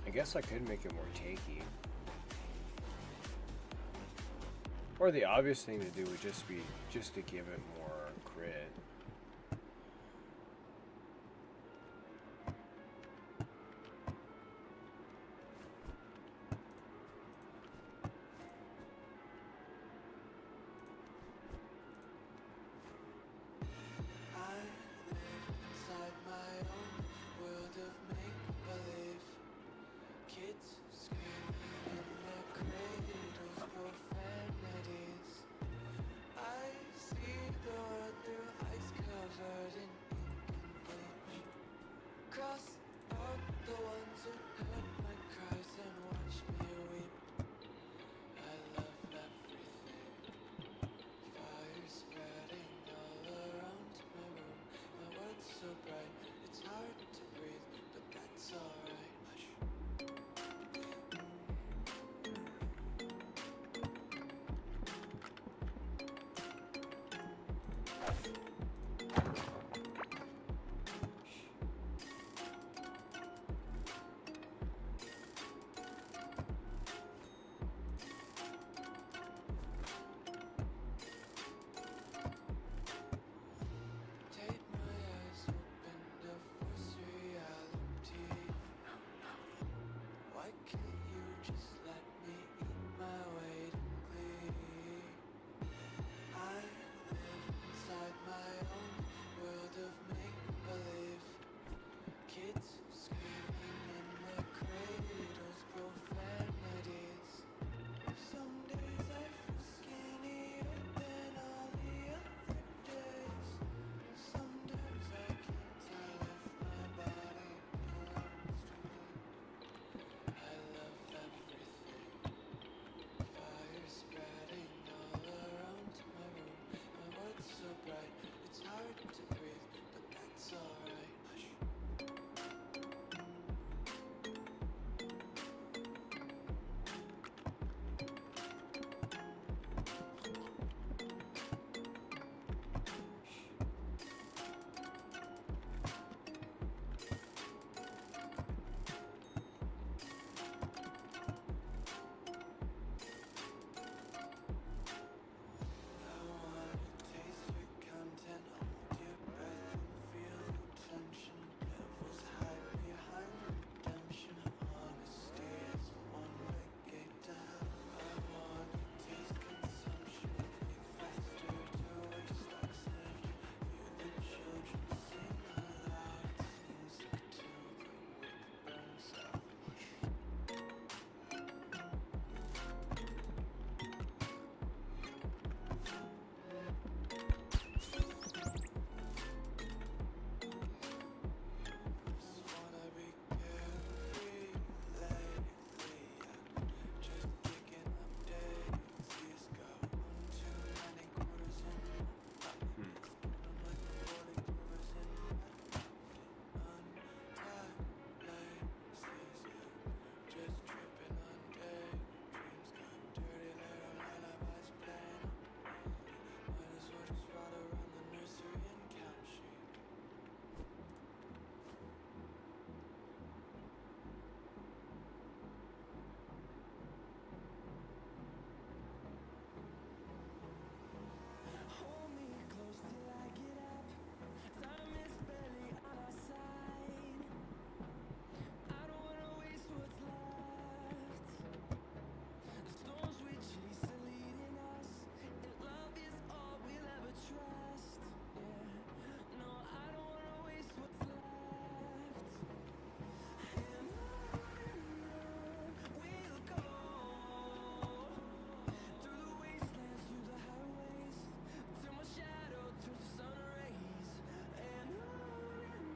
I guess I could make it more takey. Or the obvious thing to do would just be just to give it more crit.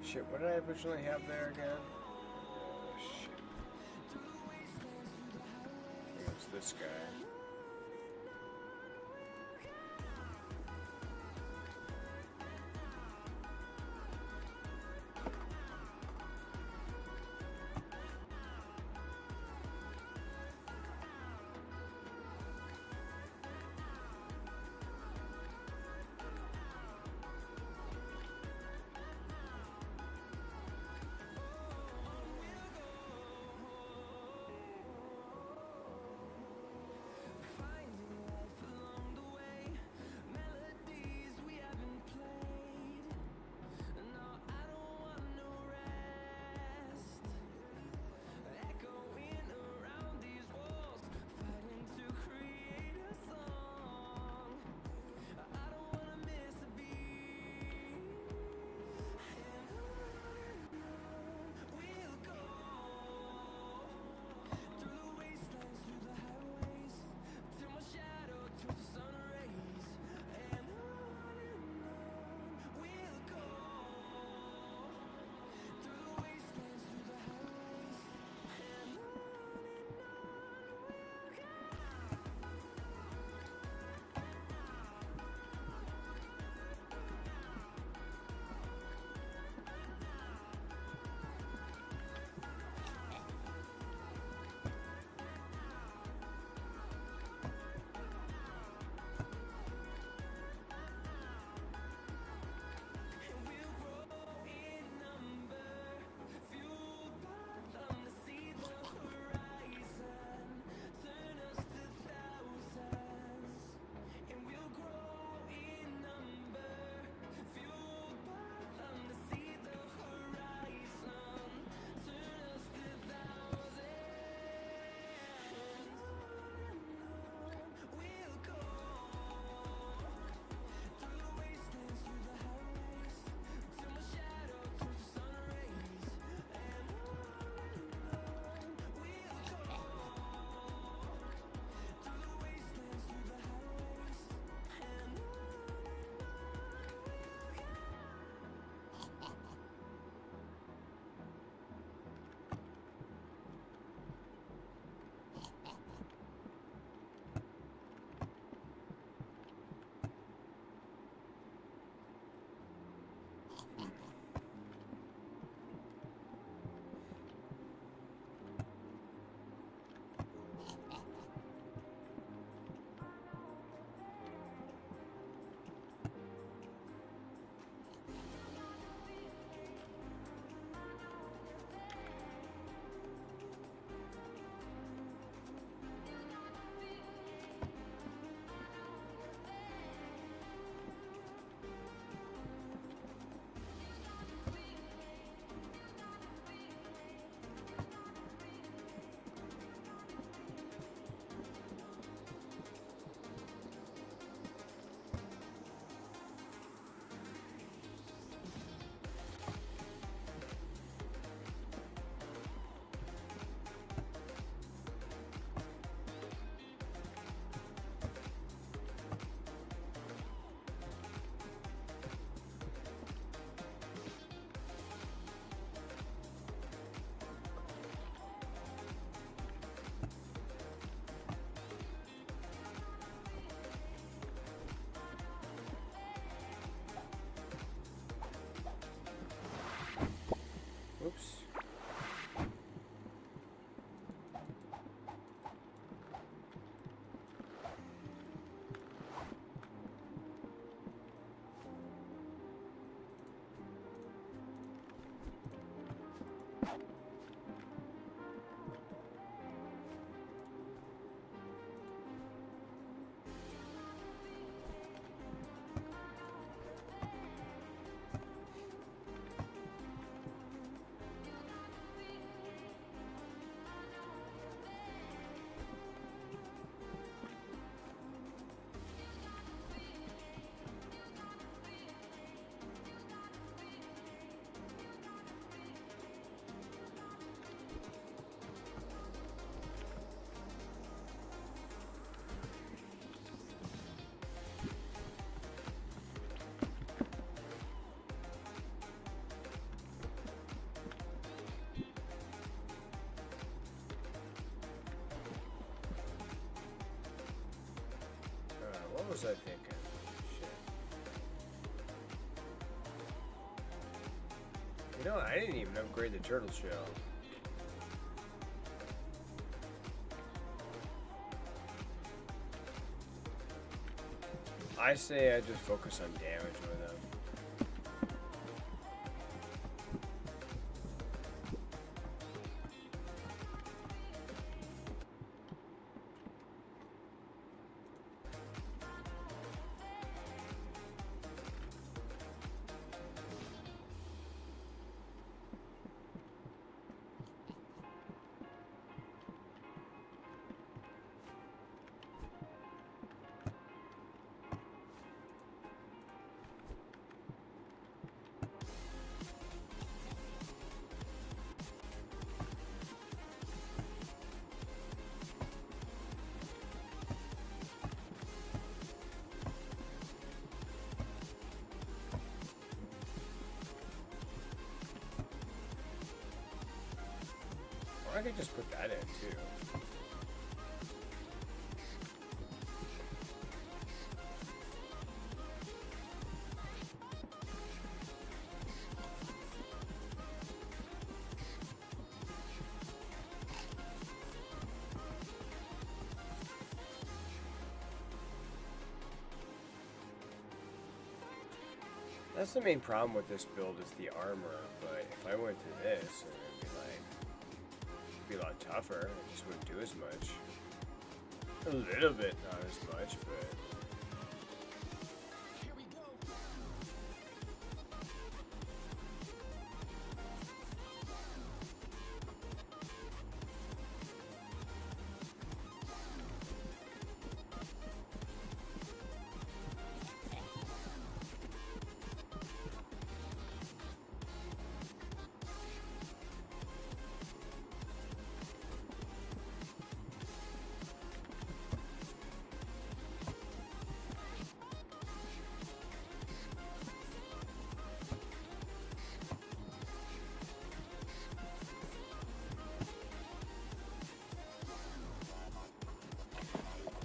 Shit, what did I originally have there again? Oh, shit. I think it's this guy. was I thinking? Shit. You know, I didn't even upgrade the turtle shell. I say I just focus on damage with them. I could just put that in too. That's the main problem with this build is the armor, but if I went to this, it'd be like be a lot tougher. It just wouldn't do as much. A little bit, not as much, but.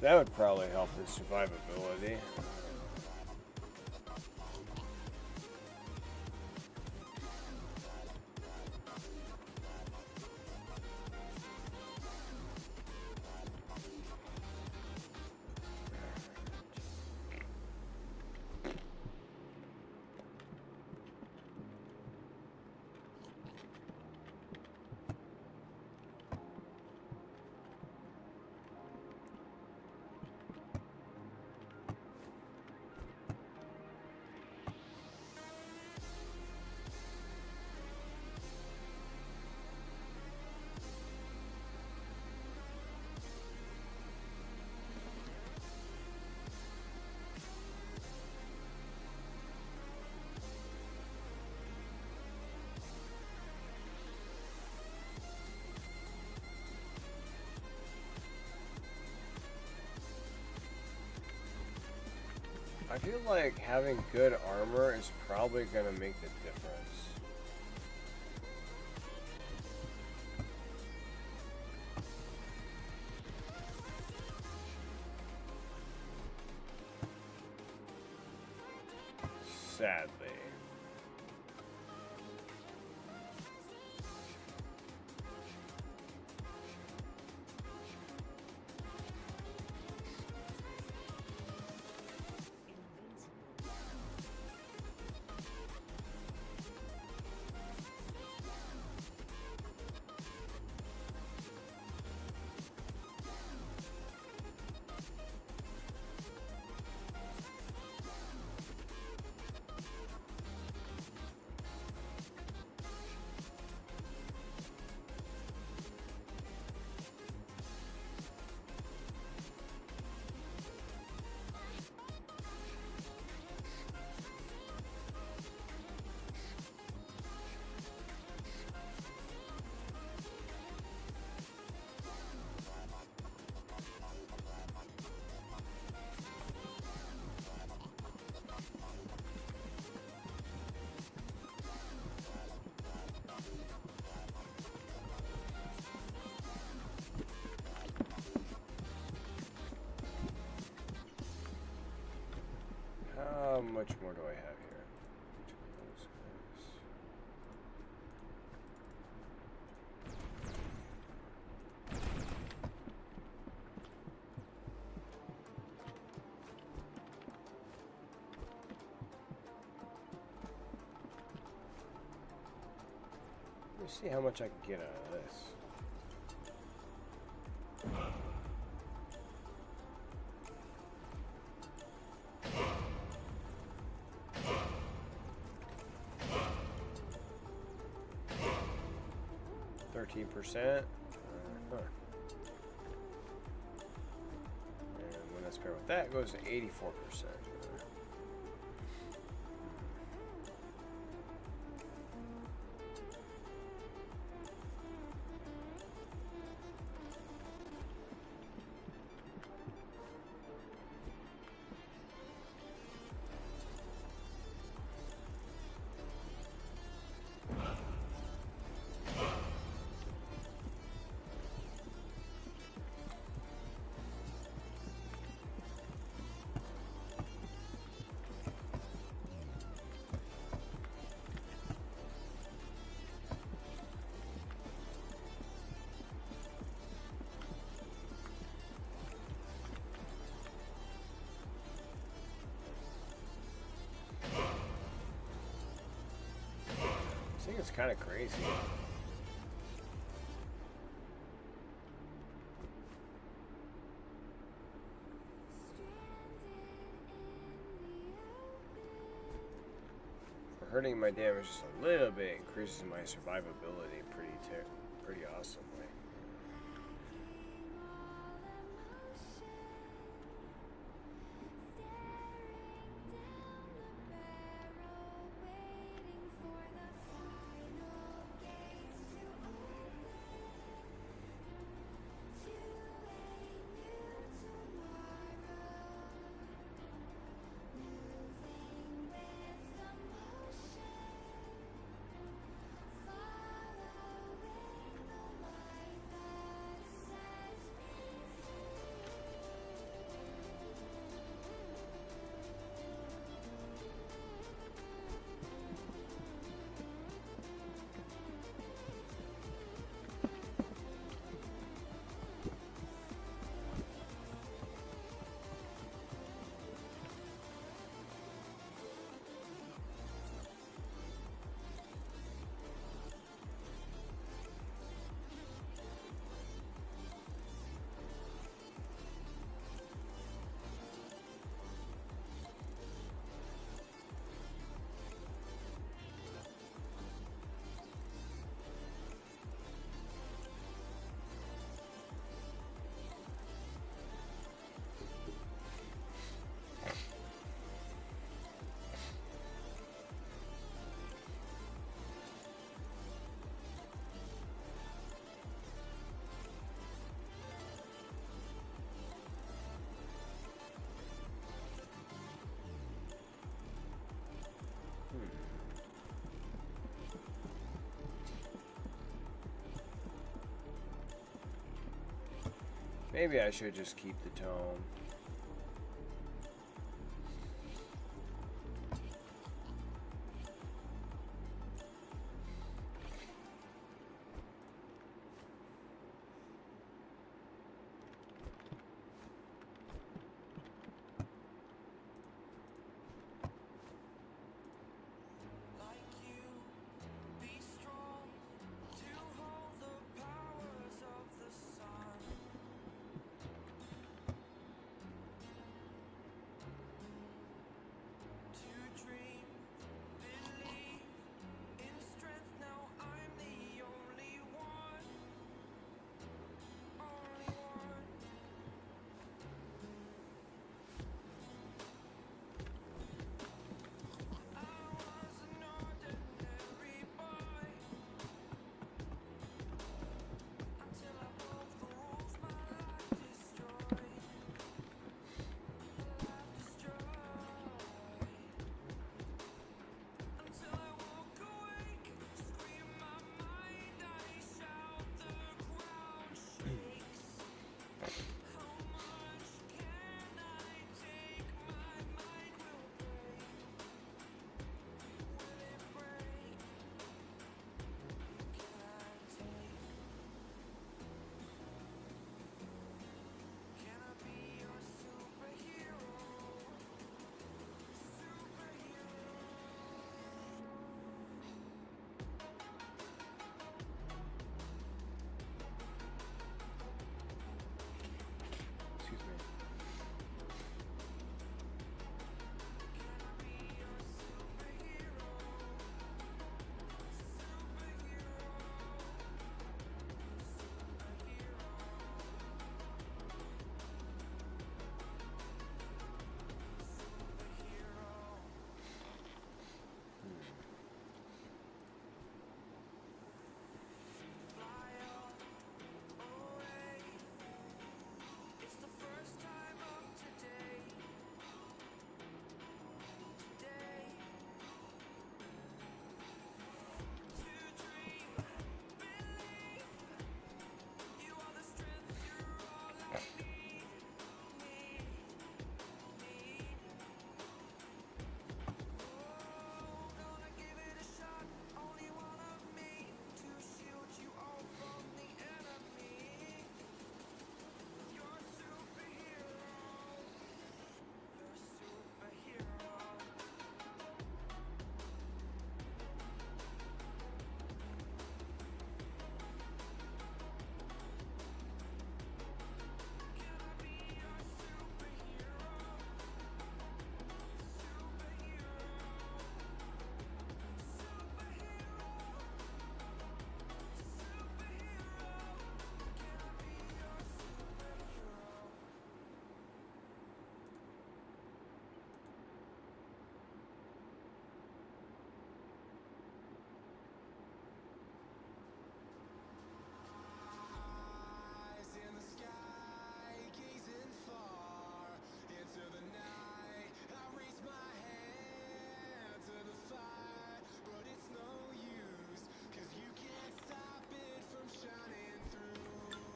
That would probably help the survivability. I feel like having good armor is probably going to make the difference. Sadly. much more do I have here? Between those guys. Let me see how much I can get out of this. %. And when that's paired with that, it goes to 84%. I think it's kind of crazy. For hurting my damage just a little bit increases my survivability pretty awesomely. Maybe I should just keep the tome.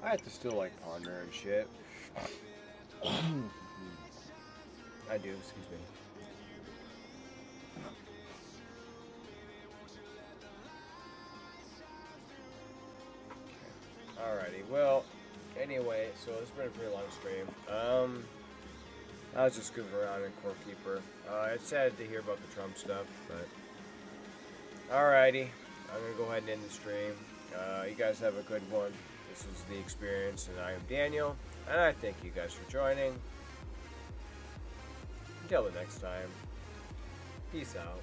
I have to still like ponder and shit. I do, excuse me. Alrighty, well, anyway, so it's been a pretty long stream. I was just goofing around in Core Keeper. It's sad to hear about the Trump stuff, but alrighty, I'm gonna go ahead and end the stream. You guys have a good one. This is the Experience, and I am Daniel, and I thank you guys for joining. Until the next time, peace out.